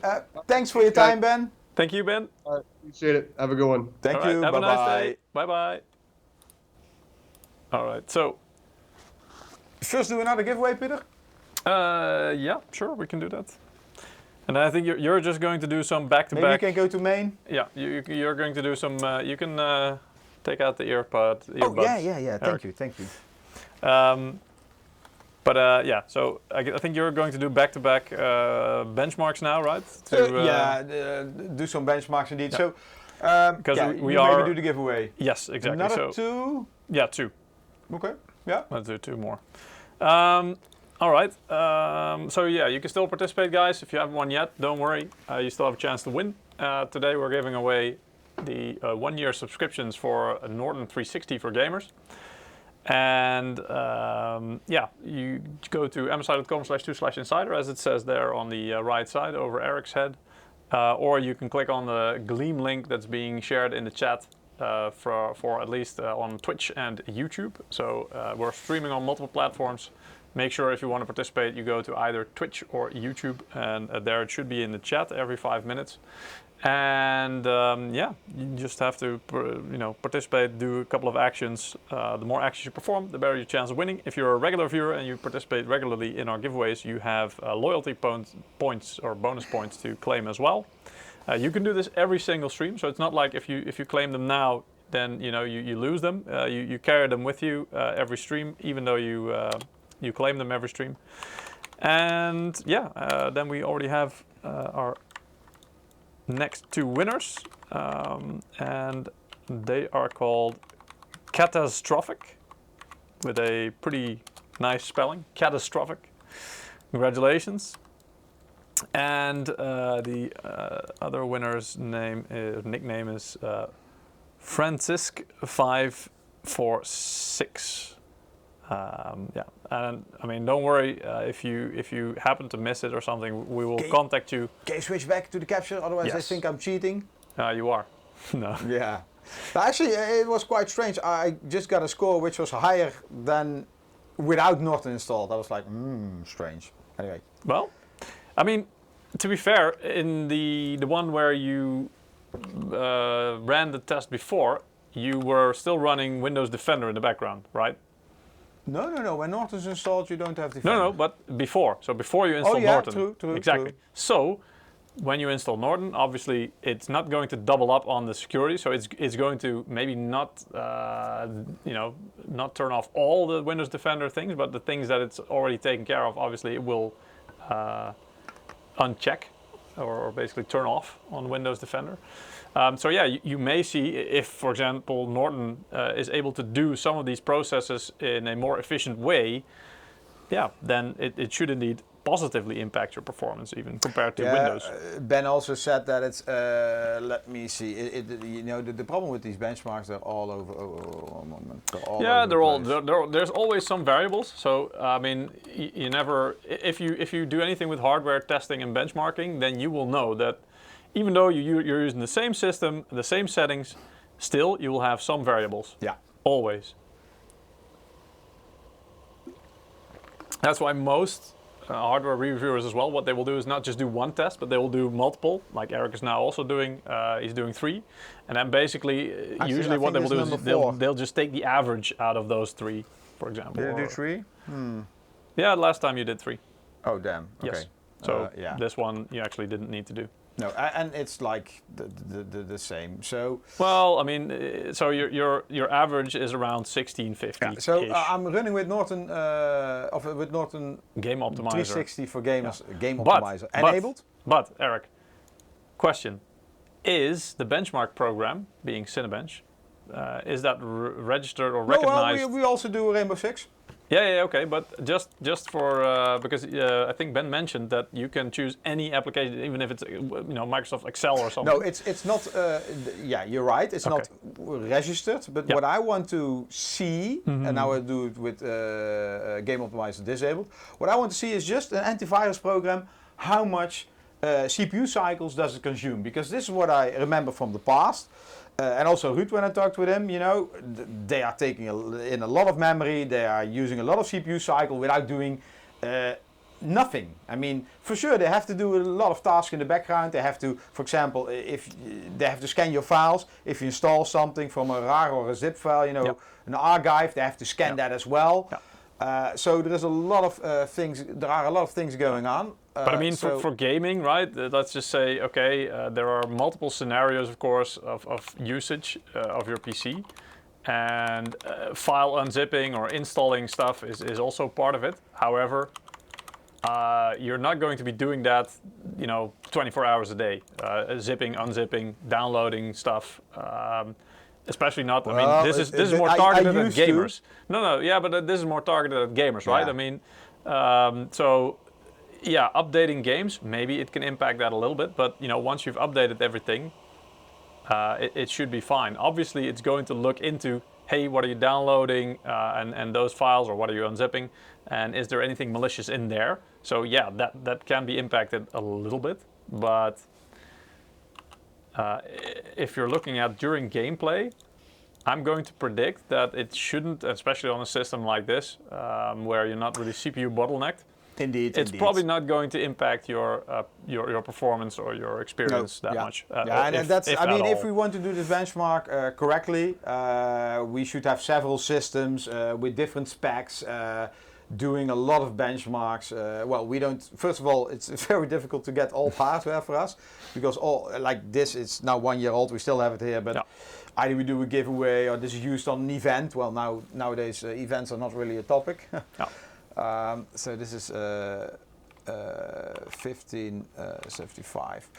thanks for your time, Ben. Thank you, Ben. All right, appreciate it. Have a good one. Thank All right, you. have Bye-bye. a nice day. Bye-bye. All right, so... First do another giveaway, Peter? Yeah, sure, we can do that. And I think you're just going to do some back-to-back... Maybe you can go to main? Yeah, you're going to do some... you can take out the earbuds. Oh, yeah. Thank you. Yeah, so I think you're going to do back-to-back benchmarks now, right? Do some benchmarks indeed. Yeah. So, because we you are... maybe do the giveaway. Yes, exactly. Another 2? Yeah, 2. Okay, yeah. Let's do 2 more. All right, so yeah, you can still participate, guys. If you haven't won yet, don't worry. You still have a chance to win. Today we're giving away the 1-year subscriptions for Norton 360 for gamers. And yeah, you go to msi.com/2/insider, as it says there on the right side over Eric's head. Or you can click on the Gleam link that's being shared in the chat for at least on Twitch and YouTube. So we're streaming on multiple platforms. Make sure if you want to participate, you go to either Twitch or YouTube, and there it should be in the chat every 5 minutes. And yeah, you just have to participate, do a couple of actions. The more actions you perform, the better your chance of winning. If you're a regular viewer and you participate regularly in our giveaways, you have loyalty points or bonus points to claim as well. You can do this every single stream, so it's not like if you claim them now, then you lose them. You carry them with you every stream, even though you claim them every stream. And yeah, then we already have our next 2 winners, and they are called Catastrophic, with a pretty nice spelling, Catastrophic. Congratulations. And the other winner's nickname is Francisc546. Yeah, and I mean, don't worry if you happen to miss it or something, we will contact you. Can you switch back to the capture? Otherwise, Yes. I think I'm cheating. You are. No. Yeah. Actually, it was quite strange. I just got a score which was higher than without Norton installed. I was like, strange. Anyway. Well, I mean, to be fair, in the one where you ran the test before, you were still running Windows Defender in the background, right? No. When Norton's installed, you don't have Defender. No, but before. So before you install Norton. True. Exactly. So when you install Norton, obviously it's not going to double up on the security. So it's going to maybe not not turn off all the Windows Defender things, but the things that it's already taken care of, obviously it will uncheck or basically turn off on Windows Defender. So yeah, you may see if, for example, Norton is able to do some of these processes in a more efficient way, yeah, then it should indeed positively impact your performance even compared to Windows. Ben also said that it's, let me see, the problem with these benchmarks, they're all over. There's always some variables. So I mean, you never, if you do anything with hardware testing and benchmarking, then you will know that even though you're using the same system, the same settings, still you will have some variables. Yeah. Always. That's why most hardware reviewers as well, what they will do is not just do one test, but they will do multiple, like Eric is now also doing. He's doing 3. And then basically, usually what they will do is they'll just take the average out of those 3, for example. Did you do 3? Yeah, last time you did 3. Oh, damn. Okay. Yes. So this one you actually didn't need to do. No, and it's like the same. So well, I mean, so your average is around 1650. Yeah, so I'm running with Norton, Game Optimizer 360 for gamers, Game Optimizer enabled. But Eric, question: is the benchmark program, being Cinebench, is that registered or recognized? No, we also do Rainbow Six. Yeah, okay, but just for because I think Ben mentioned that you can choose any application, even if it's Microsoft Excel or something. No, it's not. Yeah, you're right. It's not registered. But what I want to see, and now I do it with Game Optimizer disabled. What I want to see is just an antivirus program. How much CPU cycles does it consume? Because this is what I remember from the past. And also Ruud, when I talked with him, they are taking in a lot of memory, they are using a lot of CPU cycle without doing nothing. I mean, for sure they have to do a lot of tasks in the background. They have to, for example, if they have to scan your files, if you install something from a RAR or a zip file, an archive, they have to scan that as well. So there is a lot of things. There are a lot of things going on. But I mean, for gaming, right? Let's just say, okay, there are multiple scenarios, of course, of usage of your PC, and file unzipping or installing stuff is also part of it. However, you're not going to be doing that, 24 hours a day, zipping, unzipping, downloading stuff. Especially not. I mean, this is more targeted at gamers. But this is more targeted at gamers, right? I mean, yeah, updating games, maybe it can impact that a little bit, but once you've updated everything, it should be fine. Obviously, it's going to look into, hey, what are you downloading and those files, or what are you unzipping, and is there anything malicious in there? So yeah, that can be impacted a little bit, but if you're looking at during gameplay, I'm going to predict that it shouldn't, especially on a system like this, where you're not really CPU bottlenecked. Indeed, it's probably not going to impact your performance or your experience that much. If we want to do this benchmark correctly, we should have several systems with different specs, doing a lot of benchmarks. Well, we don't. First of all, it's very difficult to get all hardware for us because this is now 1 year old. We still have it here, but either we do a giveaway or this is used on an event. Well, nowadays events are not really a topic. So this is 1575.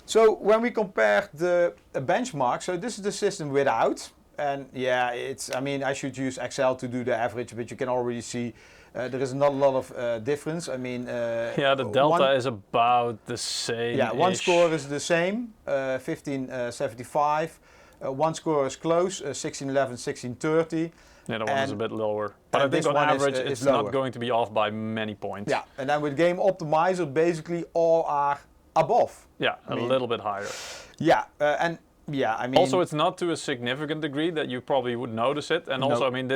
So when we compare the benchmark, so this is the system without, and I should use Excel to do the average, but you can already see there is not a lot of difference. I mean, the delta is about the same. Yeah, one score is the same, 1575. One score is close, 1611, 1630. Yeah, the one is a bit lower. But I think on average, it's not going to be off by many points. Yeah, and then with Game Optimizer, basically all are above. Yeah, a little bit higher. Yeah, Also, it's not to a significant degree that you probably would notice it. And also, I mean,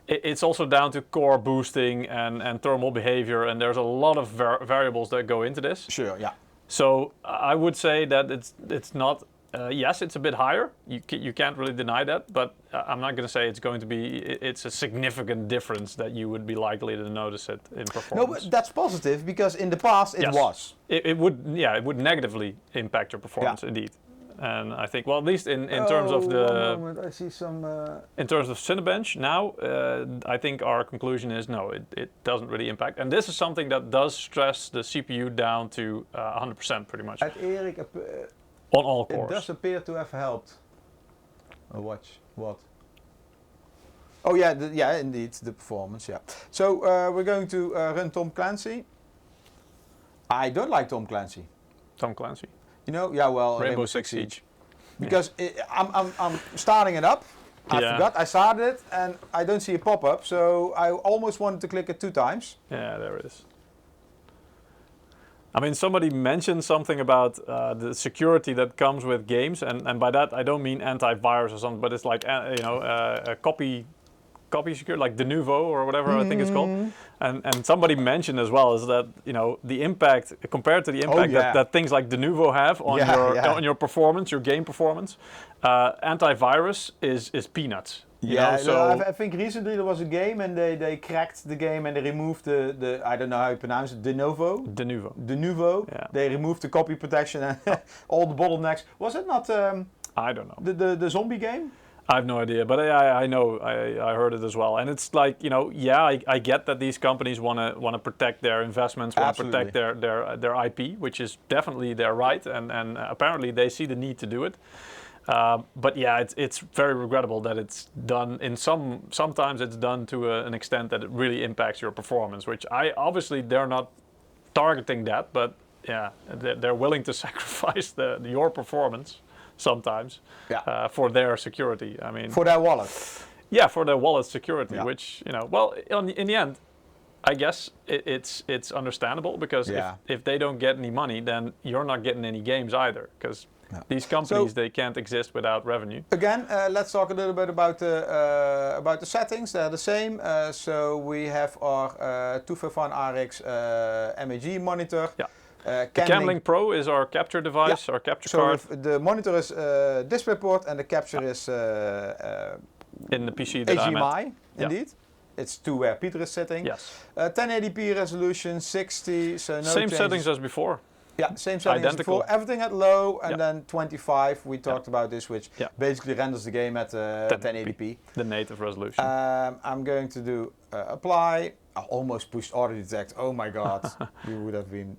it's also down to core boosting and thermal behavior. And there's a lot of variables that go into this. Sure, yeah. So I would say that it's not... yes, it's a bit higher. You can't really deny that, but I'm not going to say it's a significant difference that you would be likely to notice it in performance. No, but that's positive because in the past it was. It would negatively impact your performance indeed. And I think, well, at least in terms of the... One moment, I see some... In terms of Cinebench now, I think our conclusion is no, it doesn't really impact. And this is something that does stress the CPU down to 100% pretty much. At Erik... on all cores. It does appear to have helped. Watch what? Oh yeah, indeed, the performance. Yeah. So we're going to run Tom Clancy. I don't like Tom Clancy. Tom Clancy. Rainbow Six Siege. Because I'm starting it up. I forgot I started it and I don't see a pop-up. So I almost wanted to click it 2 times. Yeah, there it is. I mean, somebody mentioned something about the security that comes with games, and by that I don't mean antivirus or something, but it's like a copy security, like Denuvo or whatever I think it's called. And somebody mentioned as well is that the impact compared to the impact that things like Denuvo have on on your performance, your game performance, antivirus is peanuts. I think recently there was a game and they cracked the game and they removed the I don't know how you pronounce it, Denuvo. Yeah. They removed the copy protection and all the bottlenecks. Was it not? I don't know. The zombie game? I have no idea, but I know I heard it as well, and it's like I get that these companies want to protect their investments, want to protect their IP, which is definitely their right, and apparently they see the need to do it. But yeah, it's very regrettable that it's done in sometimes it's done to an extent that it really impacts your performance, which obviously they're not targeting that, but yeah, they're willing to sacrifice your performance sometimes for their security. I mean, for their wallet. Yeah, for their wallet security, which, you know, well, in the end, I guess it's understandable, because if they don't get any money, then you're not getting any games either, because these companies, they can't exist without revenue. Again, let's talk a little bit about the settings. They're the same. So we have our 251 RX MAG monitor. Yeah. The CamLink Pro is our capture device, our capture card. So the monitor is DisplayPort and the capture is in the PC that HDMI, indeed. It's to where Peter is sitting. Yes. 1080p resolution, 60, so no same changes. Settings as before. Yeah, same settings as before. Everything at low, and then 25. We talked about this, which basically renders the game at 1080p. The native resolution. I'm going to do apply. I almost pushed auto detect. Oh my god, we would have been.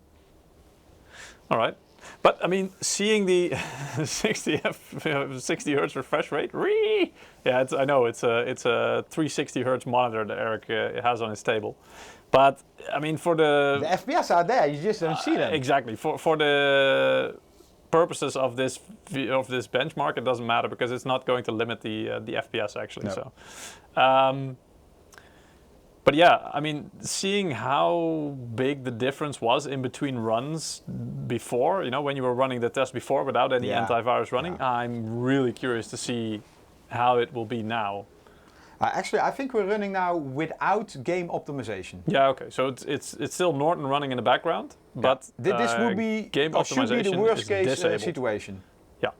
All right. But I mean, seeing the 60 hertz refresh rate, yeah, I know it's a 360 hertz monitor that Eric has on his table. But I mean, for the FPS are there, you just don't see them. Exactly. For the purposes of this benchmark, it doesn't matter, because it's not going to limit the FPS actually. No. So. But yeah, I mean, seeing how big the difference was in between runs before, you know, when you were running the test before without any antivirus running, I'm really curious to see how it will be now. Actually, I think we're running now without game optimization. Yeah, okay. So it's still Norton running in the background, but this would be game or should be the worst case situation. Yeah.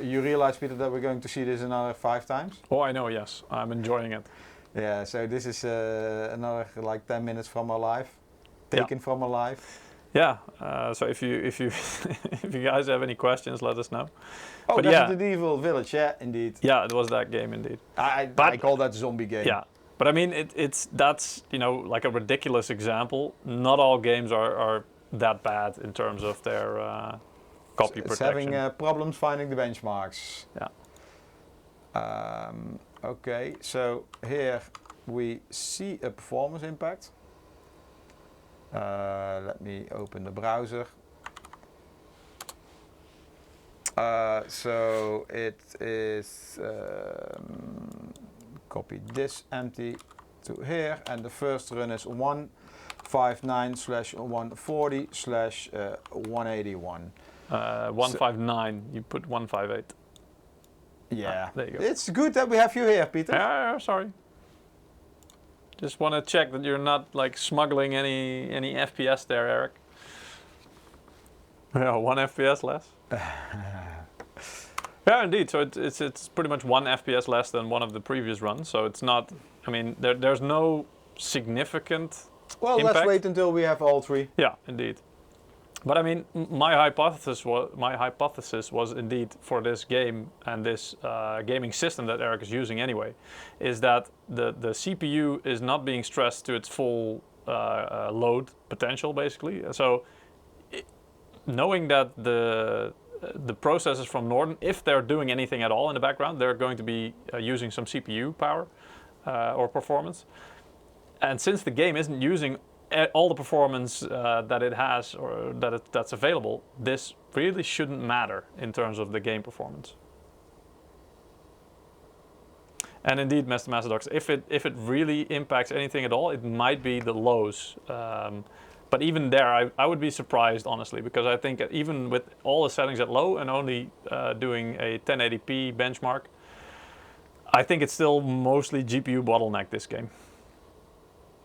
You realize, Peter, that we're going to see this another 5 times? Oh, I know, yes. I'm enjoying it. Yeah, so this is another like 10 minutes from our life, taken from our life. Yeah, so if you if you guys have any questions, let us know. Oh, but Resident Evil Village, yeah, indeed. Yeah, it was that game indeed. I call that zombie game. Yeah, but I mean, that's, you know, like a ridiculous example. Not all games are that bad in terms of their copy protection. It's having problems finding the benchmarks. Yeah. Okay, so here we see a performance impact. Let me open the browser. So it is copy this empty to here, and the first run is 159/140/181. 159. You put 158. Yeah, there you go. It's good that we have you here, Peter. Yeah, sorry. Just want to check that you're not like smuggling any FPS there, Eric. Yeah, 1 FPS less. Yeah, indeed. So it's pretty much 1 FPS less than one of the previous runs. So it's not. I mean, there's no significant. Well, impact. Let's wait until we have all 3. Yeah, indeed. But I mean, my hypothesis was indeed for this game and this gaming system that Eric is using anyway, is that the CPU is not being stressed to its full load potential, basically. So knowing that the processors from Norton, if they're doing anything at all in the background, they're going to be using some CPU power or performance. And since the game isn't using all the performance that it has or that's available, this really shouldn't matter in terms of the game performance. And indeed, Mr. Macedox, if it really impacts anything at all, it might be the lows. But even there, I would be surprised, honestly, because I think even with all the settings at low and only doing a 1080p benchmark, I think it's still mostly GPU bottleneck, this game.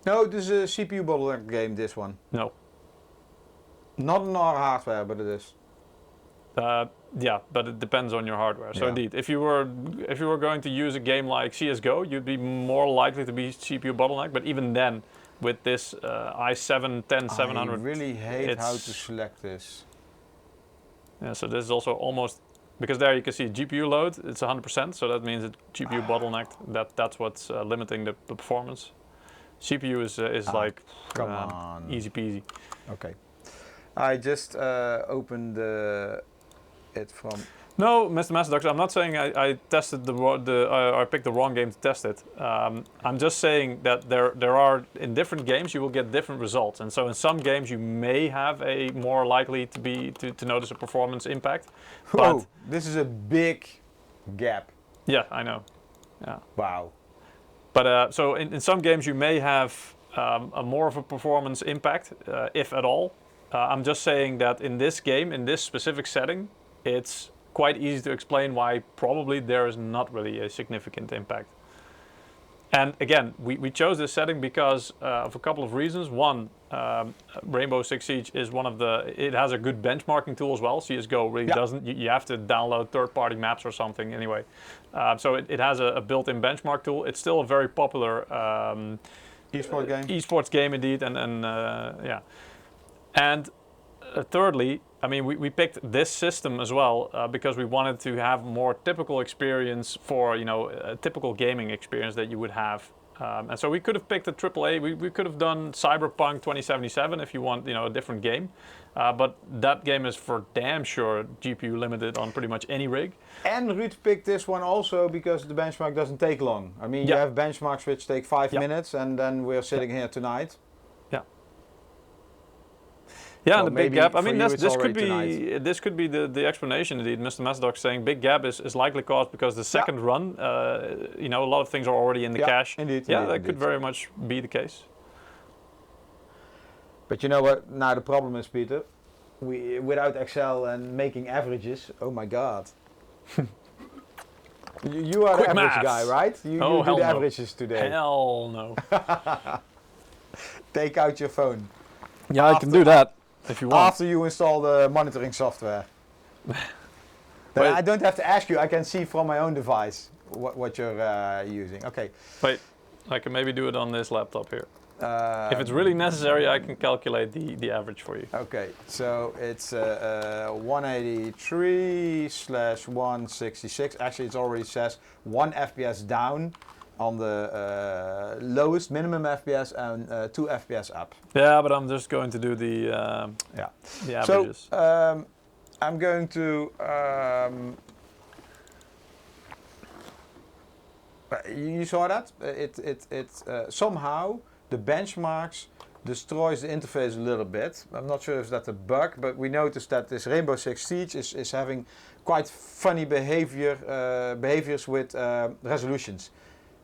No, this is a CPU bottleneck game, this one. No. Not on our hardware, but it is. Yeah, but it depends on your hardware. So indeed, if you were going to use a game like CSGO, you'd be more likely to be CPU bottleneck. But even then, with this i7 10700, I really hate how to select this. Yeah, so this is also almost, because there you can see GPU load, it's 100%. So that means it's GPU bottlenecked. That's what's limiting the performance. CPU is like come on. easy peasy. Okay. I just opened it from. No, Mr. Master I'm not saying I tested I picked the wrong game to test it. I'm just saying that there are, in different games you will get different results, and so in some games you may have a more likely to notice a performance impact. But this is a big gap. Yeah, I know. Yeah. Wow. But so in some games you may have a more of a performance impact, if at all. I'm just saying that in this game, in this specific setting, it's quite easy to explain why probably there is not really a significant impact. And again, we chose this setting because of a couple of reasons. One, Rainbow Six Siege is it has a good benchmarking tool as well. CSGO really doesn't. You have to download third-party maps or something anyway. So it has a built-in benchmark tool. It's still a very popular esports game indeed, and yeah. And thirdly, I mean, we picked this system as well because we wanted to have more typical experience for, a typical gaming experience that you would have. And so we could have picked a AAA. We could have done Cyberpunk 2077 if you want, a different game. But that game is for damn sure GPU limited on pretty much any rig. And Ruud picked this one also because the benchmark doesn't take long. I mean, you have benchmarks which take 5 minutes, and then we're sitting here tonight. Yeah, and the big gap. I mean, this could be the explanation indeed. Mr. Masdog saying big gap is likely caused because the second run, a lot of things are already in the cache. Indeed. That could very much be the case. But you know what? Now the problem is, Peter, without Excel and making averages. Oh my God. you are Quick the average maths. guy, right? You do the averages today. Hell no. Take out your phone. Yeah, I can do that. If you want. After you install the monitoring software. Then I don't have to ask you, I can see from my own device what you're using. Okay. Wait, I can maybe do it on this laptop here. If it's really necessary, I can calculate the average for you. Okay, so it's 183/166. Actually, it already says 1 FPS down on the lowest minimum FPS and 2 FPS up. Yeah, but I'm just going to do the averages. So I'm going to you saw that it somehow the benchmarks destroys the interface a little bit. I'm not sure if that's a bug, but we noticed that this Rainbow Six Siege is having quite funny behaviors with resolutions.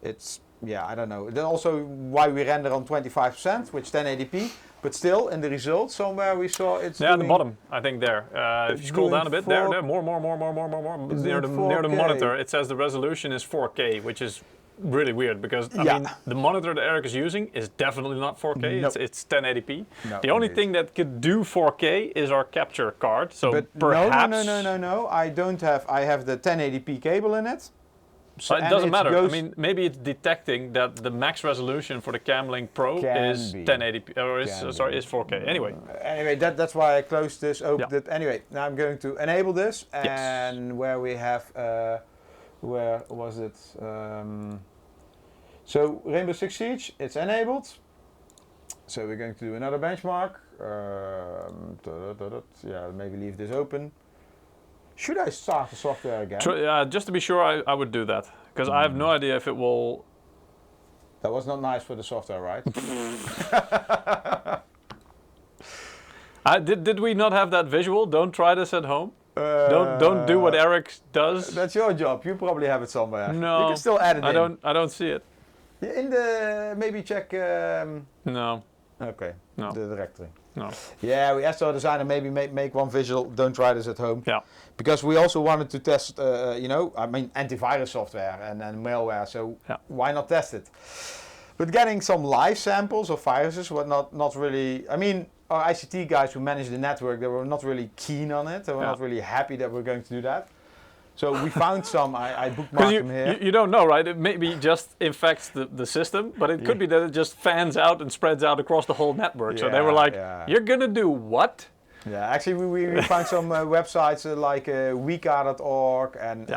It's, I don't know. Then also why we render on 25%, which 1080p, but still in the results somewhere we saw it's at the bottom, I think there. If you scroll down a bit, there, more. Near the monitor, it says the resolution is 4K, which is really weird because I mean the monitor that Eric is using is definitely not 4K. Nope. It's 1080p. No, the only thing that could do 4K is our capture card. So but perhaps no. I don't have. I have the 1080p cable in it. So it doesn't matter. I mean, maybe it's detecting that the max resolution for the Camlink Pro is 1080p or is 4K. Anyway, that's why I closed this, opened it. Anyway, now I'm going to enable this, and where we have, where was it? So Rainbow Six Siege, it's enabled. So we're going to do another benchmark. Maybe leave this open. Should I start the software again? Just to be sure, I would do that. Because I have no idea if it will... That was not nice for the software, right? Did we not have that visual? Don't try this at home. Don't do what Eric does. That's your job. You probably have it somewhere. No. You can still add it in. I don't see it. In the... Maybe check... No. Okay. No. The directory. No. Yeah, we asked our designer maybe make one visual. Don't try this at home. Yeah. Because we also wanted to test, antivirus software and malware. So why not test it? But getting some live samples of viruses were not really. I mean, our ICT guys who manage the network, they were not really keen on it. They were not really happy that we're going to do that. So we found some, I bookmarked them here. You don't know, right? It maybe just infects the system, but it could be that it just fans out and spreads out across the whole network. So they were like, you're going to do what? Yeah, actually we found some websites like weeka.org and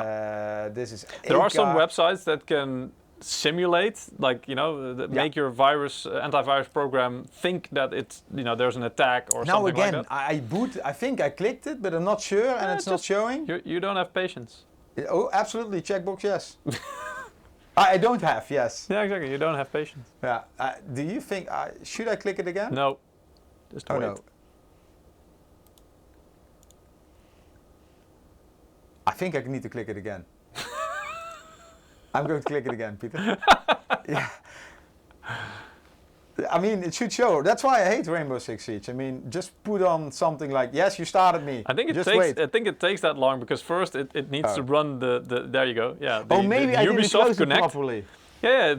this is There are some websites that can simulate, like make your antivirus program think that it's there's an attack or now something again, like that. I think I clicked it, but I'm not sure, and it's not showing. You don't have patience. Oh, absolutely, checkbox yes. I don't have, yes. Yeah, exactly. You don't have patience. Yeah. Do you think should I click it again? No. Just wait. No. I think I need to click it again. I'm going to click it again, Peter. Yeah. I mean, it should show. That's why I hate Rainbow Six Siege. I mean, just put on something like, yes, you started me. I think it just takes. wait. I think it takes that long because first it needs to run the. There you go. Yeah. Maybe I didn't close it properly. Yeah.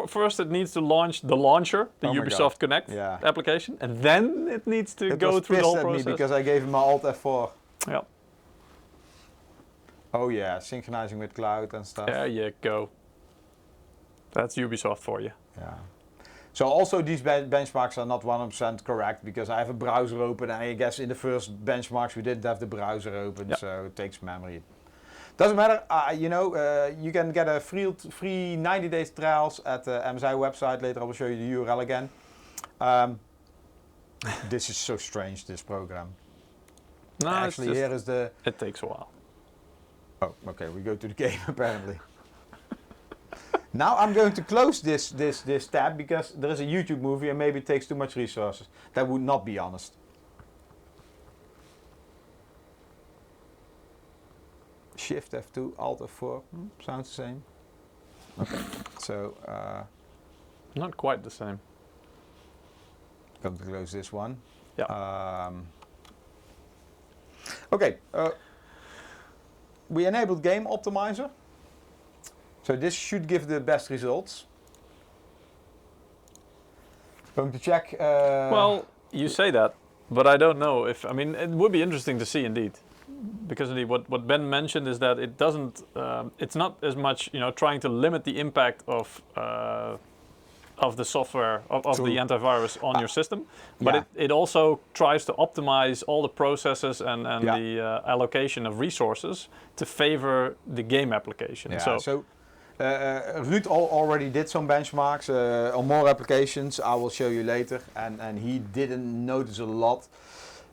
First it needs to launch the launcher, the Ubisoft Connect application, and then it needs to go through the whole process. Me because I gave him my Alt F4. Yeah. Oh yeah, synchronizing with cloud and stuff. There you go. That's Ubisoft for you. Yeah. So also these benchmarks are not 100% correct because I have a browser open, and I guess in the first benchmarks we didn't have the browser open, so it takes memory. Doesn't matter. You can get a free 90 days trials at the Msi website. Later I will show you the URL again. This is so strange, this program. No, actually, here is the. It takes a while. Oh, okay. We go to the game apparently. Now I'm going to close this tab because there is a YouTube movie and maybe it takes too much resources. That would not be honest. Shift F2, Alt F4, sounds the same. Okay, so not quite the same. Going to close this one. Yeah. Okay, we enabled Game Optimizer. So this should give the best results. Going to check. Well, you say that, but I don't know if. I mean, it would be interesting to see indeed, because indeed, what Ben mentioned is that it doesn't. It's not as much, trying to limit the impact of the software of the antivirus on your system, but it also tries to optimize all the processes and the allocation of resources to favor the game application. Yeah. So Ruud already did some benchmarks on more applications. I will show you later, and he didn't notice a lot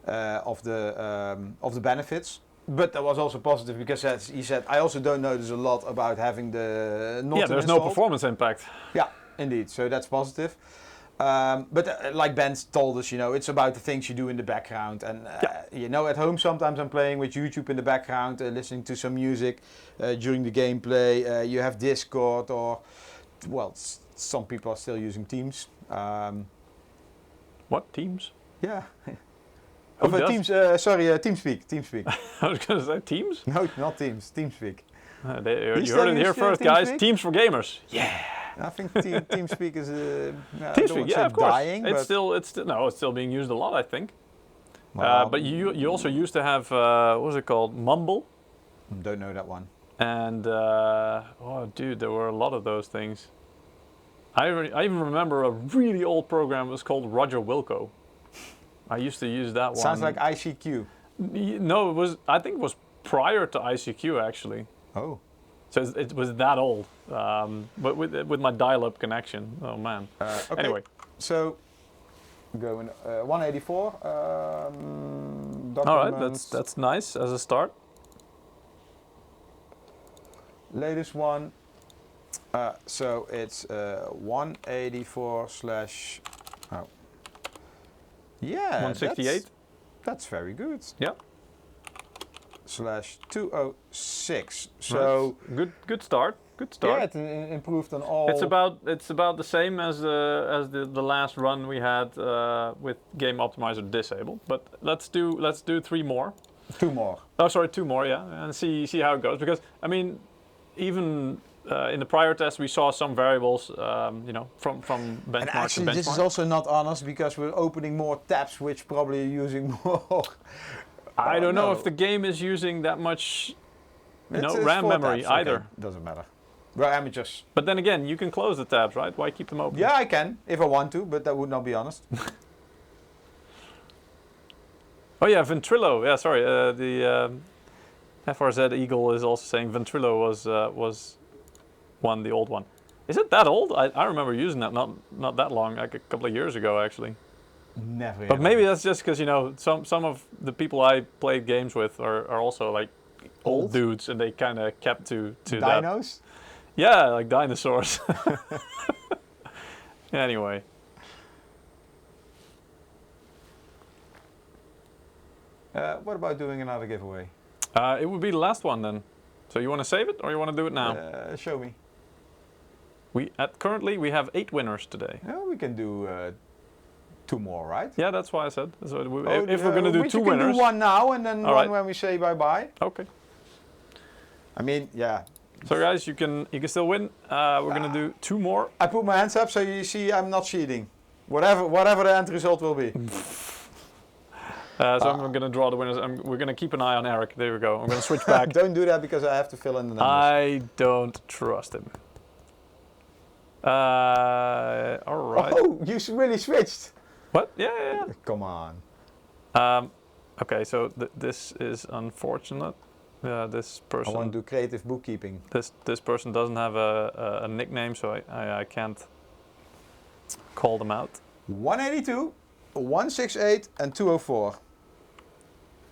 of the benefits. But that was also positive because he said, I also don't notice a lot about having the Norton there's installed. no performance impact. Yeah, indeed. So that's positive. But like Ben told us, it's about the things you do in the background. And, at home sometimes I'm playing with YouTube in the background, listening to some music during the gameplay. You have Discord or, some people are still using Teams. What, Teams? Yeah. Teams? TeamSpeak. I was going to say Teams? No, not Teams. TeamSpeak. You heard it here first, guys. Teams for gamers. Yeah. I think TeamSpeak is TeamSpeak, of course. Dying, it's still being used a lot, I think. But you also used to have what was it called? Mumble. Don't know that one. And there were a lot of those things. I even remember a really old program. It was called Roger Wilco. I used to use that one. Sounds like ICQ. No, I think it was prior to ICQ actually. Oh. So it was that old, but with my dial-up connection. Oh man. Okay. Anyway. So, going 184. All right, that's nice as a start. Latest one. So it's 184 slash. Oh. Yeah. 168. That's very good. Yeah. Slash 206. So good start. Good start. Yeah, it improved on all. It's about the same as the last run we had with Game Optimizer disabled. But let's do 3 more. 2 more. Oh, sorry, 2 more. Yeah, and see how it goes. Because I mean, even in the prior test we saw some variables, from benchmark and actually, to benchmark. this is also not honest because we're opening more tabs, which probably are using more. I don't know if the game is using that much, RAM memory either. Okay. Doesn't matter. We're amateurs. But then again, you can close the tabs, right? Why keep them open? Yeah, I can if I want to, but that would not be honest. Oh yeah, Ventrilo. Yeah, sorry. The FRZ Eagle is also saying Ventrilo was the old one. Is it that old? I remember using that not that long, like a couple of years ago actually. Never. But maybe that's just because, you know, some of the people I played games with are also like old dudes, and they kind of kept to dinos? that. Yeah, like dinosaurs. Anyway. What about doing another giveaway? It would be the last one then. So you want to save it or you want to do it now? Show me. Currently we have 8 winners today. Yeah, we can do 2 more, right? Yeah, that's why I said. So if we're going to do 2 winners. We can do 1 now and then one when we say bye-bye. Okay. I mean, yeah. So guys, you can still win. We're going to do 2 more. I put my hands up so you see I'm not cheating. Whatever the end result will be. So I'm going to draw the winners. We're going to keep an eye on Eric. There we go. I'm going to switch back. Don't do that because I have to fill in the numbers. I don't trust him. All right. Oh, you really switched. What? Yeah. Come on. Okay, so this is unfortunate. This person. I want to do creative bookkeeping. This person doesn't have a nickname, so I can't call them out. 182, 168, and 204.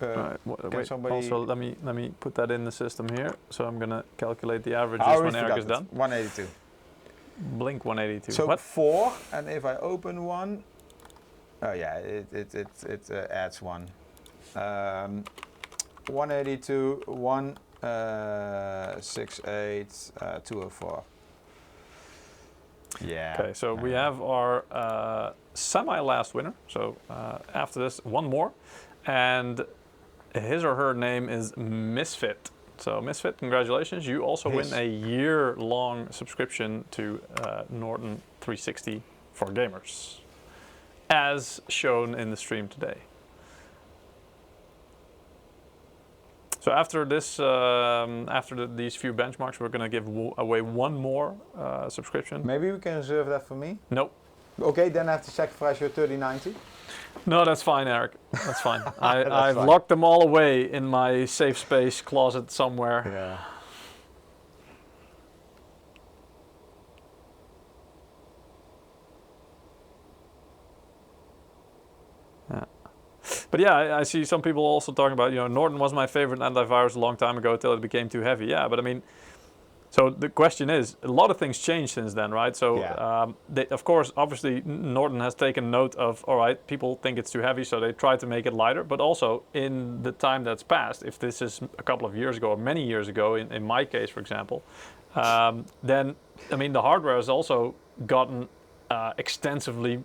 Right, wait, also let me put that in the system here. So I'm gonna calculate the averages when Eric is done. 182. Blink 182. So what? 4, and if I open one, oh yeah, it adds 1. 182, 168, 204. Yeah. Okay, so we have our semi-last winner. So after this, 1 more, and his or her name is Misfit. So Misfit, congratulations! You also win a year-long subscription to Norton 360 for gamers, as shown in the stream today. So after this, these few benchmarks, we're going to give away 1 more subscription. Maybe we can reserve that for me? Nope. Okay, then I have to sacrifice your 3090. No, that's fine, Eric. That's fine. I've fine. locked them all away in my safe space closet somewhere. Yeah. But yeah, I see some people also talking about, you know, Norton was my favorite antivirus a long time ago till it became too heavy. Yeah, but I mean, so the question is, a lot of things changed since then, right? So, of course, obviously, Norton has taken note of, all right, people think it's too heavy, so they try to make it lighter. But also, in the time that's passed, if this is a couple of years ago or many years ago, in my case, for example, then, I mean, the hardware has also gotten extensively,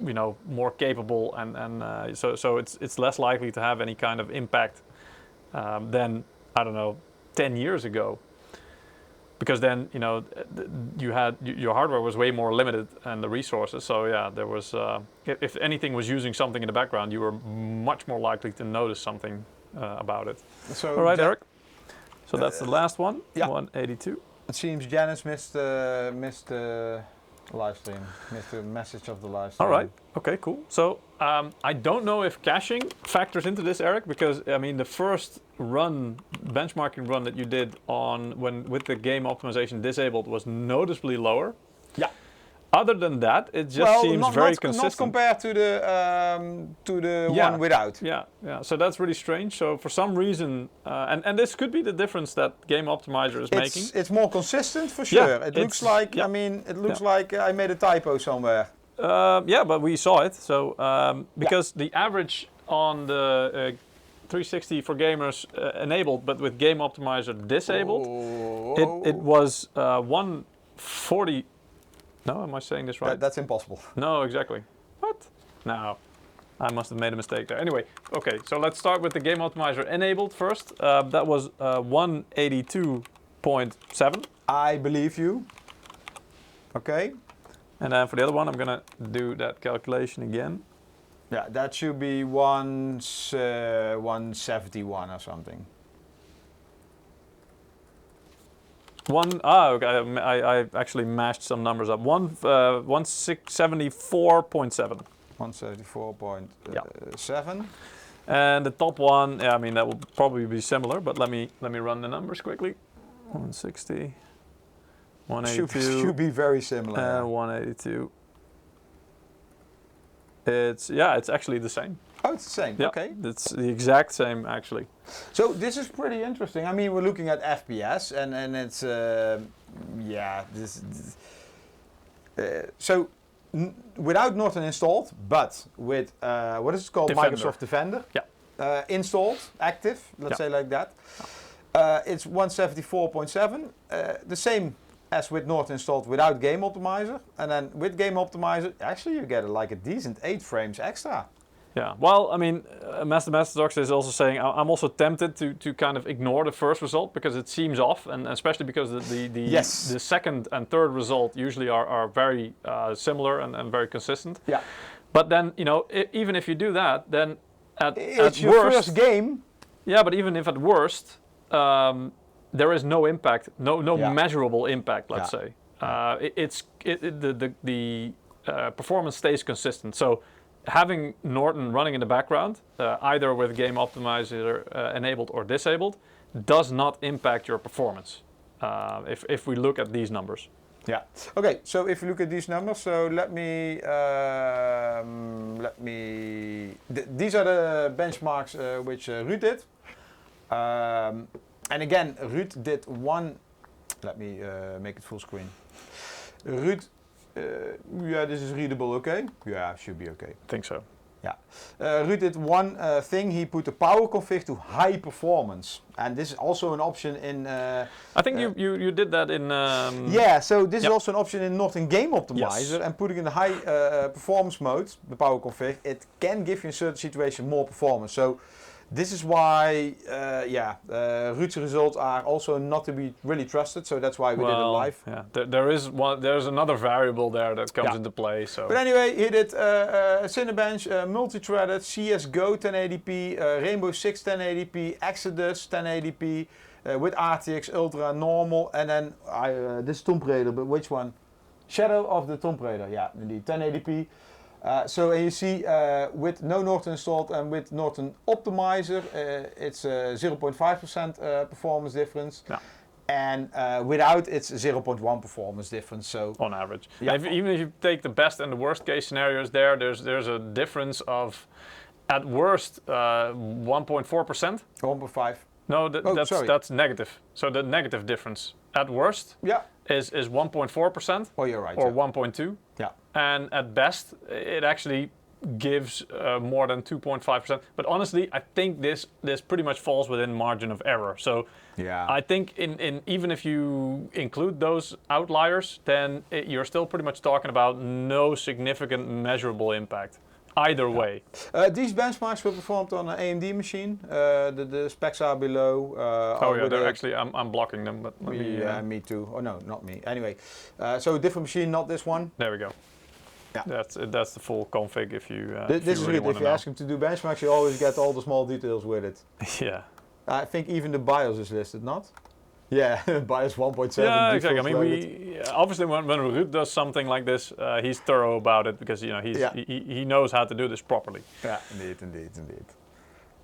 you know, more capable, and so it's less likely to have any kind of impact than, I don't know, 10 years ago. Because then, you know, your hardware was way more limited and the resources. So yeah, there was, if anything was using something in the background, you were much more likely to notice something about it. So all right, Eric. So that's the last one. Yeah. 182. It seems Janice missed the live stream, missed the message of the live stream. All right. Okay. Cool. So I don't know if caching factors into this, Eric, because I mean the first benchmarking run that you did with the game optimization disabled was noticeably lower. Yeah. Other than that, it just seems very consistent. Not compared to the one without. Yeah. So that's really strange. So for some reason, and this could be the difference that Game Optimizer is making. It's more consistent for sure. Yeah, it looks like like I made a typo somewhere. Yeah, but we saw it. So because the average on the 360 for gamers enabled, but with Game Optimizer disabled, it was 140. No, am I saying this right? That's impossible. No, exactly. What? No, I must have made a mistake there. Anyway, okay, so let's start with the Game Optimizer enabled first. That was 182.7. I believe you. Okay. And then for the other one, I'm gonna do that calculation again. Yeah, that should be 171 or something. Okay, I actually mashed some numbers up. 174.7. 174.7. And the top one, yeah, I mean that will probably be similar, but let me run the numbers quickly. 160, 182. Should be very similar. 182. It's actually the same. Oh, it's the same. Yeah, Okay. It's the exact same actually. So this is pretty interesting. I mean, we're looking at FPS, and it's so without Norton installed, but with what is it called, Defender. Microsoft Defender. Yeah. Installed, active. Let's say like that. It's 174.7. The same as with Norton installed without Game Optimizer, and then with Game Optimizer, actually you get like a decent 8 frames extra. Yeah, well, I mean, Master Docs is also saying I'm also tempted to kind of ignore the first result because it seems off, and especially because the second and third result usually are very similar and very consistent. Yeah. But then, even if you do that, then it's at your worst, first game. Yeah, but even if at worst, there is no impact, no measurable impact, let's say. The performance stays consistent. So having Norton running in the background, either with Game Optimizer enabled or disabled, does not impact your performance. If we look at these numbers. Yeah. Okay. So if you look at these numbers, so these are the benchmarks which Ruud did. And again, Ruud did one. Let me make it full screen. Ruud. This is readable, okay? Yeah, should be okay. I think so. Yeah. Ruud did one thing. He put the power config to high performance, and this is also an option in. I think you did that in. Yeah. So this is also an option in Norton Game Optimizer, Yes. and putting in the high performance mode, the power config, it can give you in certain situations more performance. So. This is why, Ruud's results are also not to be really trusted, so that's why we did it live. Yeah, there's another variable there that comes into play. So. But anyway, he did Cinebench, multi-threaded, CSGO 1080p, Rainbow Six 1080p, Exodus 1080p, with RTX Ultra normal, and then this is Tomb Raider, but which one? Shadow of the Tomb Raider, yeah, indeed, 1080p. So you see with no Norton installed and with Norton Optimizer, it's 0.5% performance difference. Yeah. And without, it's 0.1 performance difference. So on average, yeah. Even if you take the best and the worst case scenarios, there's a difference of, at worst, 1.4%. 1.5. No, that's negative. So the negative difference at worst is 1.4%. Oh, you're right. Or 1.2. Yeah. And at best, it actually gives more than 2.5%. But honestly, I think this pretty much falls within margin of error. So I think even if you include those outliers, then you're still pretty much talking about no significant measurable impact. Either way. These benchmarks were performed on an AMD machine. The specs are below. They're actually, I'm blocking them. But me too. Oh no, not me. Anyway, so a different machine, not this one. There we go. Yeah. That's the full config if you this is really good. If you ask him to do benchmarks, you always get all the small details with it. Yeah. I think even the BIOS is listed, not? Yeah, BIOS 1.7. Yeah, exactly. I mean, obviously when Ruud does something like this, he's thorough about it because he knows how to do this properly. Yeah, indeed.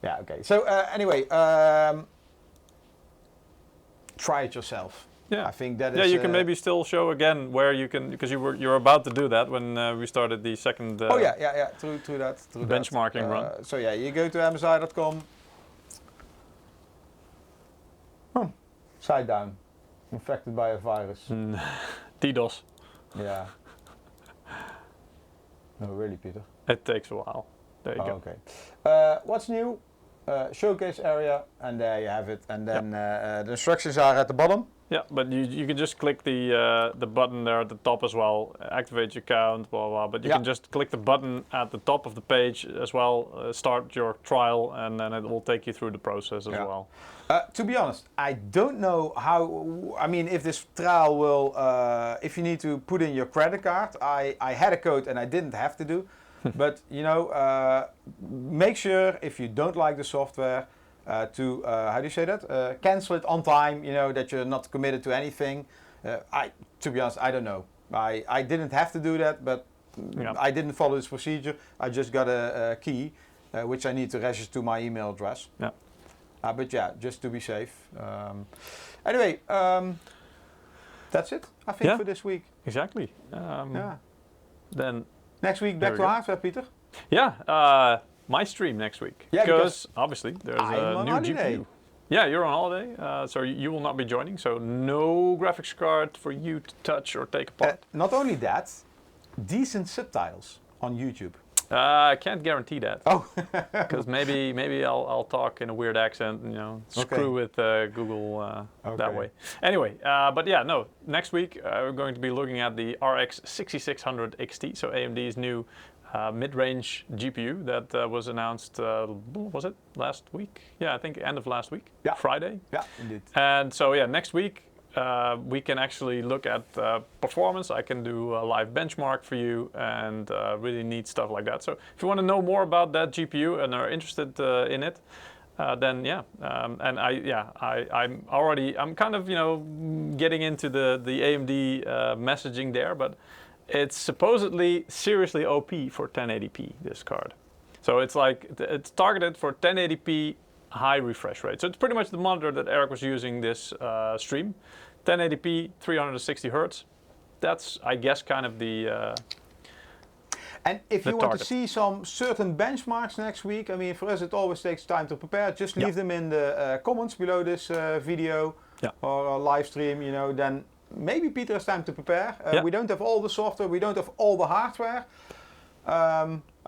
Yeah, okay. So anyway, try it yourself. Yeah, I think that is. Yeah, you can maybe still show again where you can, because you're about to do that when we started the second. Through that benchmarking run. So yeah, you go to msi.com. Side down, infected by a virus. DDoS. Yeah. No, really, Peter. It takes a while. There you go. Okay. What's new? Showcase area, and there you have it. And then the instructions are at the bottom. Yeah, but you can just click the button there at the top as well, activate your account, blah, blah, blah. But you can just click the button at the top of the page as well, start your trial, and then it will take you through the process as well. To be honest, I don't know how, I mean, if this trial will, if you need to put in your credit card, I had a code and I didn't have to do. But, make sure if you don't like the software, to how do you say that? Cancel it on time. That you're not committed to anything. To be honest, I don't know. I didn't have to do that, but I didn't follow this procedure. I just got a key, which I need to register to my email address. Yeah. But yeah, just to be safe. Anyway, That's it, I think, Yeah. for this week. Exactly. Then next week, back to hardware, Peter. Yeah, my stream next week. Yeah, because obviously there's I'm a on new holiday. GPU. Yeah, you're on holiday, so you will not be joining. So no graphics card for you to touch or take apart. Not only that, decent subtitles on YouTube. I can't guarantee that. Oh, Because maybe I'll talk in a weird accent, screw with Google that way. Anyway, but yeah, no. Next week we're going to be looking at the RX 6600 XT, so AMD's new mid-range GPU that was announced. Was it last week? Yeah, I think end of last week. Yeah. Friday. yeah, indeed. And so yeah, next week we can actually look at performance. I can do a live benchmark for you and really neat stuff like that. So if you want to know more about that GPU and are interested in it, then yeah, and I'm kind of getting into the AMD messaging there, but it's supposedly seriously OP for 1080p, this card. So it's like it's targeted for 1080p high refresh rate. So it's pretty much the monitor that Eric was using this stream. 1080p, 360 hertz. That's, I guess, kind of the And if you want target. to see some certain benchmarks next week, I mean, for us it always takes time to prepare. Just leave them in the comments below this video or live stream, then maybe Peter has time to prepare. We don't have all the software, we don't have all the hardware.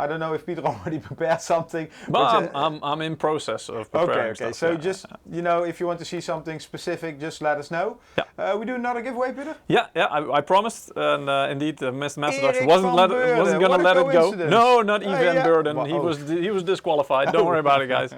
I don't know if Peter already prepared something. But I'm in process of preparing Okay. stuff. So just, if you want to see something specific, just let us know. Yeah. We do another giveaway, Peter? Yeah, I promised, and indeed, Mr. Master Erik wasn't van going Beurden, to what a let it go. coincidence. No, not Evan yeah. Burden. Well, He was disqualified. Don't worry about it, guys.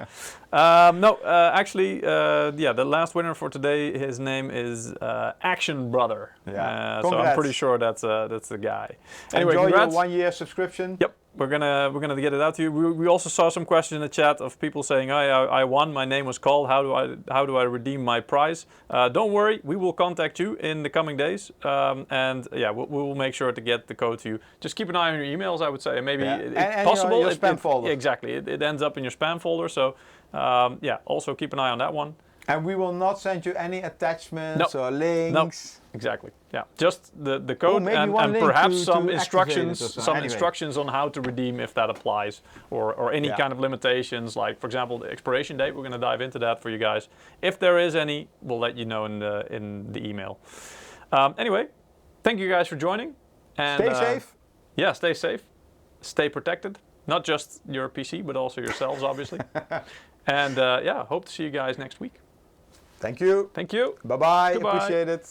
Actually, the last winner for today, his name is Action Brother. Yeah. So I'm pretty sure that's the guy. Anyway, enjoy congrats. your 1-year subscription. Yep. We're gonna get it out to you. We also saw some questions in the chat of people saying, I won, my name was called. How do I redeem my prize? Don't worry, we will contact you in the coming days, and we will make sure to get the code to you. Just keep an eye on your emails, I would say. Maybe it's possible your spam folder. Exactly, it ends up in your spam folder. So also keep an eye on that one. And we will not send you any attachments or links. Exactly. Yeah, just the code maybe and one link perhaps to some activate it instructions, or so. some Anyway. instructions on how to redeem if that applies, or any kind of limitations, like for example the expiration date. We're going to dive into that for you guys. If there is any, we'll let you know in the email. Anyway, thank you guys for joining. And Stay safe. Yeah, stay safe. Stay protected. Not just your PC, but also yourselves, obviously. And hope to see you guys next week. Thank you. Thank you. Bye-bye. Goodbye. Appreciate it.